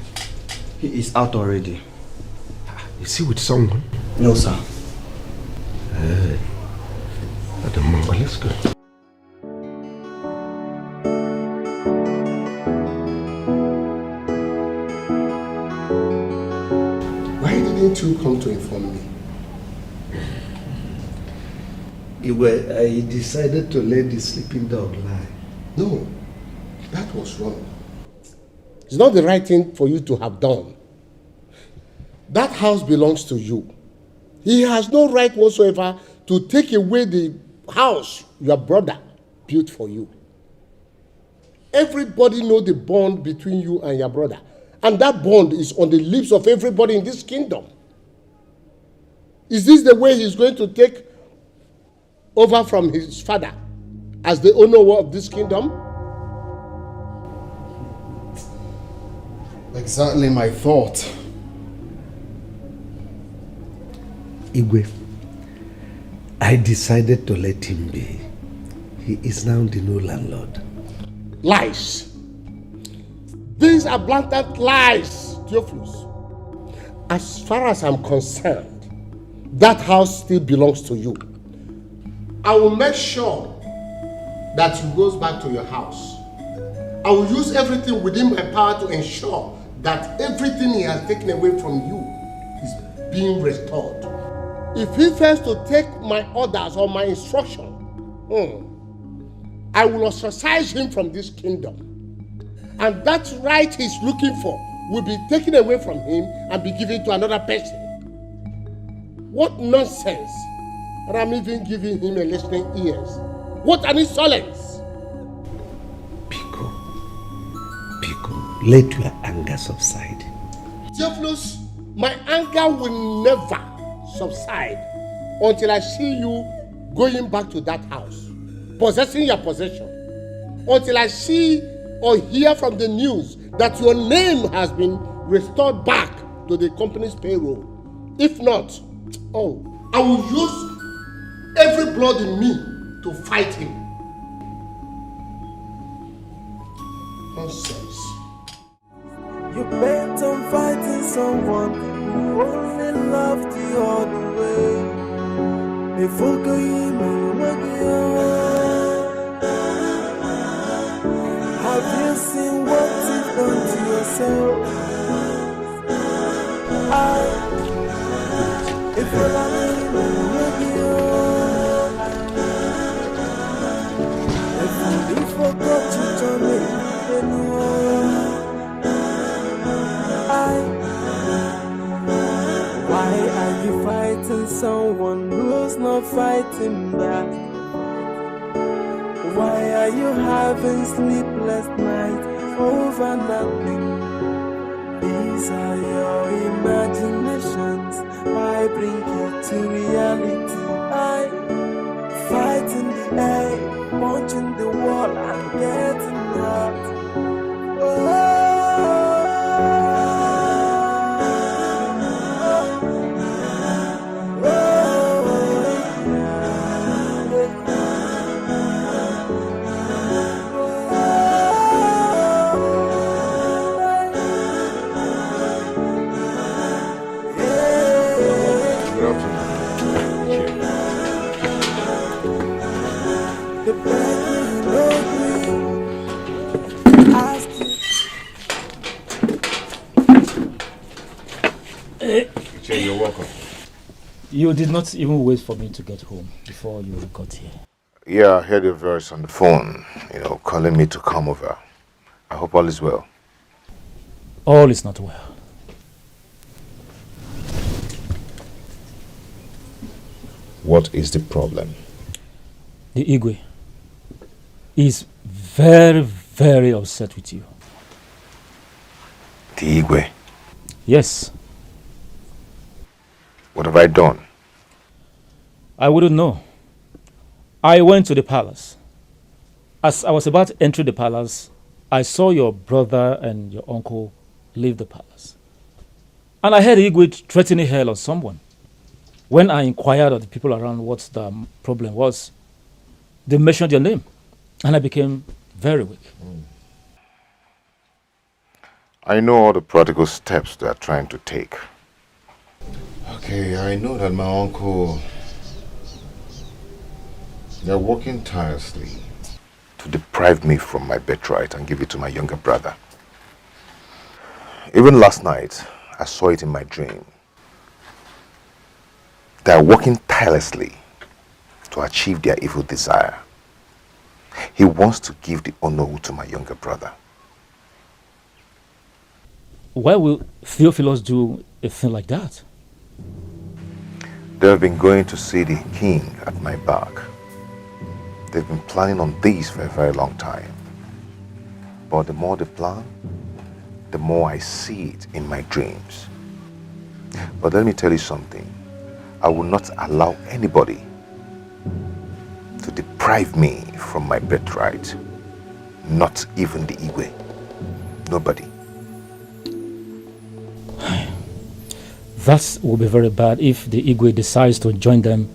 He is out already. Is he with someone? No, sir. Let's go. Why didn't you come to inform me? I decided to let the sleeping dog lie. No, that was wrong. It's not the right thing for you to have done. That house belongs to you. He has no right whatsoever to take away the house your brother built for you. Everybody knows the bond between you and your brother. And that bond is on the lips of everybody in this kingdom. Is this the way he's going to take over from his father as the owner of this kingdom? Exactly my thought. Igwe, I decided to let him be. He is now the new landlord. Lies. These are blatant lies, Theophilus. As far as I'm concerned, that house still belongs to you. I will make sure that he goes back to your house. I will use everything within my power to ensure that everything he has taken away from you is being restored. If he fails to take my orders or my instruction, I will ostracize him from this kingdom. And that right he's looking for will be taken away from him and be given to another person. What nonsense! And I'm even giving him a listening ears. What an insolence! Pico, let your anger subside. Theophilus, my anger will never subside until I see you going back to that house, possessing your possession. Until I see or hear from the news that your name has been restored back to the company's payroll. If not, I will use every blood in me to fight him. Nonsense. You bent on fighting someone who only loved you all the way. If you have you seen what you've done to yourself? If you're lying, if you forgot to join me anywhere, why are you fighting someone who's not fighting back? Why are you having sleepless nights over nothing? These are your imaginations. Why bring you to reality? I fight in the air, punching the wall and getting hurt. You're welcome. You did not even wait for me to get home before you got here. Yeah, I heard your voice on the phone, calling me to come over. I hope all is well. All is not well. What is the problem? The Igwe is very, very upset with you. The Igwe? Yes. What have I done? I wouldn't know. I went to the palace. As I was about to enter the palace, I saw your brother and your uncle leave the palace. And I heard Igwe threatening hell on someone. When I inquired of the people around what the problem was, they mentioned your name. And I became very weak. I know all the practical steps they are trying to take. Okay, I know that my uncle... They're working tirelessly to deprive me from my birthright and give it to my younger brother. Even last night, I saw it in my dream. They are working tirelessly to achieve their evil desire. He wants to give the honor to my younger brother. Why will Theophilus do a thing like that? They have been going to see the king at my back. They've been planning on this for a very long time. But the more they plan, the more I see it in my dreams. But let me tell you something. I will not allow anybody to deprive me from my birthright. Not even the Igwe. Nobody. That will be very bad if the Igwe decides to join them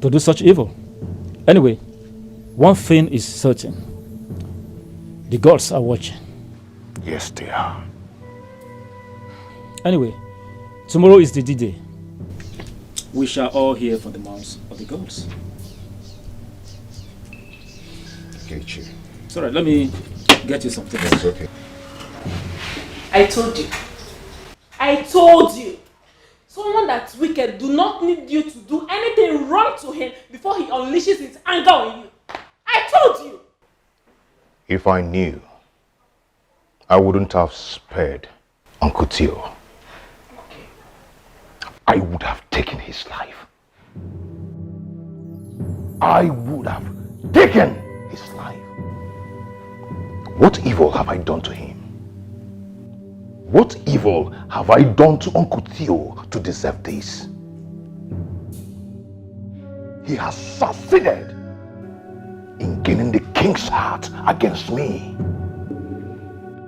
to do such evil. Anyway, one thing is certain. The gods are watching. Yes, they are. Anyway, tomorrow is the D-Day. We shall all hear from the mouths of the gods. Okay, Chi. It's alright, let me get you something. It's okay. I told you. I told you. Someone that's wicked do not need you to do anything wrong to him before he unleashes his anger on you. I told you. If I knew, I wouldn't have spared Uncle Theo. I would have taken his life. I would have taken his life. What evil have I done to him? What evil have I done to Uncle Theo to deserve this? He has succeeded in gaining the king's heart against me,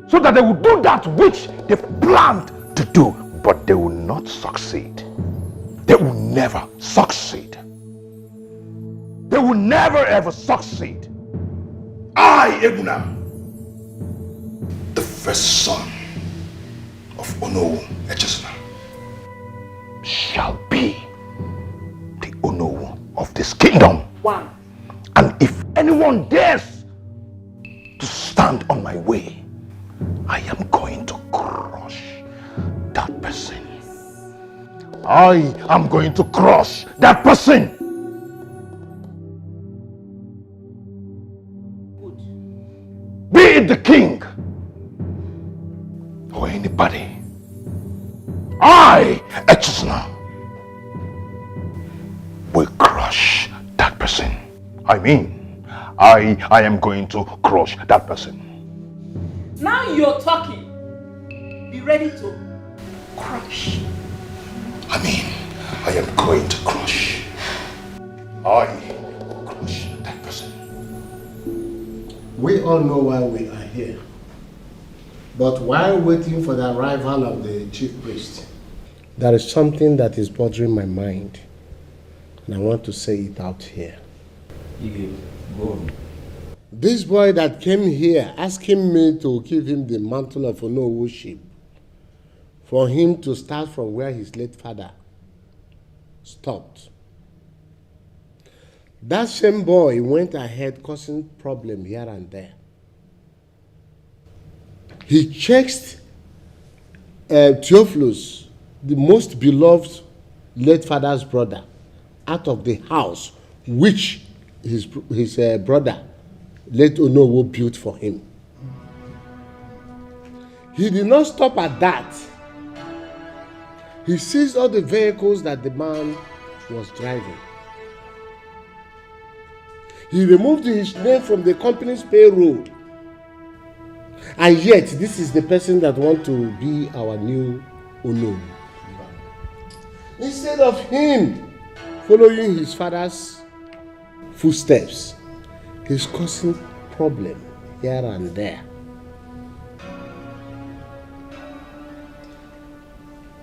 so that they will do that which they've planned to do, but they will not succeed. They will never succeed. They will never ever succeed. I, Ebuna, the first son of Onowu Echesona, shall be the Onowu of this kingdom. One. And if anyone dares to stand on my way, I am going to crush that person. I am going to crush that person. Be it the king or anybody. I, Echesona, will crush that person. I mean, I am going to crush that person. Now you're talking. Be ready to crush. I mean, I am going to crush. I will crush that person. We all know why we are here. But while waiting for the arrival of the chief priest, there is something that is bothering my mind. And I want to say it out here. Go on. This boy that came here asking me to give him the mantle of Onowuship, for him to start from where his late father stopped. That same boy went ahead causing problem here and there. He chased Theophilus, the most beloved late father's brother, out of the house which his brother, late Onowu, built for him. He did not stop at that. He seized all the vehicles that the man was driving. He removed his name from the company's payroll. And yet, this is the person that wants to be our new Onowu. Instead of him following his father's footsteps, he's causing problem here and there.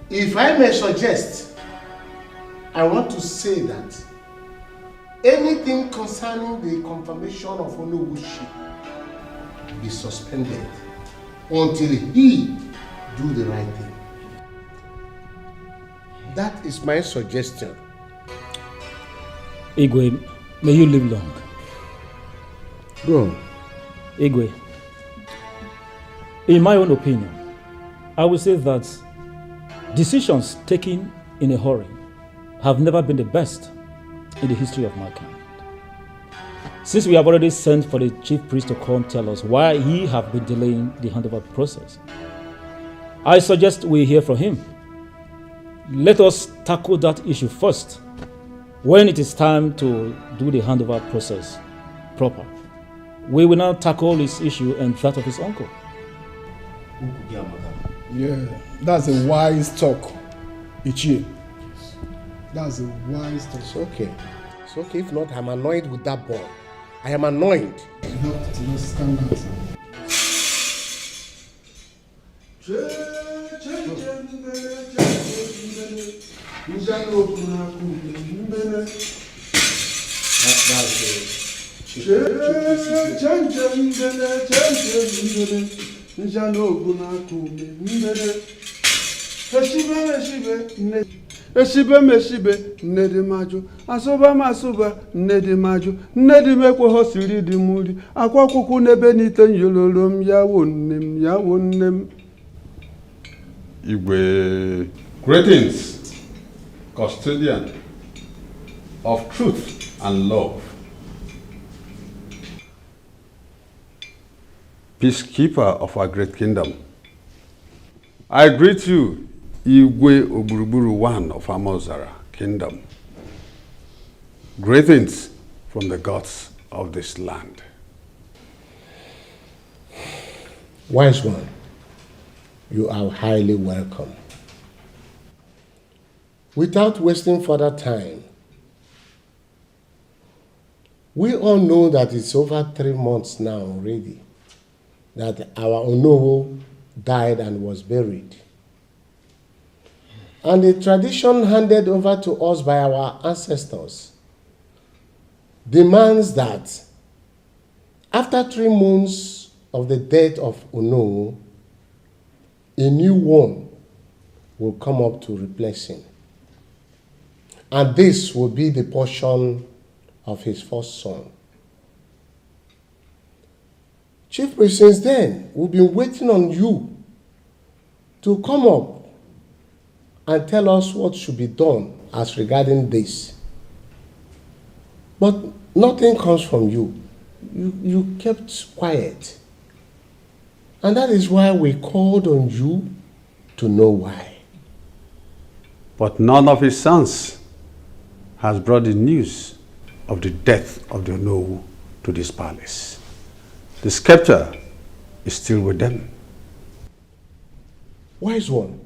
If I may suggest, I want to say that anything concerning the confirmation of Onowuship be suspended until he do the right thing. That is my suggestion. Igwe, may you live long. Go on. Igwe, in my own opinion, I would say that decisions taken in a hurry have never been the best in the history of mankind. Since we have already sent for the chief priest to come tell us why he have been delaying the handover process, I suggest we hear from him. Let us tackle that issue first when it is time to do the handover process proper. We will now tackle his issue and that of his uncle. Yeah, that's a wise talk, Ichie. That's a wise talk. It's okay. It's okay. If not, I'm annoyed with that boy. I am annoyed. You have to understand that. Eshibe meshibe nnedi maju asụba masụba nnedi maju nnedi mekwe hosiri di muri akwa kuku nebe nite nyololom yawo nnem Igwe, greetings, custodian of truth and love, peacekeeper of our great kingdom. I greet you, Igwe Oburuburu one of Amozara kingdom. Greetings from the gods of this land. Wise one, you are highly welcome. Without wasting further time, we all know that it's over 3 months now already that our Onowo died and was buried. And the tradition handed over to us by our ancestors demands that after 3 months of the death of Onowo, a new one will come up to replace him. And this will be the portion of his first son. Chief Priest, since then, we've been waiting on you to come up and tell us what should be done as regarding this. But nothing comes from you. You kept quiet. And that is why we called on you to know why. But none of his sons has brought the news of the death of the Onowu to this palace. The scepter is still with them. Wise one,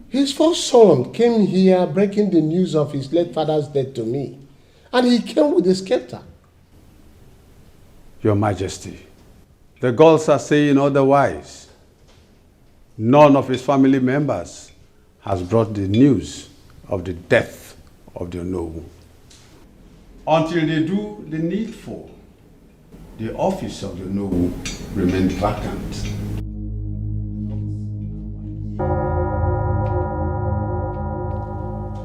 his first son came here breaking the news of his late father's death to me, and he came with the scepter. Your Majesty, the gods are saying otherwise. None of his family members has brought the news of the death of the Onowu. Until they do the needful, the office of the Onowu remains vacant.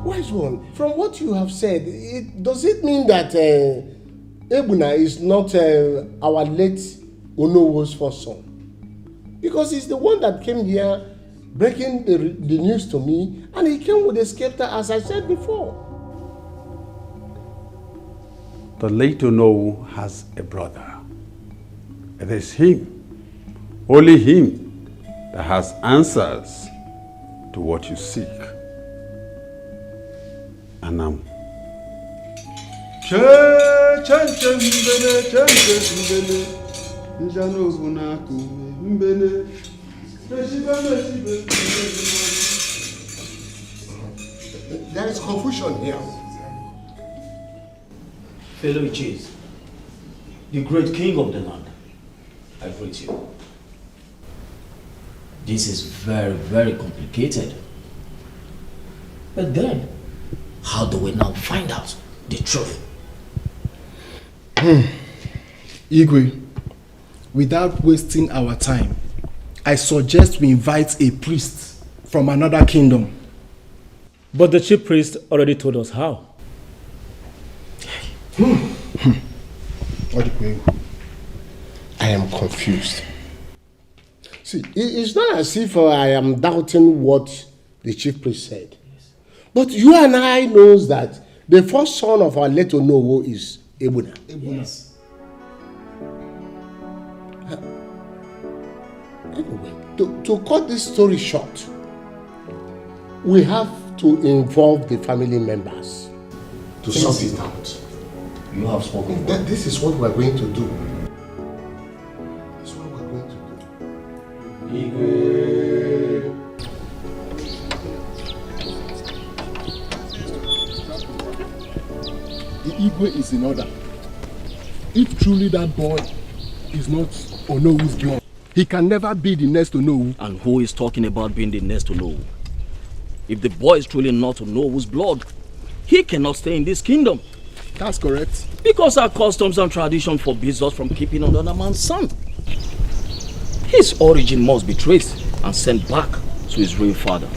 Wise one, from what you have said, does it mean that Ebuna is not our late Onowu's first son? Because he's the one that came here breaking the news to me, and he came with a scepter, as I said before. The late Onowu has a brother. It is him, only him, that has answers to what you seek. Anam. There is confusion here. Fellow Ichis, the great king of the land, I greet you. This is very, very complicated. But then, how do we now find out the truth? Igwe, without wasting our time, I suggest we invite a priest from another kingdom. But the chief priest already told us how. I am confused. See, it's not as if I am doubting what the chief priest said. But you and I knows that the first son of our late Onowo is Ebuna. Yes. Anyway, to cut this story short, we have to involve the family members to sort it out. You have spoken. This is what we're going to do. This is what we're going to do. The Igwe is in order. If truly that boy is not Onowu's blood, he can never be the next Onowu. And who is talking about being the next Onowu? If the boy is truly not Onowu's blood, he cannot stay in this kingdom. That's correct. Because our customs and tradition forbids us from keeping another man's son. His origin must be traced and sent back to his real father.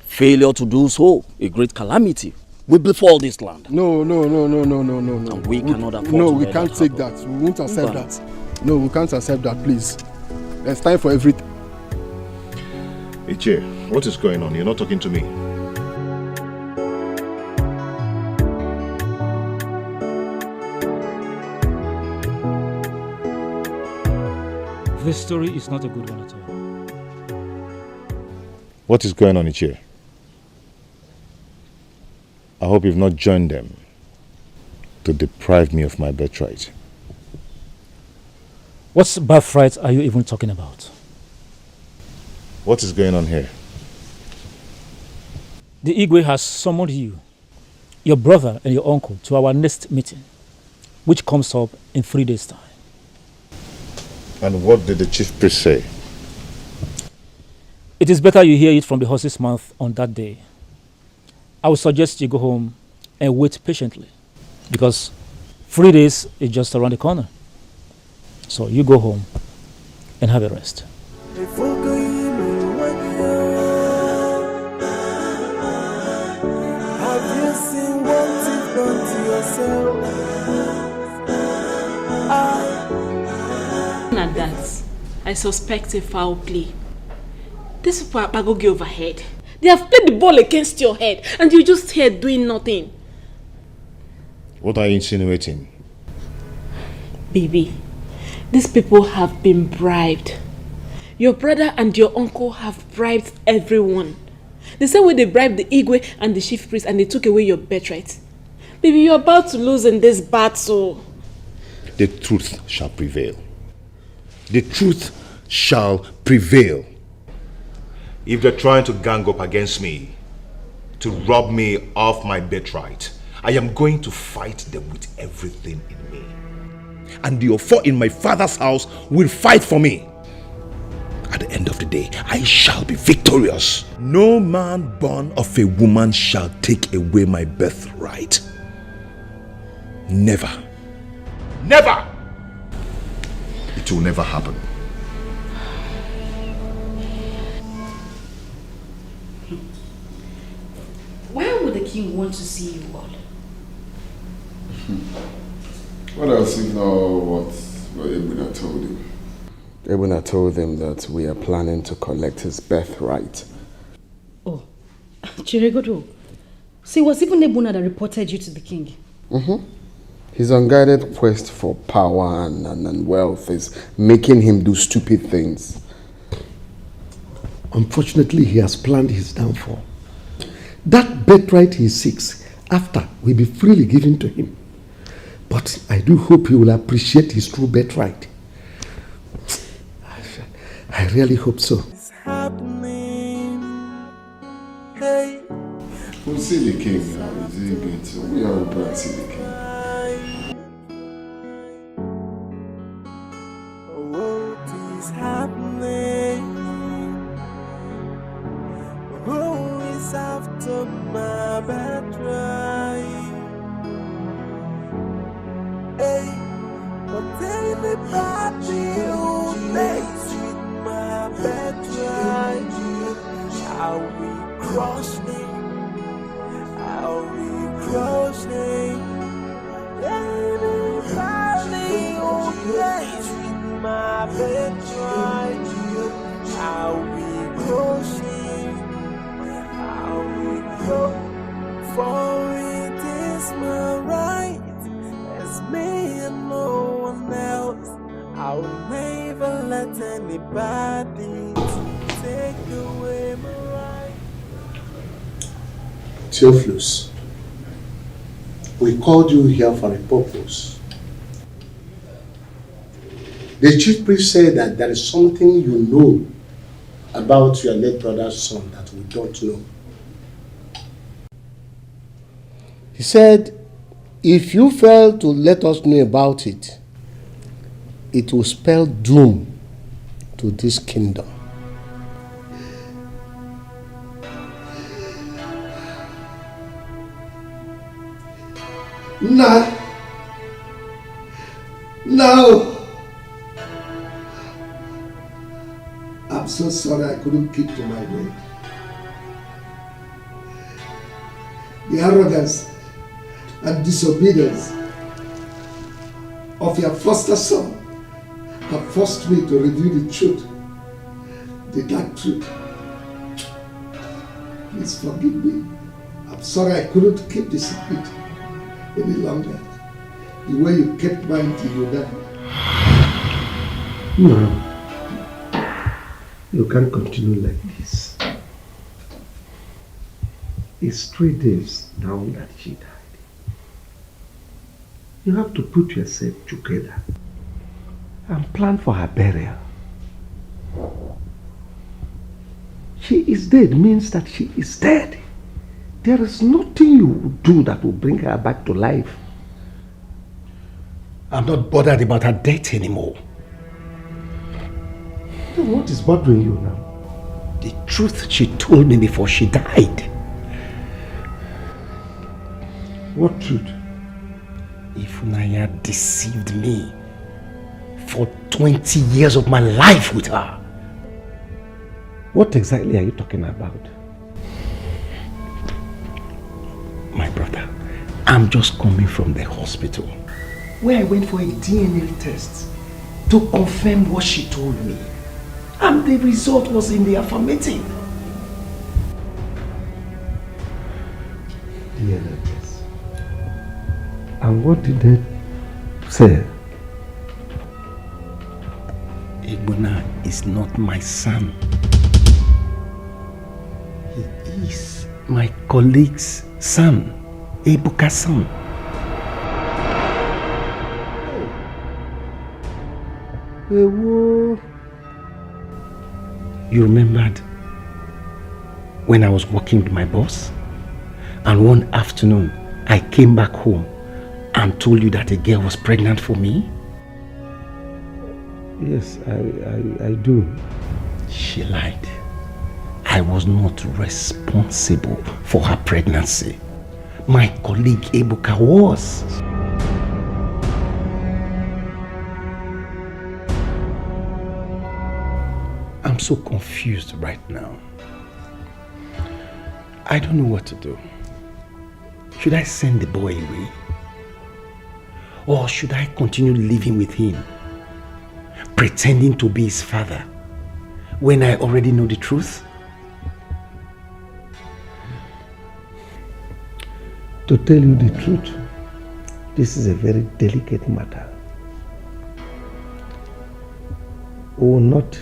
Failure to do so, a great calamity, will befall this land. No. And we cannot afford No, to we let can't that take happen. that. We won't accept Okay. that. No, we can't accept that, please. There's time for everything. Ichie, what is going on? You're not talking to me. This story is not a good one at all. What is going on, Ichie? I hope you've not joined them to deprive me of my birthright. What birthright are you even talking about? What is going on here? The Igwe has summoned you, your brother and your uncle to our next meeting, which comes up in 3 days' time. And what did the chief priest say? It is better you hear it from the horse's mouth on that day. I would suggest you go home and wait patiently, because 3 days is just around the corner. So you go home and have a rest. Have you seen what you've done to yourself? At that, I suspect a foul play. These people are bagogi overhead. They have played the ball against your head and you're just here doing nothing. What are you insinuating? Baby, these people have been bribed. Your brother and your uncle have bribed everyone. The same way they bribed the Igwe and the chief priest and they took away your birthright. Baby, you're about to lose in this battle. The truth shall prevail. The truth shall prevail. If they're trying to gang up against me, to rob me of my birthright, I am going to fight them with everything in me. And the Ofo in my father's house will fight for me. At the end of the day, I shall be victorious. No man born of a woman shall take away my birthright. Never. Never! It will never happen. Why would the king want to see you all? What else if not what Ebuna told him? Ebuna told him that we are planning to collect his birthright. Oh, Chiregodo. So it was even Ebuna that reported you to the king? His unguided quest for power and wealth is making him do stupid things. Unfortunately, he has planned his downfall. That birthright he seeks after will be freely given to him. But I do hope he will appreciate his true birthright. I really hope so. It's happening. Hey. We'll see the king now. Is he going to? We are going to see the king. What is happening? Who is after my birthright? Hey, but anybody who plays with my birthright. crushing. I'll be crushing. Anybody who plays with my birthright, I'll be crushing. I'll be crushing. For it is my right as me and no one else. I'll never let anybody take away my right. Theophilus, we called you here for a purpose. The chief priest said that there is something you know about your late brother's son that we don't know. He said, if you fail to let us know about it, it will spell doom to this kingdom. No. No. I'm so sorry I couldn't keep to my word. The arrogance and disobedience of your foster son have forced me to reveal the truth, the dark truth. Please forgive me. I'm sorry I couldn't keep the secret any longer. The way you kept mine till you died. No. You can't continue like this. It's 3 days now that she died. You have to put yourself together and plan for her burial. She is dead means that she is dead. There is nothing you will do that will bring her back to life. I'm not bothered about her death anymore. Then what is bothering you now? The truth she told me before she died. What truth? Ifunanya deceived me for 20 years of my life with her. What exactly are you talking about? My brother, I'm just coming from the hospital where I went for a DNA test to confirm what she told me. And the result was in the affirmative. DNA test. And what did they say? Igbona is not my son. He is my colleague's son, Ebuka's son. You remembered when I was working with my boss? And one afternoon, I came back home and told you that a girl was pregnant for me? Yes, I do. She lied. I was not responsible for her pregnancy. My colleague Ebuka was. I'm so confused right now. I don't know what to do. Should I send the boy away? Or should I continue living with him, pretending to be his father, when I already know the truth? To tell you the truth, this is a very delicate matter. We will not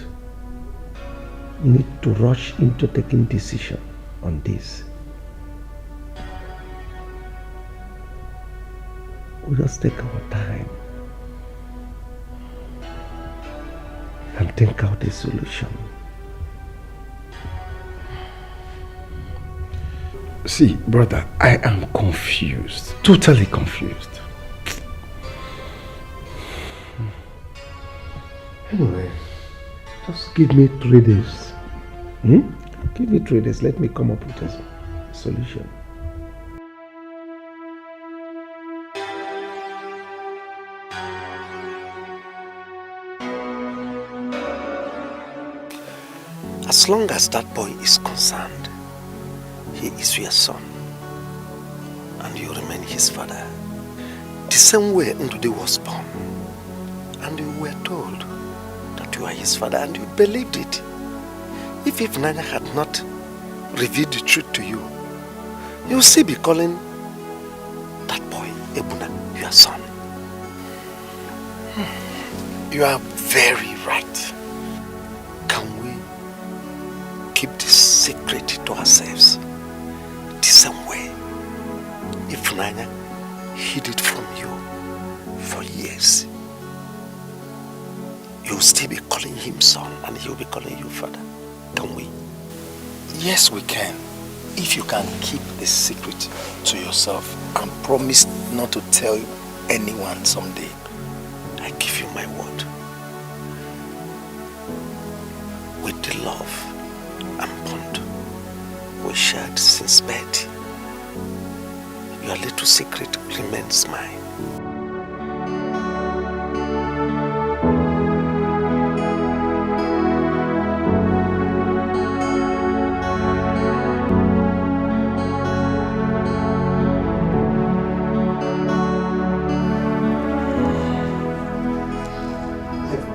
need to rush into taking decision on this. We'll just take our time and think out a solution. See, brother, I am confused, totally confused. Anyway, just give me 3 days. Give me 3 days, let me come up with a solution. As long as that boy is concerned, he is your son, and you remain his father. The same way Ndude was born, and you were told that you are his father, and you believed it. If Nanya had not revealed the truth to you, you will still be calling that boy Ebuna your son. You are very right. Can we keep this secret to ourselves the same way if Nanya hid it from you for years? You'll still be calling him son and he'll be calling you father. Can we? Yes, we can. If you can keep the secret to yourself and promise not to tell anyone someday. I give you my word. With the love and bond we shared since birth, your little secret remains mine.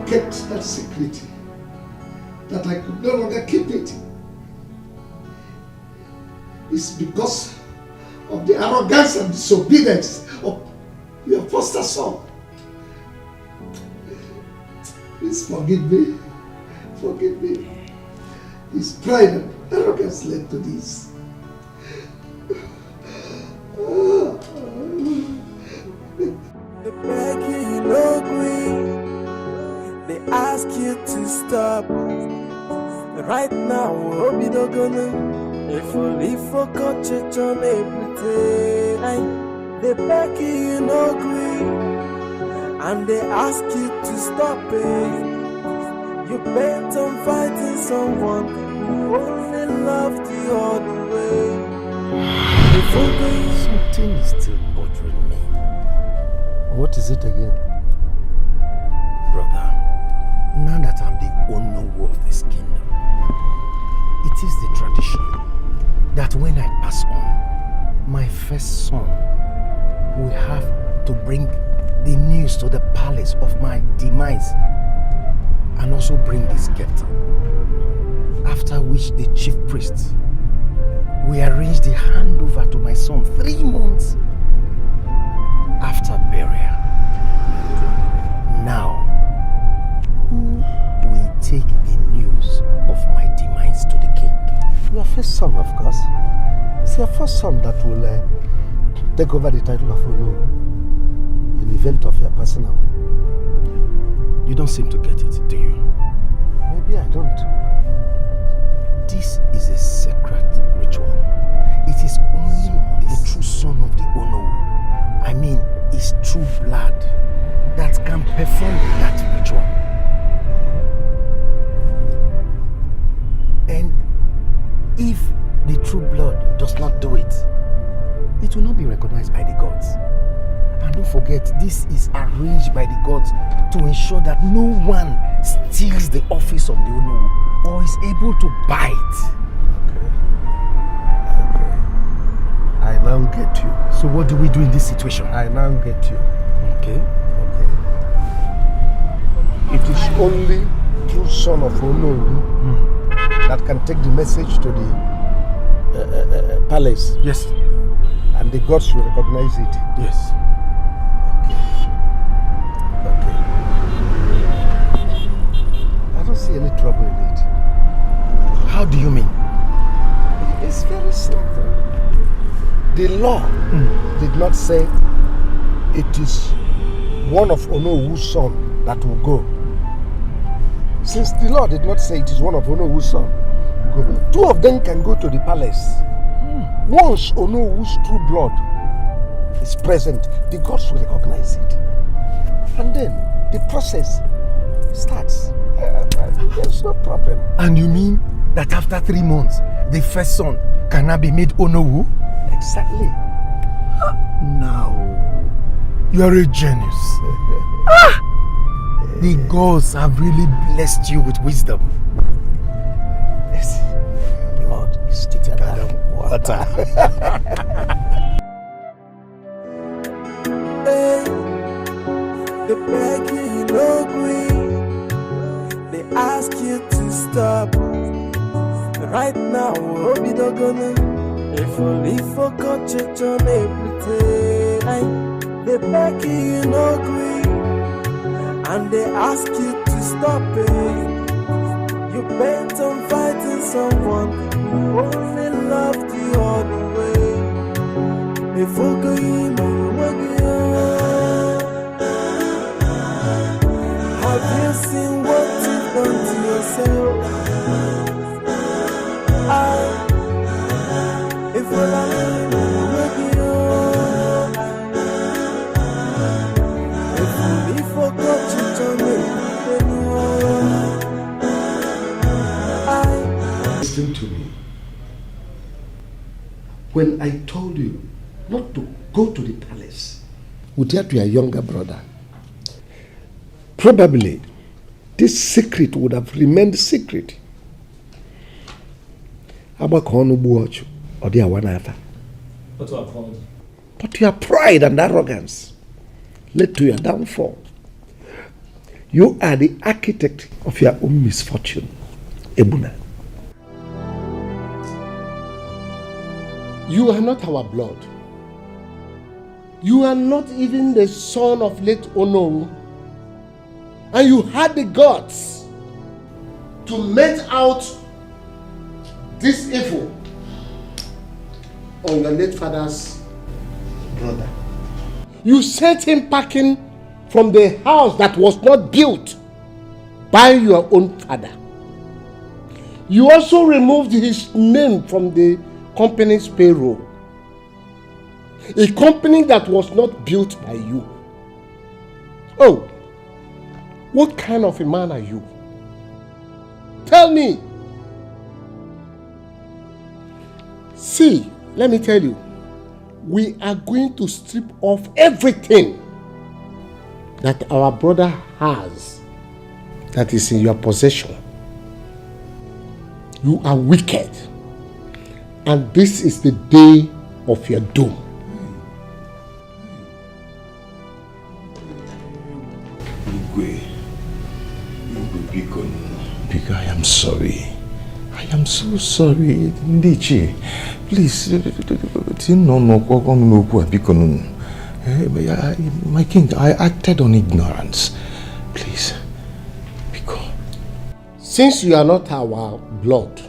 Kept that secret, that I could no longer keep it. It's because of the arrogance and disobedience of your foster son. Please forgive me. Forgive me. His pride and arrogance led to this. The begging no green. They ask you to stop. Right now, hope you don't gonna. If only for church on everything. They beg you no green, and they ask you to stop it. You bent on fighting someone who only loved you all the way. Something is still bothering me. What is it again? Brother, now that I'm the owner of this kingdom, it is the tradition that when I pass on, my first son will have to bring the news to the palace of my demise and also bring the scepter. After which the chief priest will arrange the handover to my son 3 months after burial. Now, who will take the news of my demise to the king? Your first son, of course. It's your first son that will take over the title of Olo in the event of your passing away. You don't seem to get it, do you? Maybe I don't. This is a sacred ritual. It is only the true son of the Ono, I mean his true blood, that can perform that ritual. And if the true blood does not do it, it will not be recognized by the gods. And don't forget, this is arranged by the gods to ensure that no one steals the office of the Ono or is able to buy it. I now get you. So what do we do in this situation? I now get you. Okay. It is only true son of Ono that can take the message to the palace. Yes. And the gods will recognize it. Yes. Okay. I don't see any trouble in it. How do you mean? It's very simple. The law did not say it is one of Onowu's son that will go. Since the law did not say it is one of Onowu's son, go. 2 of them can go to the palace. Once Onowu's true blood is present, the gods will recognize it. And then the process starts. There's no problem. And you mean that after 3 months, the first son cannot be made Onowu? Exactly. Now, you are a genius. The gods have really blessed you with wisdom. Yes. Blood is thicker than water. water. Hey, they beg you, no green. They ask you to stop. Right now, Obi Dogone. If only for church on everything. They beg you, no green. And they ask you to stop it. You bent on fighting someone who only loved you all the way. Before going have you seen what you've done to yourself? If all I if only forgot you told me. Listen to me. When I told you not to go to the palace with your younger brother, probably this secret would have remained secret. But your pride and arrogance led to your downfall. You are the architect of your own misfortune, Ebuna. You are not our blood. You are not even the son of late Onowu. And you had the guts to met out this evil on your late father's brother. You sent him packing from the house that was not built by your own father. You also removed his name from the company's payroll. A company that was not built by you. Oh, what kind of a man are you? Tell me. See, let me tell you, we are going to strip off everything that our brother has that is in your possession. You are wicked, and this is the day of your doom. Biko, I am sorry. I am so sorry. Ndichi, please, my king, I acted on ignorance. Please, Biko. Since you are not our blood,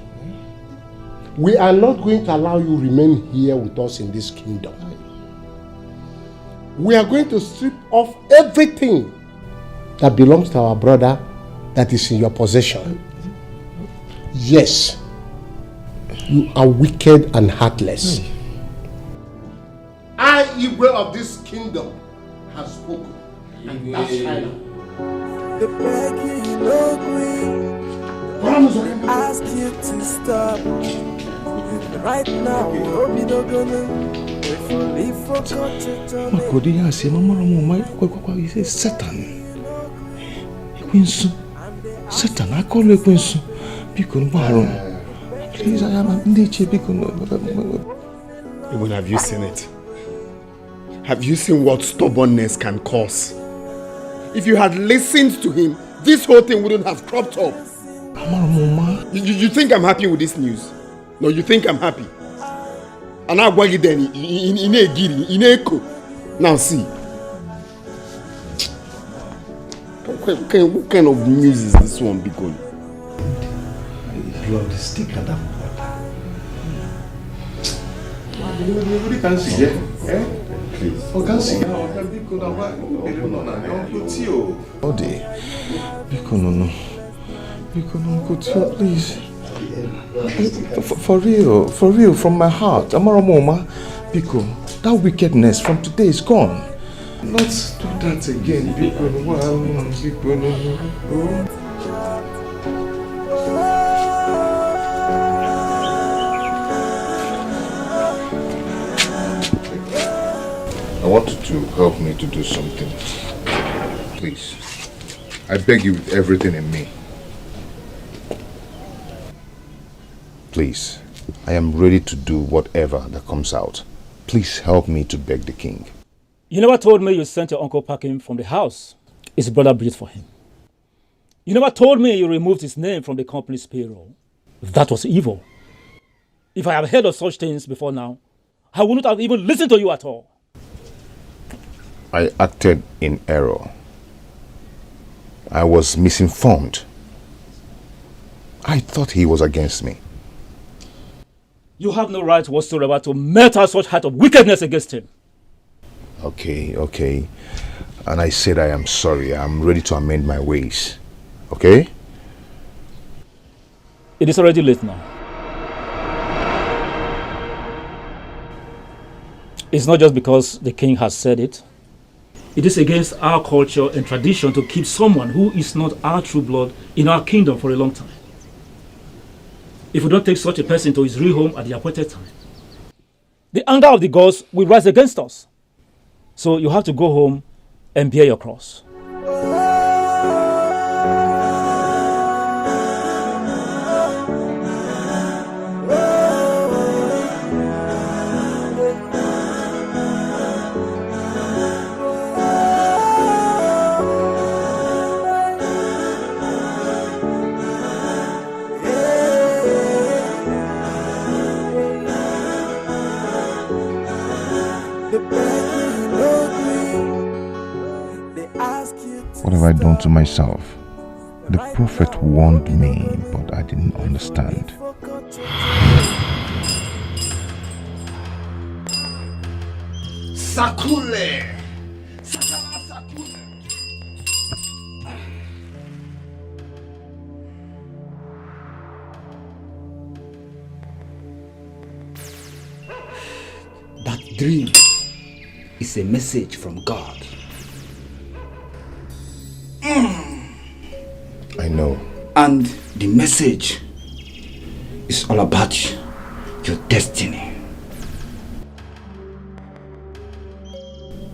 we are not going to allow you remain here with us in this kingdom. We are going to strip off everything that belongs to our brother that is in your possession. Yes, you are wicked and heartless. I, Igwe of this kingdom, have spoken. And that's final. The begging no green. Ask you to stop. Right now, Obi Dogone. If only forgot He says Satan. Satan, I call you Quinsu. Please, I am a Ndiche. Even have you seen it? Have you seen what stubbornness can cause? If you had listened to him, this whole thing wouldn't have cropped up. You think I'm happy with this news? No, you think I'm happy? And I'll go then in a giri, in echo. Now see. What kind of news is this one, Bikon? Blood is thicker than water. Nobody can see it. Please. Oh, can see. Please. For real, from my heart. Amara Moma, Biko, that wickedness from today is gone. Not do that again, Biko. I want you to help me to do something. Please. I beg you with everything in me. Please, I am ready to do whatever that comes out. Please help me to beg the king. You never told me you sent your uncle packing from the house his brother breathed for him. You never told me you removed his name from the company's payroll. That was evil. If I had heard of such things before now, I wouldn't have even listened to you at all. I acted in error. I was misinformed. I thought he was against me. You have no right whatsoever to murder such height of wickedness against him. Okay. And I said I am sorry. I am ready to amend my ways. Okay? It is already late now. It's not just because the king has said it. It is against our culture and tradition to keep someone who is not our true blood in our kingdom for a long time. If we don't take such a person to his real home at the appointed time, the anger of the gods will rise against us. So you have to go home and bear your cross. What have I done to myself? The prophet warned me, but I didn't understand. Sakule! That dream is a message from God. I know. And the message is all about your destiny.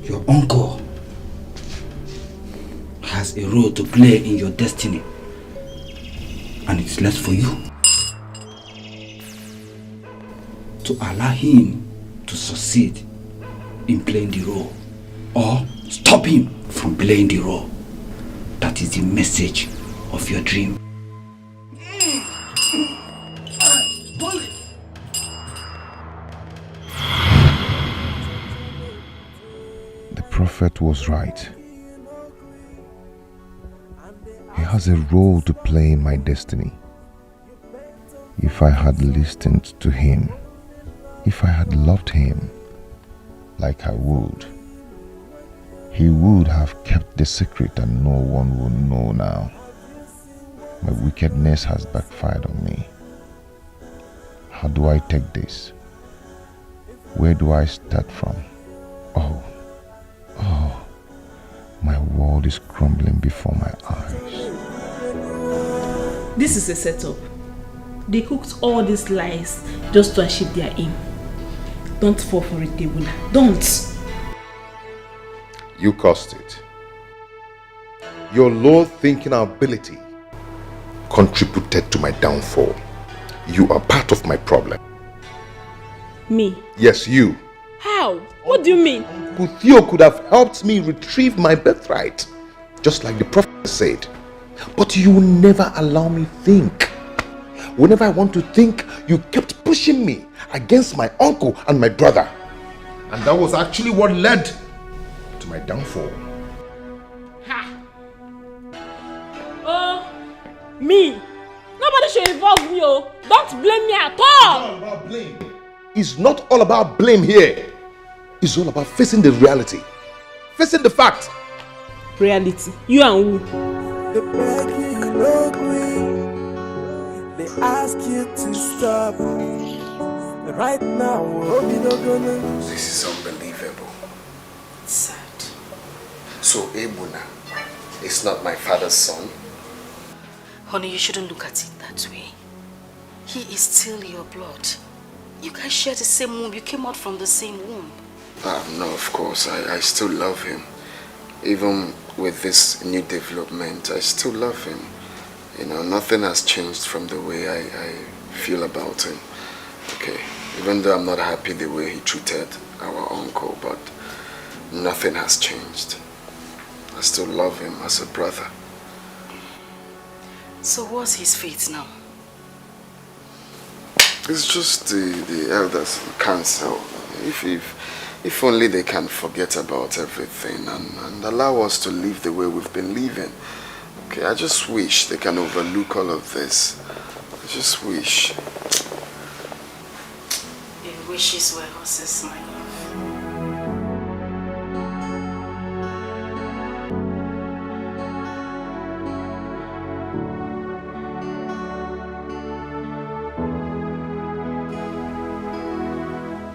Your uncle has a role to play in your destiny, and it's left for you to allow him to succeed in playing the role, or stop him from playing the role. That is the message of your dream. The prophet was right. He has a role to play in my destiny. If I had listened to him, if I had loved him like I would, he would have kept the secret and no one would know now. My wickedness has backfired on me. How do I take this? Where do I start from? Oh, my world is crumbling before my eyes. This is a setup. They cooked all these lies just to achieve their aim. Don't fall for it, Debula. Don't. You caused it. Your low thinking ability contributed to my downfall. You are part of my problem. Me? Yes, you. How? What do you mean? Uncle Theo could have helped me retrieve my birthright, just like the prophet said. But you never allow me think. Whenever I want to think, you kept pushing me against my uncle and my brother. And that was actually what led to my downfall. Ha! Oh, me? Nobody should involve me, oh. Don't blame me at all. It's not about blame. It's not all about blame here. It's all about facing the reality. Facing the fact. Reality? You and who? They beg you, no agree. They ask you to stop. Right now, hope you don't gonna. This is unbelievable. Sad. So Ebuna is not my father's son? Honey, you shouldn't look at it that way. He is still your blood. You guys share the same womb. You came out from the same womb. No, of course. I still love him. Even with this new development, I still love him. You know, nothing has changed from the way I feel about him. Okay, even though I'm not happy the way he treated our uncle, but nothing has changed. I still love him as a brother. So what's his fate now? It's just the elders' council. If only they can forget about everything and allow us to live the way we've been living. Okay, I just wish they can overlook all of this. I just wish. If wishes were horses, my love.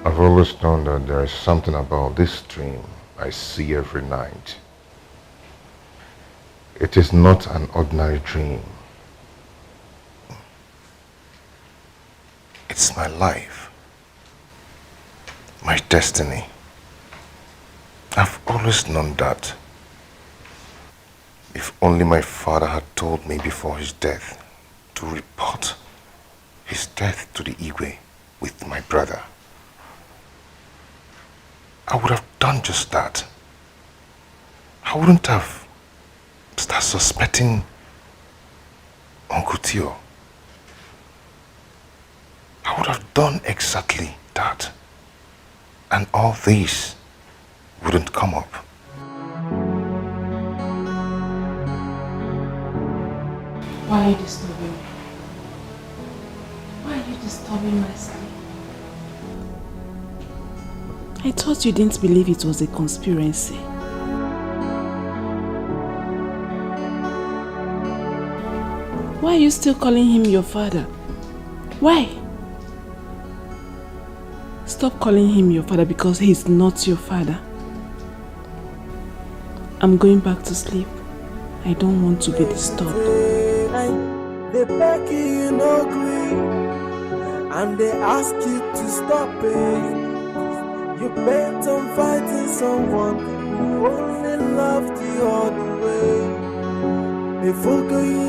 I've always known that there is something about this dream I see every night. It is not an ordinary dream. It's my life, my destiny. I've always known that. If only my father had told me before his death to report his death to the Igwe with my brother, I would have done just that. I wouldn't have started suspecting Uncle Tio. I would have done exactly that. And all this wouldn't come up. Why are you disturbing me? Why are you disturbing my sleep? I thought you didn't believe it was a conspiracy. Why are you still calling him your father? Why? Stop calling him your father because he's not your father. I'm going back to sleep. I don't want to be disturbed. They beg you no agree, and they ask you to stop it. You bent on fighting someone who only loved you all the way. They forgot you,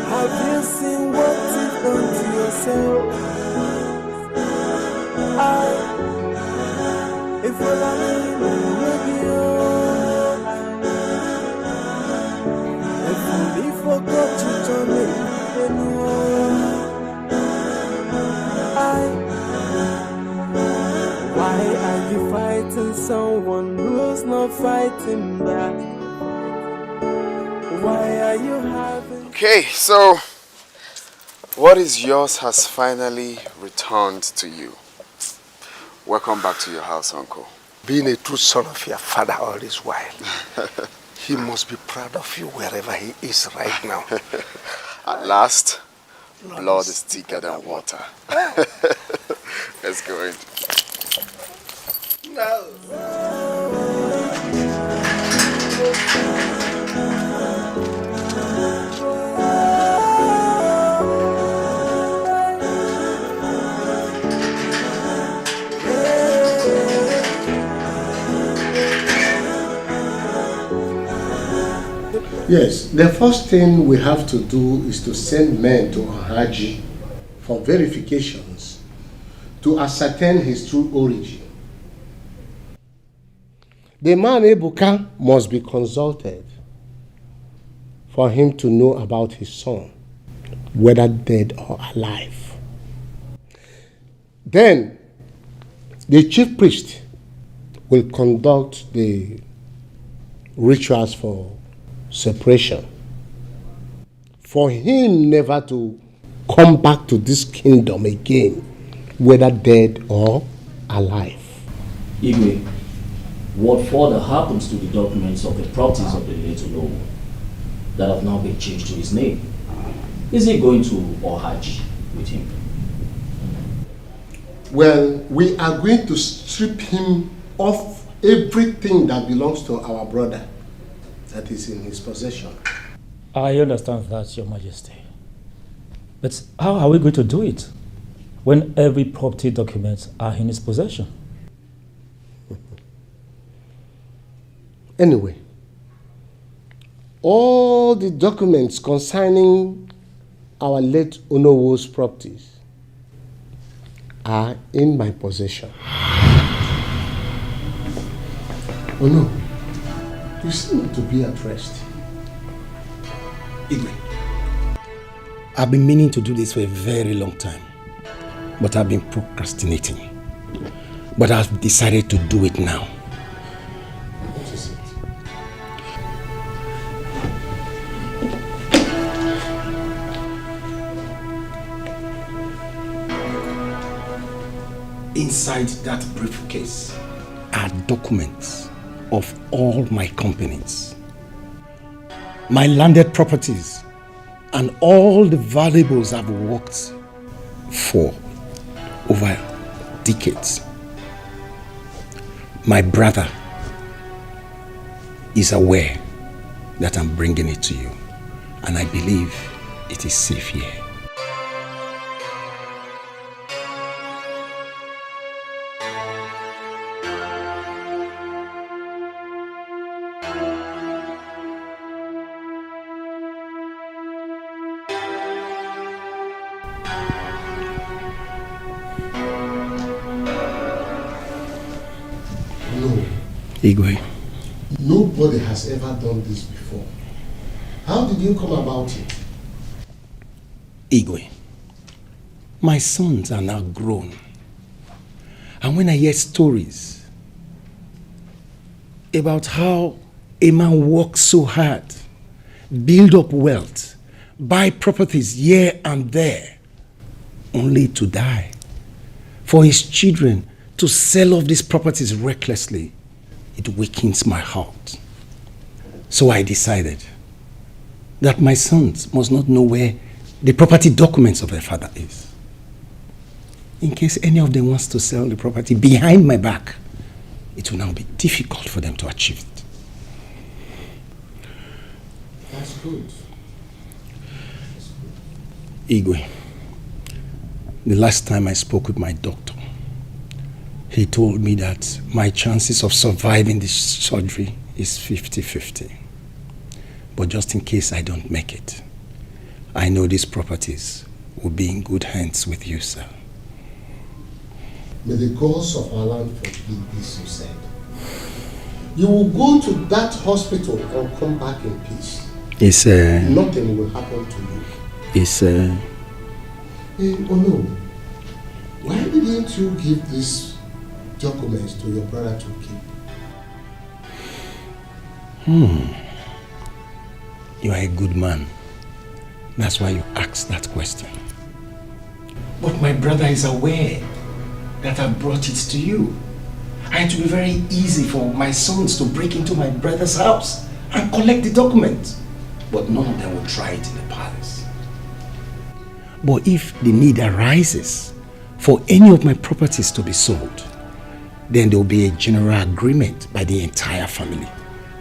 have you seen what you've done to yourself? If you love me, if you forgot you to me, why are you fighting someone who's not fighting back? Why are you having... Okay, so what is yours has finally returned to you. Welcome back to your house, Uncle. Being a true son of your father all this while, he must be proud of you wherever he is right now. At last, blood is thicker than water. Let's go in. Yes, the first thing we have to do is to send men to Haji for verifications to ascertain his true origin. The man Ebuka must be consulted for him to know about his son, whether dead or alive. Then the chief priest will conduct the rituals for separation, for him never to come back to this kingdom again, whether dead or alive. Igwe, what further happens to the documents of the properties of the late Onowu that have now been changed to his name? Is he going to Ohaji with him? Well, we are going to strip him of everything that belongs to our brother that is in his possession. I understand that, Your Majesty. But how are we going to do it when every property documents are in his possession? Anyway, all the documents concerning our late Onowo's properties are in my possession. Oh no, you seem to be at rest. Igwe, I've been meaning to do this for a very long time, but I've been procrastinating. But I've decided to do it now. What is it? Inside that briefcase are documents of all my companies, my landed properties, and all the valuables I've worked for over decades. My brother is aware that I'm bringing it to you, and I believe it is safe here. Igwe. Nobody has ever done this before. How did you come about it? Igwe, my sons are now grown. And when I hear stories about how a man works so hard, build up wealth, buy properties here and there, only to die, for his children to sell off these properties recklessly, it weakens my heart. So I decided that my sons must not know where the property documents of their father is. In case any of them wants to sell the property behind my back, it will now be difficult for them to achieve it. That's good. Igwe, the last time I spoke with my doctor, he told me that my chances of surviving this surgery is 50-50. But just in case I don't make it, I know these properties will be in good hands with you, sir. May the gods of our land forgive this, you said. You will go to that hospital and come back in peace. Nothing will happen to you. Oh no. Why didn't you give these documents to your brother to keep? You are a good man. That's why you asked that question. But my brother is aware that I brought it to you. And it will be very easy for my sons to break into my brother's house and collect the document. But none of them will try it in the palace. But if the need arises for any of my properties to be sold, then there will be a general agreement by the entire family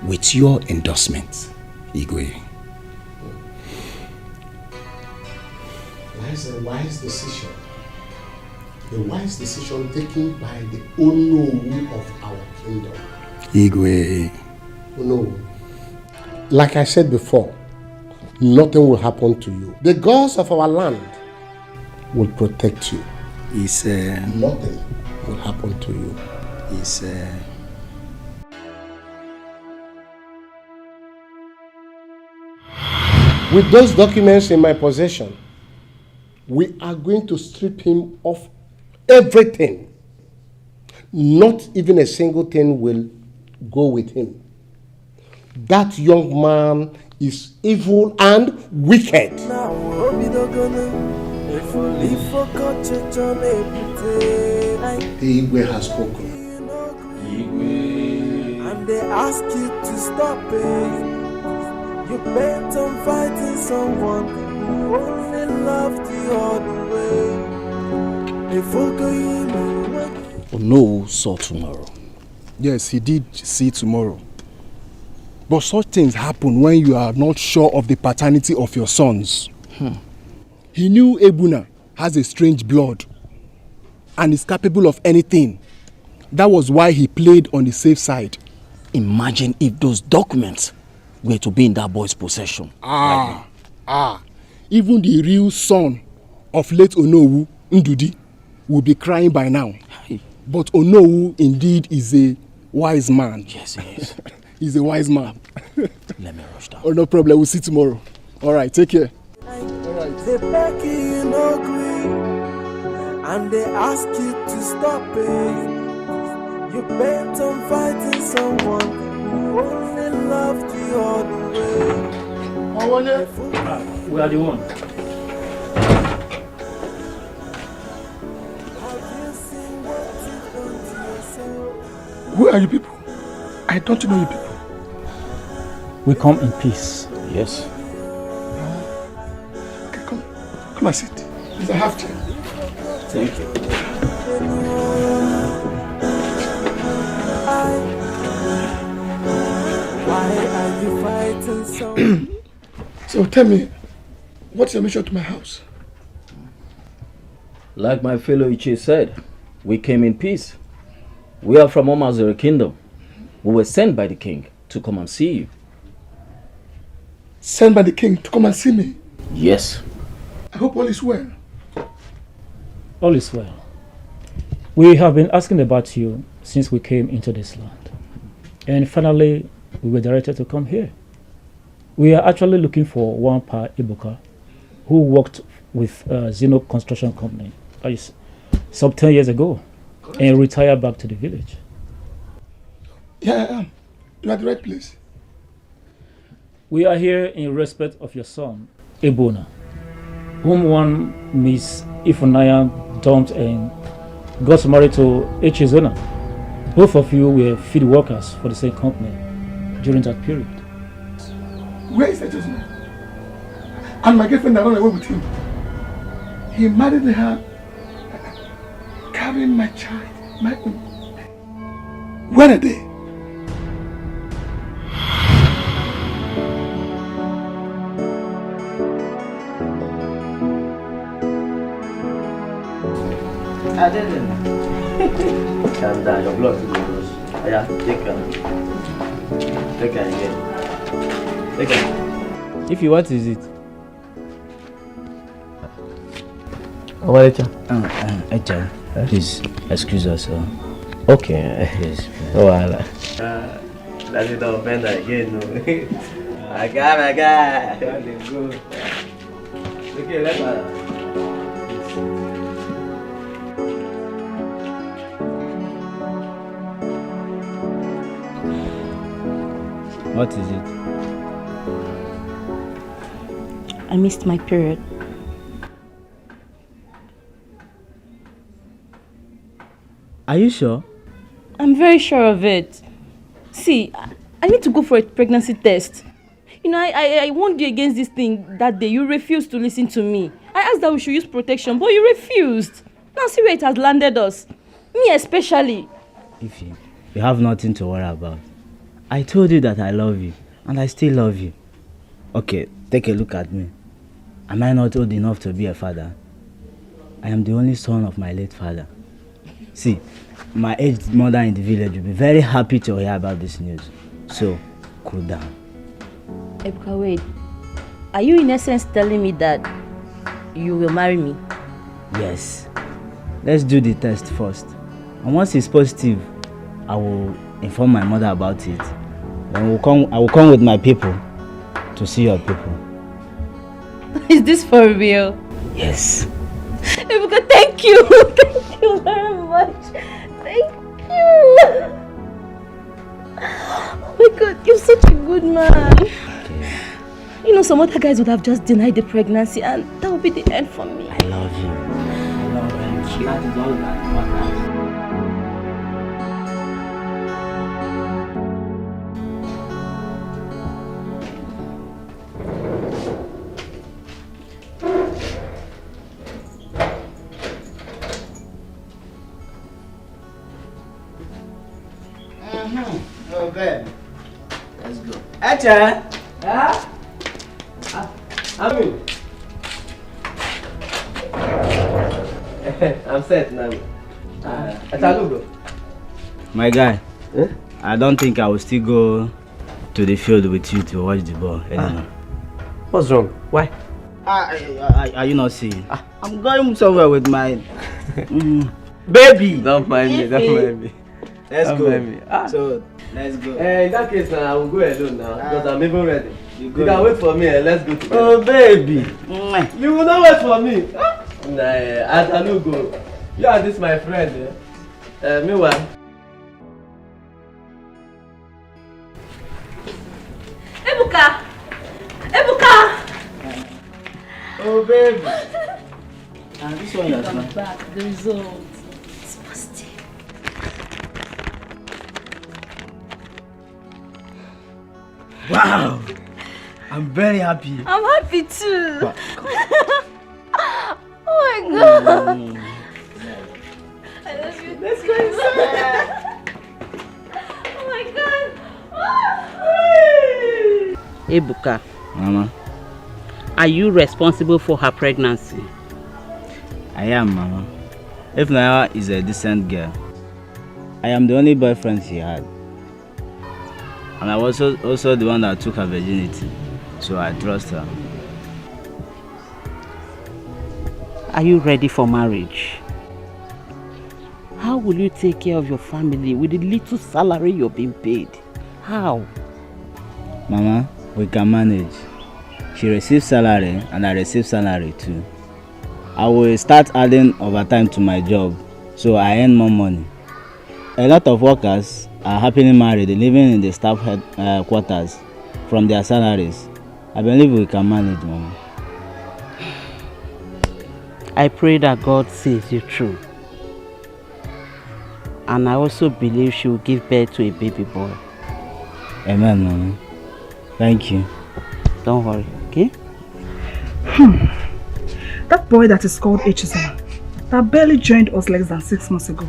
with your endorsement, Igwe. That's a wise decision. A wise decision taken by the Onowu of our kingdom. Igwe. No. Like I said before, nothing will happen to you. The gods of our land will protect you. Nothing will happen to you. With those documents in my possession, we are going to strip him of everything. Not even a single thing will go with him. That young man is evil and wicked. The Igwe has spoken. And they ask you to stop it. You bent on fighting someone who only loved you all the way. They forgot you know. Onowu saw tomorrow. Yes, he did see tomorrow. But such things happen when you are not sure of the paternity of your sons. He knew Ebuna has a strange blood and is capable of anything. That was why he played on the safe side. Imagine if those documents were to be in that boy's possession. If even the real son of late Onowu, Ndudi, will be crying by now. But Onowu indeed is a wise man. Yes, he is. He's a wise man. Let me rush down. Oh, no problem. We'll see tomorrow. All right, take care. They beg you no green, and they ask you to stop it. You bent on fighting someone who only loved you all the way. We are the one. Who are you people? I don't know you people. We come in peace. Yes. Okay, come and sit. Please, I have to. Thank you. Why are you fighting so? So tell me, what's your mission to my house? Like my fellow Ichi said, we came in peace. We are from Omazere Kingdom. We were sent by the king to come and see you. Sent by the king to come and see me? Yes. I hope all is well. All is well. We have been asking about you since we came into this land. And finally, we were directed to come here. We are actually looking for one Pa Ibuka who worked with Zeno Construction Company some 10 years ago and retired back to the village. Yeah, I am. You're at the right place. We are here in respect of your son, Ebona, whom one Miss Ifunaya dumped and got married to Echezona. Both of you were field workers for the same company during that period. Where is Echezona? And my girlfriend that ran away with him. He married her, carrying my child, my own. Where are they? I didn't. Calm down, your blood is going. Yeah, take care. Take care again. Take care. If you what is it? Echa, please excuse us. Okay, yes. Oh, Allah. That's it, don't offend again, no. My guy. Let's go. Okay, let's go. What is it? I missed my period. Are you sure? I'm very sure of it. See, I need to go for a pregnancy test. You know, I warned you against this thing that day. You refused to listen to me. I asked that we should use protection, but you refused. Now see where it has landed us. Me especially. Ify, you have nothing to worry about. I told you that I love you, and I still love you. Okay, take a look at me. Am I not old enough to be a father? I am the only son of my late father. See, my aged mother in the village will be very happy to hear about this news. So, cool down. Ebuka, wait. Are you in essence telling me that you will marry me? Yes. Let's do the test first. And once it's positive, I will inform my mother about it. Then I will come with my people to see your people. Is this for real? Yes. Ebuka, thank you. Thank you very much. Thank you. Oh my God, you're such a good man. Okay. You know, some other guys would have just denied the pregnancy and that would be the end for me. I love you. I love you. That is all that matters. Oh, good. Let's go. Acha! Huh? How are you? I'm set now. Acha, My guy, I don't think I will still go to the field with you to watch the ball anymore. What's wrong? Why? Are you not seeing? I'm going somewhere with my baby. Don't mind me, don't mind me. Let's Don't go. mind me. So, let's go. In that case, I will go alone now because I'm even ready. You go. can wait for me and let's go together. Oh, baby. You will not wait for me. Nah, I cannot go. You are this my friend. Meanwhile. Ebuka! Ebuka! Oh, baby. And this one you're I'm back. The result. It's positive. Wow. I'm very happy. I'm happy too. Oh my god. I love you. Let's go inside. Oh my god. Ebuka, Mama, are you responsible for her pregnancy? I am, Mama. If Naya is a decent girl, I am the only boyfriend she had. And I was also the one that took her virginity. So I trust her. Are you ready for marriage? How will you take care of your family with the little salary you're being paid? How? Mama, we can manage. She receives salary and I receive salary too. I will start adding overtime to my job so I earn more money. A lot of workers are happily married, living in the staff quarters from their salaries. I believe we can manage, Mama. I pray that God sees you through. And I also believe she will give birth to a baby boy. Amen, Mama. Thank you. Don't worry, okay? That boy that is called HSM, that barely joined us less than 6 months ago.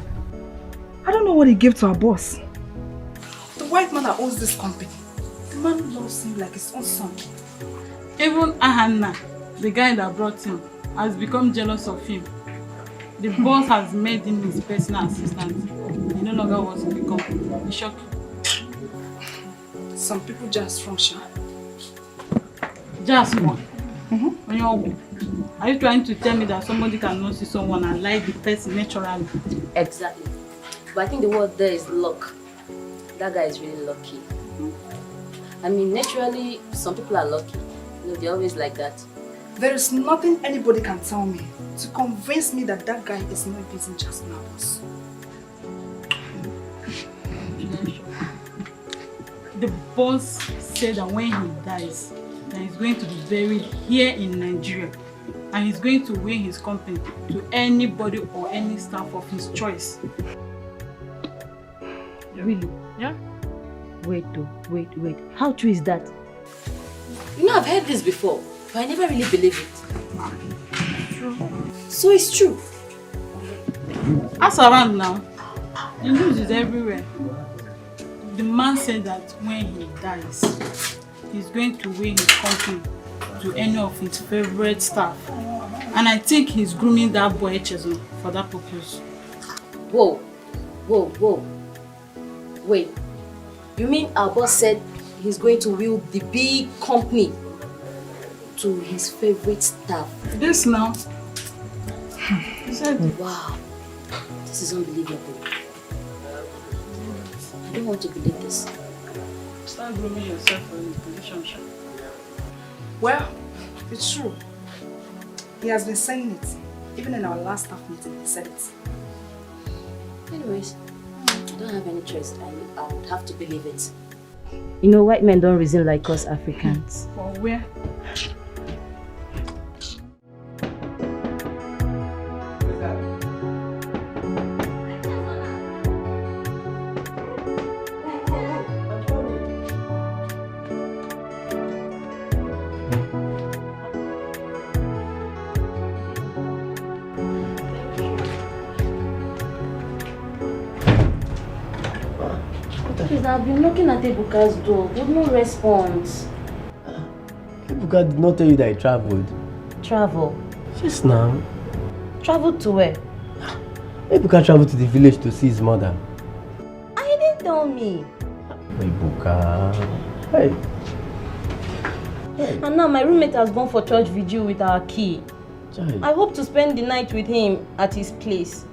I don't know what he gave to our boss. The white man that owns this company, the man loves him like his own son. Even Ahanna, the guy that brought him, has become jealous of him. The boss has made him his personal assistant. He no longer wants to become. It's shocking. Some people just function. Just one. Are you trying to tell me that somebody cannot see someone and like the person naturally? Exactly. But I think the word there is luck. That guy is really lucky. I mean, naturally, some people are lucky. You know, they're always like that. There is nothing anybody can tell me to convince me that that guy is not busy just now. The boss said that when he dies, that he's going to be buried here in Nigeria, and he's going to win his company to anybody or any staff of his choice. Really? Yeah? Wait. How true is that? You know, I've heard this before, but I never really believe it. True. So it's true. Ask around now. The news is everywhere. The man said that when he dies, he's going to win his company to any of his favorite staff. And I think he's grooming that boy Chezo for that purpose. Whoa. Wait. You mean our boss said he's going to will the big company to his favorite staff? This now. He said, wow. This is unbelievable. I don't want to believe this. Start grooming yourself for his relationship. Well, it's true. He has been saying it. Even in our last staff meeting, he said it. Anyways, I don't have any choice. I would have to believe it. You know, white men don't reason like us Africans. For where? I've been knocking at Ebuka's door, but no response. Ebuka did not tell you that he traveled. Travel? Yes, now. Travel to where? Ebuka traveled to the village to see his mother. He didn't tell me. Ebuka. Hey. Hey. And now my roommate has gone for church vigil with our key. Chai. I hope to spend the night with him at his place.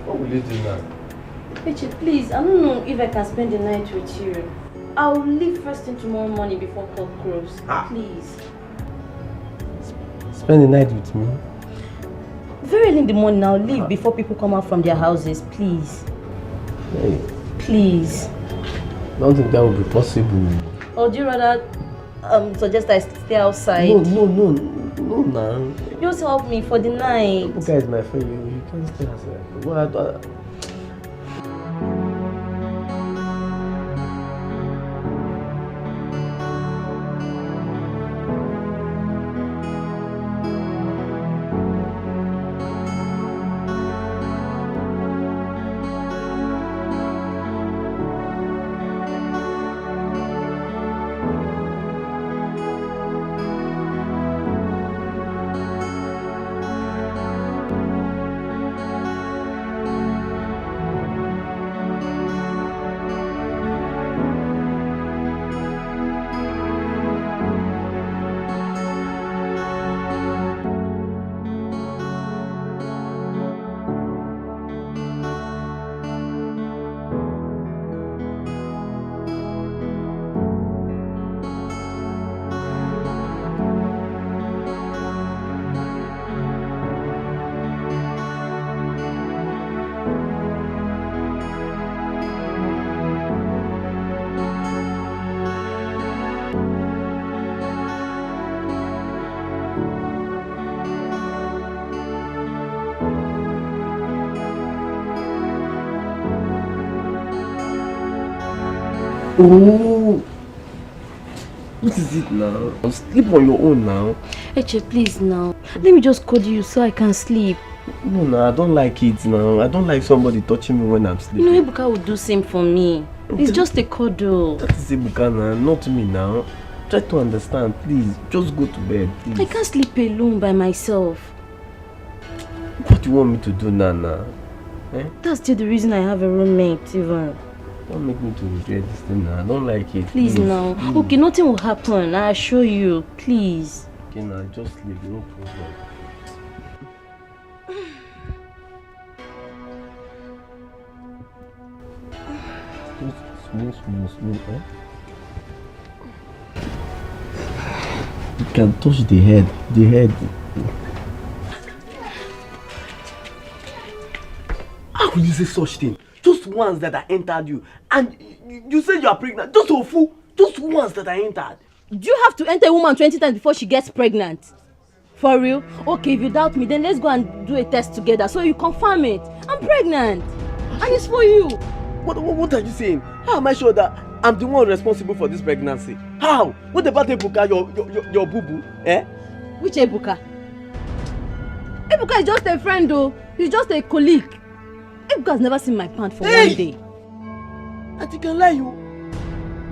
What will you do now? Eche, please, I don't know if I can spend the night with you. I'll leave first thing tomorrow morning before cock crows. Please. Spend the night with me? Very early in the morning, I'll leave before people come out from their houses. Please. Hey. Please. I don't think that would be possible. Or do you rather suggest I stay outside? No, now. Just help me for the night. Okay, is my friend. You can't stay outside. Well, oh, what is it now? Sleep on your own now. Eche, please now. Let me just cuddle you so I can sleep. No, I don't like it now. I don't like somebody touching me when I'm sleeping. You know, Ebuka would do same for me. It's just a cuddle. That is Ebuka now, not me now. Try to understand, please. Just go to bed, please. I can't sleep alone by myself. What do you want me to do now? Eh? That's still the reason I have a roommate, even. Don't make me to regret this thing now. I don't like it. Please now. Please. Okay, nothing will happen. I assure you. Please. Okay, now just sleep. No problem. Just smooth, eh? You can touch the head. How will you say such thing? Just once that I entered you, and you said you are pregnant. Just a fool. Just once that I entered. Do you have to enter a woman 20 times before she gets pregnant? For real? Okay, if you doubt me, then let's go and do a test together so you confirm it. I'm pregnant, and it's for you. What are you saying? How am I sure that I'm the one responsible for this pregnancy? How? What about Ebuka, your boo-boo? Eh? Which Ebuka? Ebuka is just a friend though. He's just a colleague. Ebuka has never seen my pant for 1 day. I think I lie you.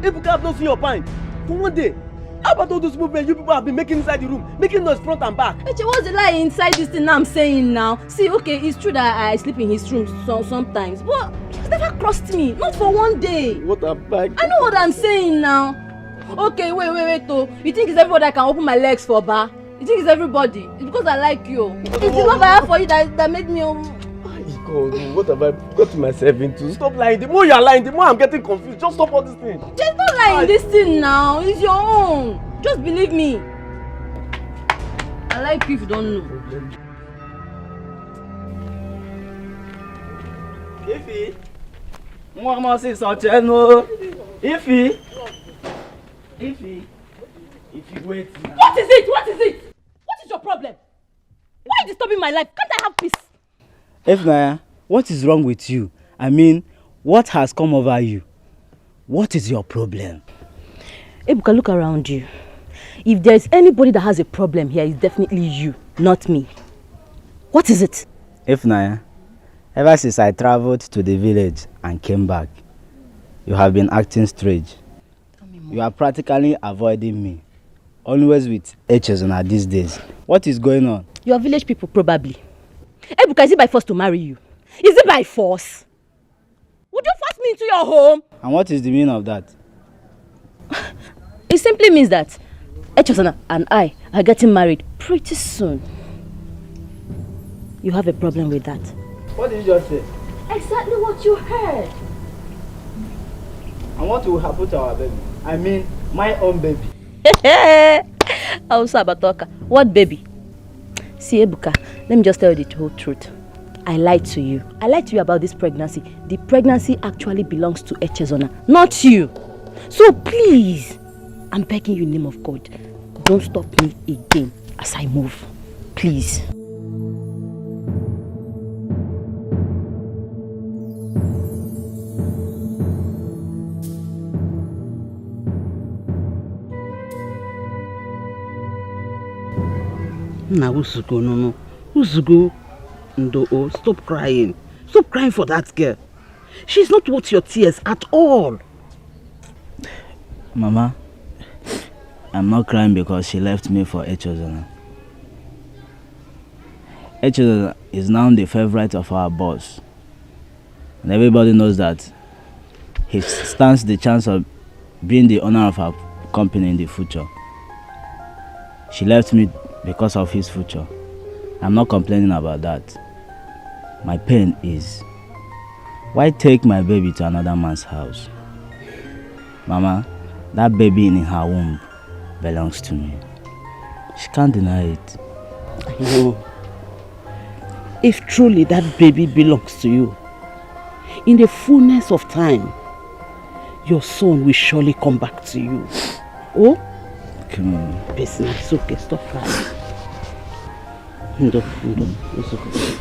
Ebuka have not seen your pant for 1 day. How about all those movements you people have been making inside the room? Making noise front and back. Eche, what's the lie inside this thing I'm saying now? See, okay, it's true that I sleep in his room sometimes, but he's never crossed me. Not for 1 day. What a bag. I know what I'm saying now. Okay, wait, though. You think it's everybody I can open my legs for, ba? You think it's everybody? It's because I like you. It's the love I have for you that made me... God, what have I got myself into? Stop lying. The more you are lying, the more I'm getting confused. Just stop all this thing. Just don't lie in this thing now. It's your own. Just believe me. I like you if you don't know. Ify, Mama says something. No. Ify, wait. What is it? What is your problem? Why are you disturbing my life? Can't I have peace? Efnaya, what is wrong with you? I mean, what has come over you? What is your problem? Ebuka, look around you. If there is anybody that has a problem here, it's definitely you, not me. What is it? Efnaya, ever since I traveled to the village and came back, you have been acting strange. You are practically avoiding me. Always with Echezona these days. What is going on? Your village people, probably. Ebuka, is it by force to marry you? Is it by force? Would you force me into your home? And what is the meaning of that? It simply means that Echosana and I are getting married pretty soon. You have a problem with that? What did you just say? Exactly what you heard. And what will happen to our baby? I mean, my own baby. Batoka. What baby? See, Ebuka, let me just tell you the whole truth. I lied to you. I lied to you about this pregnancy. The pregnancy actually belongs to Echezona, not you. So please, I'm begging you in the name of God, don't stop me again as I move. Please. Now, Usugo, no. Usugo, Ndo, stop crying. Stop crying for that girl. She's not worth your tears at all. Mama, I'm not crying because she left me for Echozana. Echozana is now the favorite of our boss. And everybody knows that he stands the chance of being the owner of our company in the future. She left me because of his future. I'm not complaining about that. My pain is, why take my baby to another man's house? Mama, that baby in her womb belongs to me. She can't deny it. I know. If truly that baby belongs to you, in the fullness of time, your son will surely come back to you. Oh? Come on. Listen, it's okay. Stop crying. Ndo, it's okay.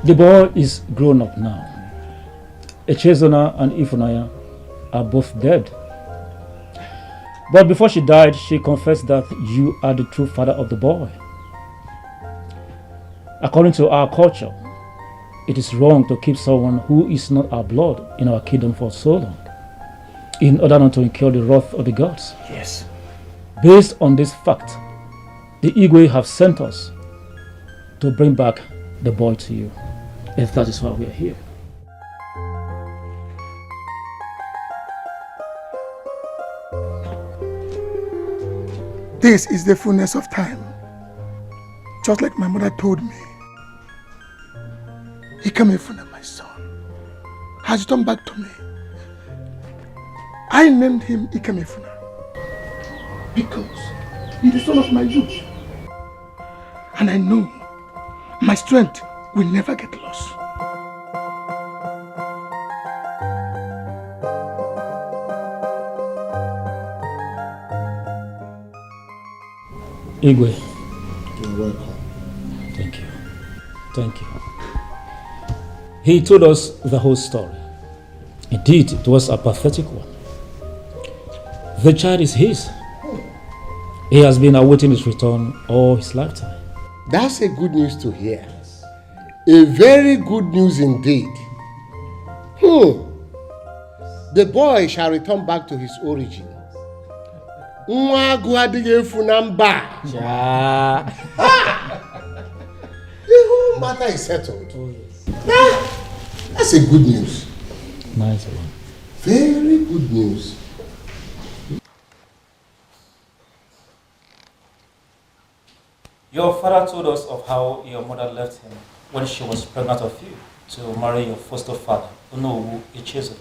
The boy is grown up now. Echezona and Ifunanya are both dead. But before she died, she confessed that you are the true father of the boy. According to our culture, it is wrong to keep someone who is not our blood in our kingdom for so long, in order not to incur the wrath of the gods. Yes. Based on this fact, the Igwe have sent us to bring back the boy to you. And that is why we are here. This is the fullness of time. Just like my mother told me. Ikemefuna, my son, has returned back to me. I named him Ikemefuna because he's the son of my youth. And I know my strength will never get lost. Igwe. You're welcome. Thank you. Thank you. He told us the whole story. Indeed, it was a pathetic one. The child is his. He has been awaiting his return all his lifetime. That's a good news to hear. A very good news indeed. The boy shall return back to his origin. The whole matter is settled. That's a good news. Nice one. Very good news. Your father told us of how your mother left him when she was pregnant of you to marry your foster father, Onowu Echezona,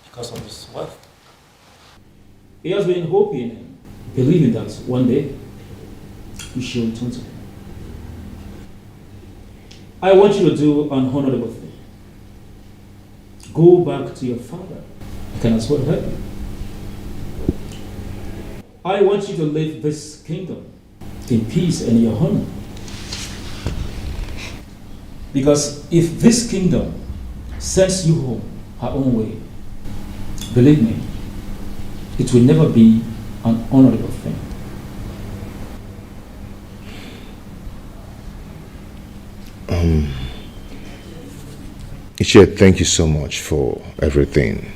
because of his wealth. He has been hoping and believing that one day you shall return to him. I want you to do an honorable thing. Go back to your father. I can as well help you. I want you to leave this kingdom in peace and in your honor. Because if this kingdom sends you home her own way, believe me, it will never be an honorable thing. Ichie, thank you so much for everything.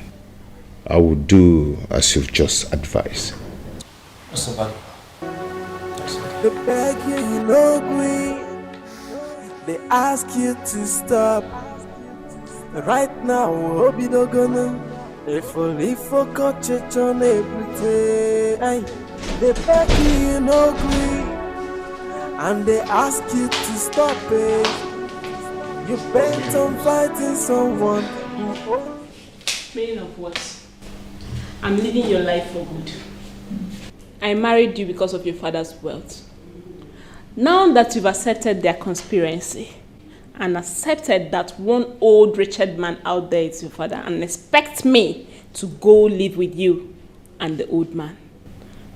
I will do as you've just advised. They beg you, you know, agree. They ask you to stop. Right now, Obido gonna if only for church on everything. They beg you no agree, and they ask you to stop it. You bent on fighting someone who. Meaning of what? I'm living your life for good. I married you because of your father's wealth. Now that you've accepted their conspiracy and accepted that one old wretched man out there is your father and expect me to go live with you and the old man,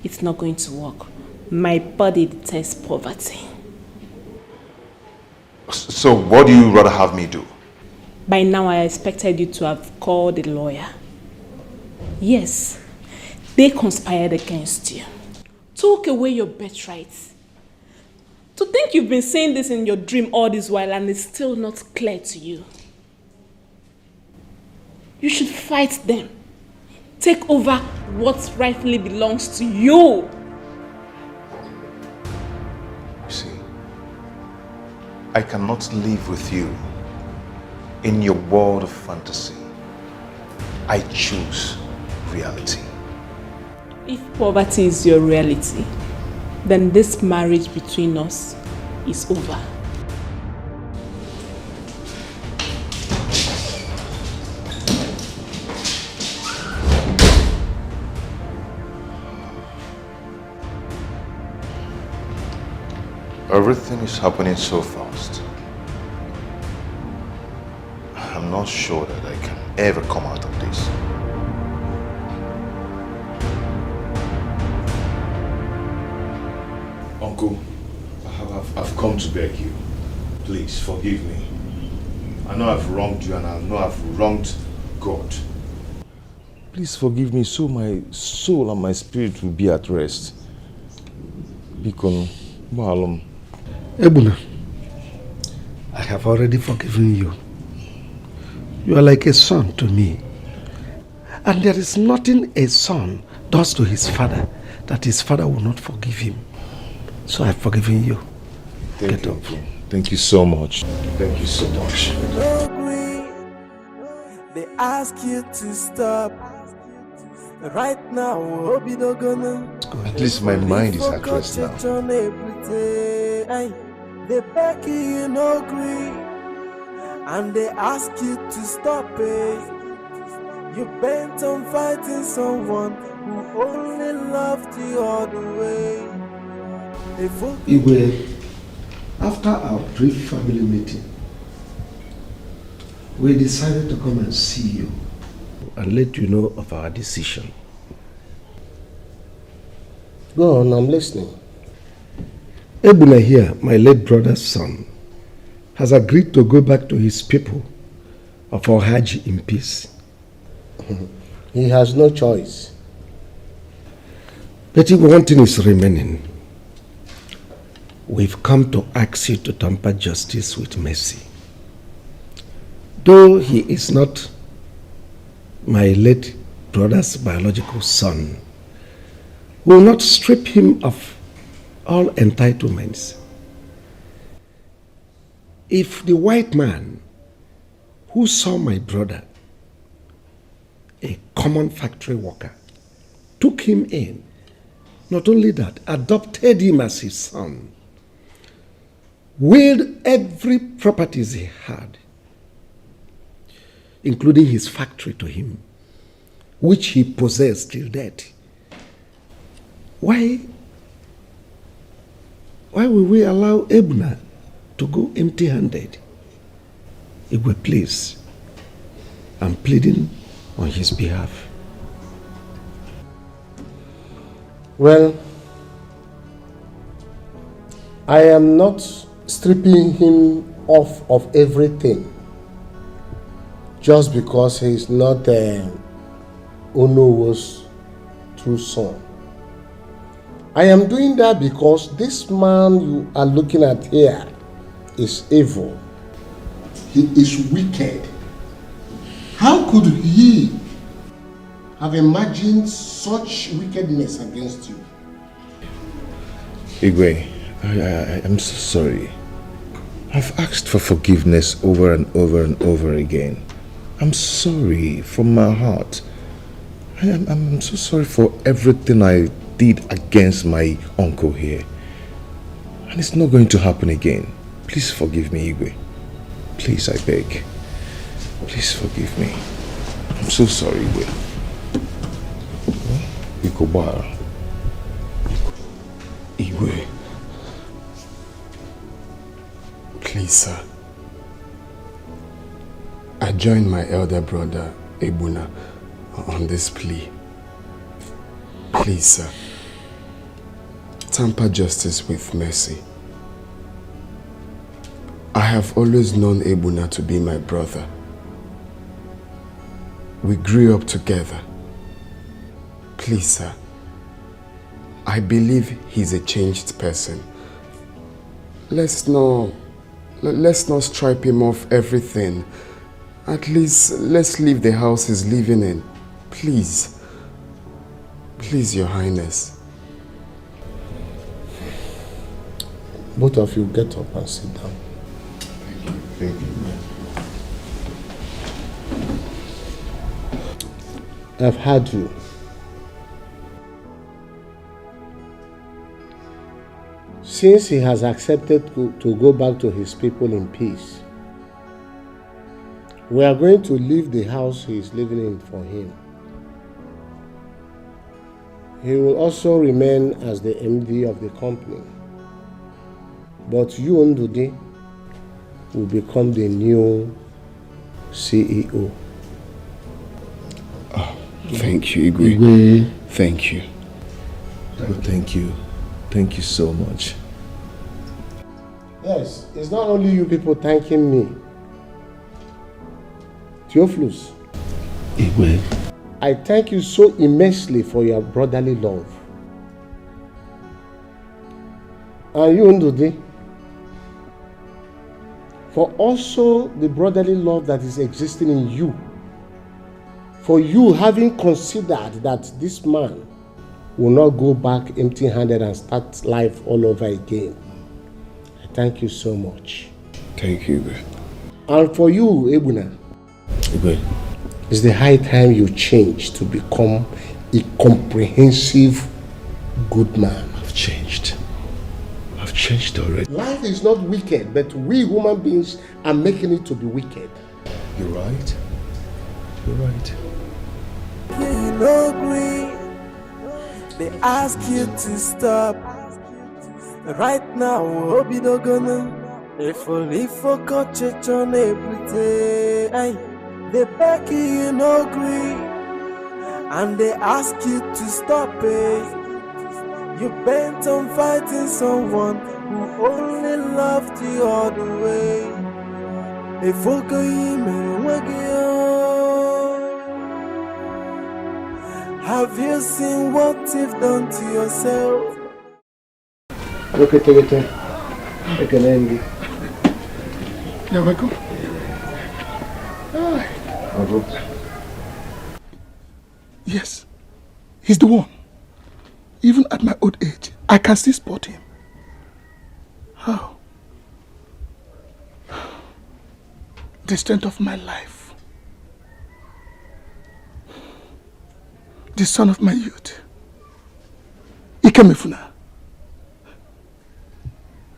it's not going to work. My body detests poverty. So what do you rather have me do? By now I expected you to have called a lawyer. Yes, they conspired against you. Took away your birthright. To think you've been saying this in your dream all this while and it's still not clear to you. You should fight them. Take over what rightfully belongs to you. You see, I cannot live with you in your world of fantasy. I choose reality. If poverty is your reality, then this marriage between us is over. Everything is happening so fast. I'm not sure that I can ever come out of this. Uncle, I've come to beg you. Please forgive me. I know I've wronged you and I know I've wronged God. Please forgive me so my soul and my spirit will be at rest. Bikon, Malum. Ebuna, I have already forgiven you. You are like a son to me. And there is nothing a son does to his father that his father will not forgive him. So I've forgiven you. Get up. Thank you so much. Thank you so much. They ask you to stop. Right now, Obido gonna. At least my mind is at rest now. They beg you no agree, and they ask you to stop it. You bent on fighting someone who only loved you all the way. Igwe, after our brief family meeting, we decided to come and see you and let you know of our decision. Go on, I'm listening. Ebuna here, my late brother's son, has agreed to go back to his people of our Hajj in peace. He has no choice. But if one thing is remaining, we've come to ask you to temper justice with mercy. Though he is not my late brother's biological son, we will not strip him of all entitlements. If the white man who saw my brother, a common factory worker, took him in, not only that, adopted him as his son, willed every properties he had, including his factory to him, which he possessed till death, why will we allow Ebuna to go empty-handed? Igwe, please, I'm pleading on his behalf. Well, I am not stripping him off of everything just because he is not Onowo's true son. I am doing that because this man you are looking at here is evil. He is wicked. How could he have imagined such wickedness against you? Igwe, I'm so sorry. I've asked for forgiveness over and over and over again. I'm sorry from my heart. I'm so sorry for everything I did against my uncle here. And it's not going to happen again. Please forgive me, Igwe. Please, I beg. Please forgive me. I'm so sorry, Igwe. Ikobara. Igwe. Please, sir. I joined my elder brother, Ebuna, on this plea. Please, sir. Tamper justice with mercy. I have always known Ebuna to be my brother. We grew up together. Please, sir. I believe he's a changed person. Let's not stripe him off everything. At least, let's leave the house he's living in. Please. Please, Your Highness. Both of you get up and sit down. Thank you. I've heard you. Since he has accepted to go back to his people in peace, we are going to leave the house he is living in for him. He will also remain as the MD of the company. But you, Ndude, will become the new CEO. Oh, thank you, Igwe. Thank you. Thank you. Thank you so much. Yes, it's not only you people thanking me. Theophilus, Igwe, I thank you so immensely for your brotherly love. And you, Ndude, for also the brotherly love that is existing in you. For you having considered that this man will not go back empty-handed and start life all over again. I thank you so much. Thank you, Igwe. And for you, Ebuna, it's the high time you change to become a comprehensive good man. I've changed. I've changed already. Life is not wicked, but we human beings are making it to be wicked. You're right. You're right. They ask you to stop. Right now, hope you don't gonna. If only forgot church on everything. They beg you no agree, and they ask you to stop it. You bent on fighting someone who only loved you all the way. They forgot you, have you seen what you've done to yourself? Look at it. You're welcome. Yes, he's the one. Even at my old age, I can still spot him. How? The strength of my life. The son of my youth. Ikemefuna.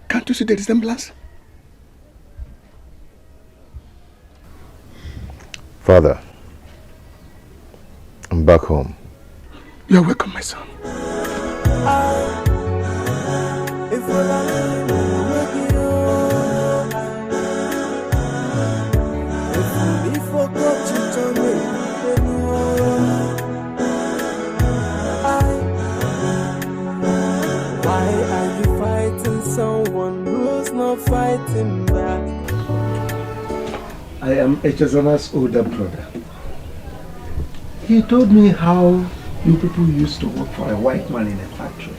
Can't you see the resemblance? Father, I'm back home. You're welcome, my son. Why are you fighting someone who's not fighting back? I am Echezona's older brother. He told me how you people used to work for a white man in a factory.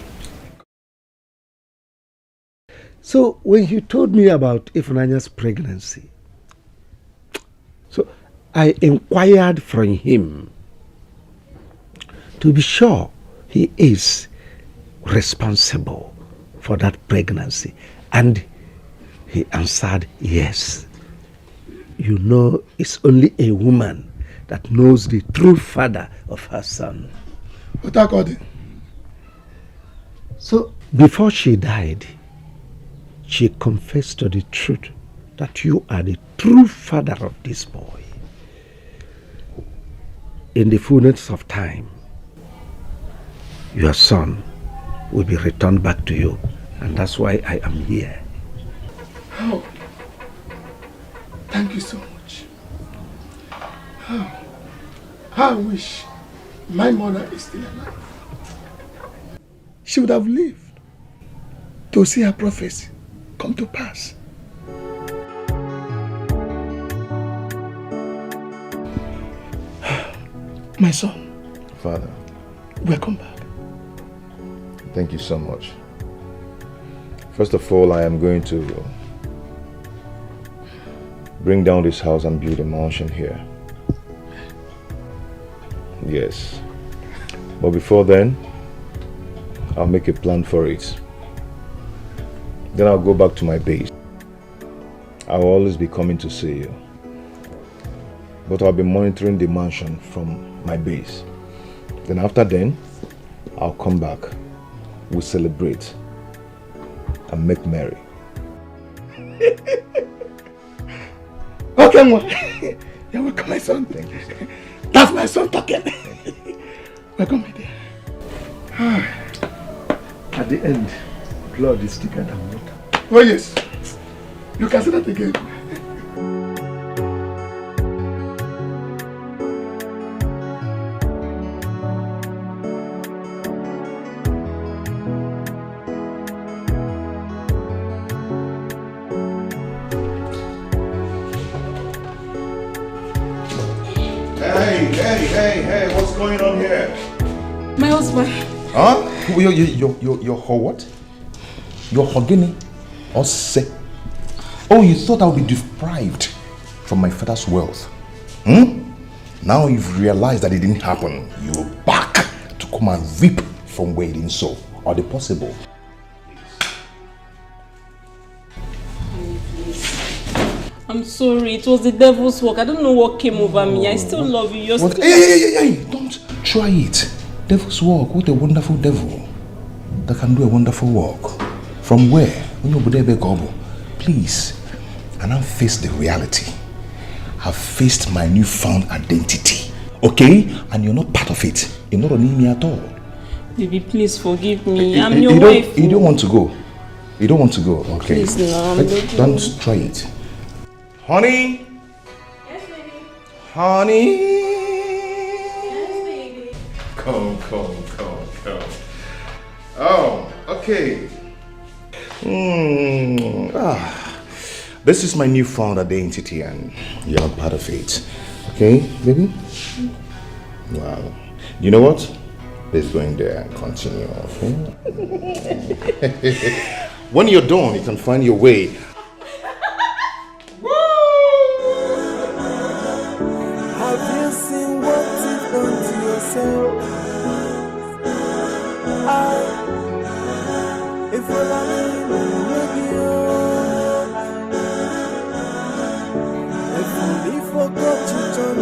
So when he told me about Ifunanya's pregnancy, so I inquired from him to be sure he is responsible for that pregnancy, and he answered yes. You know it's only a woman that knows the true father of her son. But according. So, before she died, she confessed to the truth that you are the true father of this boy. In the fullness of time, your son will be returned back to you, and that's why I am here. Oh, thank you so much. Oh, I wish my mother is still alive. She would have lived to see her prophecy come to pass. My son. Father. Welcome back. Thank you so much. First of all, I am going to bring down this house and build a mansion here. Yes. But before then, I'll make a plan for it. Then I'll go back to my base. I'll always be coming to see you. But I'll be monitoring the mansion from my base. Then after then, I'll come back. We'll celebrate and make merry. Okay, ma. You're welcome, my son. Thank you, sir. That's my son talking. Welcome, my dear. At the end, blood is thicker than water. Oh yes. You can say that again. Hey, what's going on here? My husband. Huh? You're what? You're Hogini? Or sick? Oh, you thought I would be deprived from my father's wealth? Now you've realized that it didn't happen. You're back to come and reap from where it didn't sow. Are they possible? I'm sorry, it was the devil's work. I don't know what came over me. I still love you. You're What? still... Hey, don't try it. Devil's work. What a wonderful devil that can do a wonderful work. From where? Please. And I've faced the reality. I've faced my newfound identity. Okay? And you're not part of it. You're not on me at all. Baby, please forgive me. I'm your wife. You don't want to go. You don't want to go. Okay. Please, no, Don't try it. Honey? Yes, baby. Honey? Yes, baby. Come. Oh, okay. This is my newfound identity and you're not part of it. Okay, baby? Wow. You know what? Let's go in there and continue, okay? When you're done, you can find your way. Have you seen what you've done to yourself? If you forgot you turn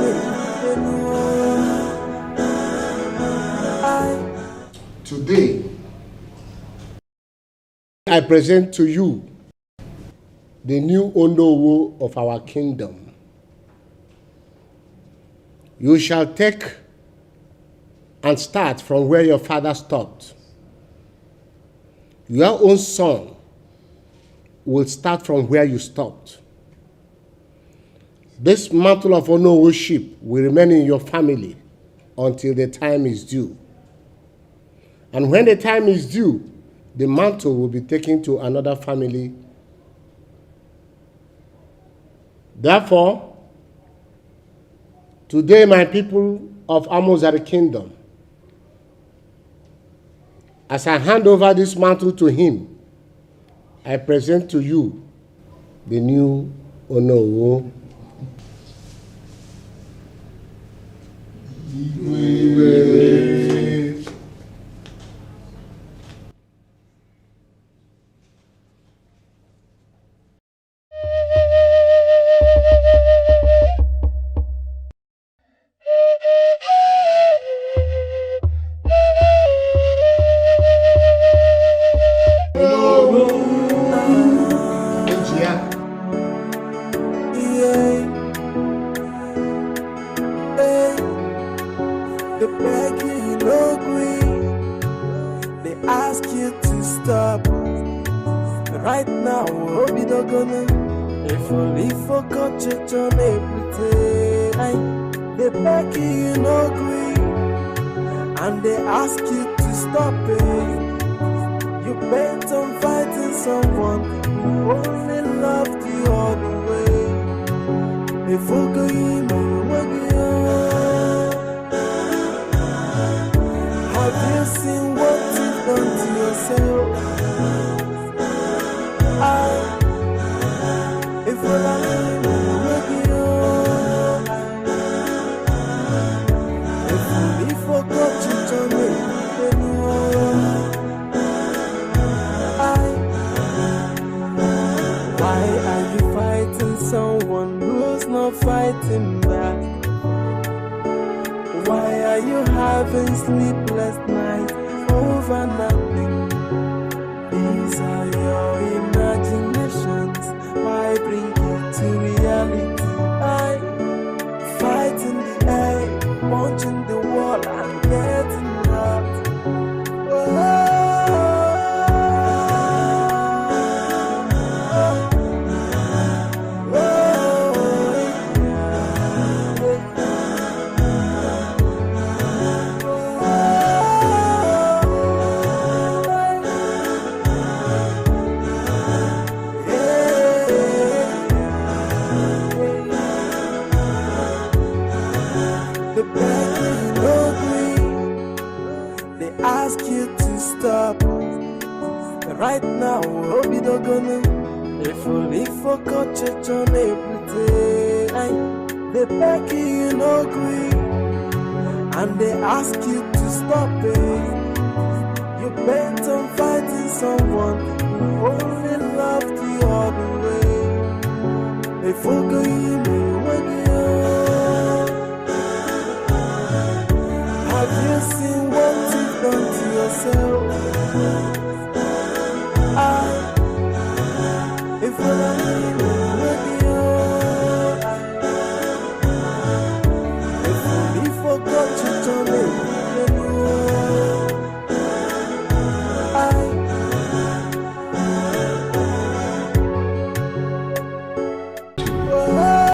Today, I present to you the new Onowu of our kingdom. You shall take and start from where your father stopped. Your own son will start from where you stopped. This mantle of Onowu-ship will remain in your family until the time is due. And when the time is due, the mantle will be taken to another family. Therefore, today, my people of Amozari kingdom, as I hand over this mantle to him, I present to you the new Onowu. Right now, Obi Dogona. If only for church on everything. They beg you no agree, and they ask you to stop it. You bent on fighting someone who only loved you all the way. Before going have you seen what you've done to yourself? If you're lying, if only forgot you to me. Why are you fighting someone who's not fighting back? Why are you having sleepless nights over nothing? These are your imaginations. Why bring it to reality? I fight in the air, punching the wall and getting hurt. Ask you to stop right now, Obi Dogona. If only for church on everything. They beg you no agree, and they ask you to stop it. You bent on fighting someone who only loved you all the way. Before going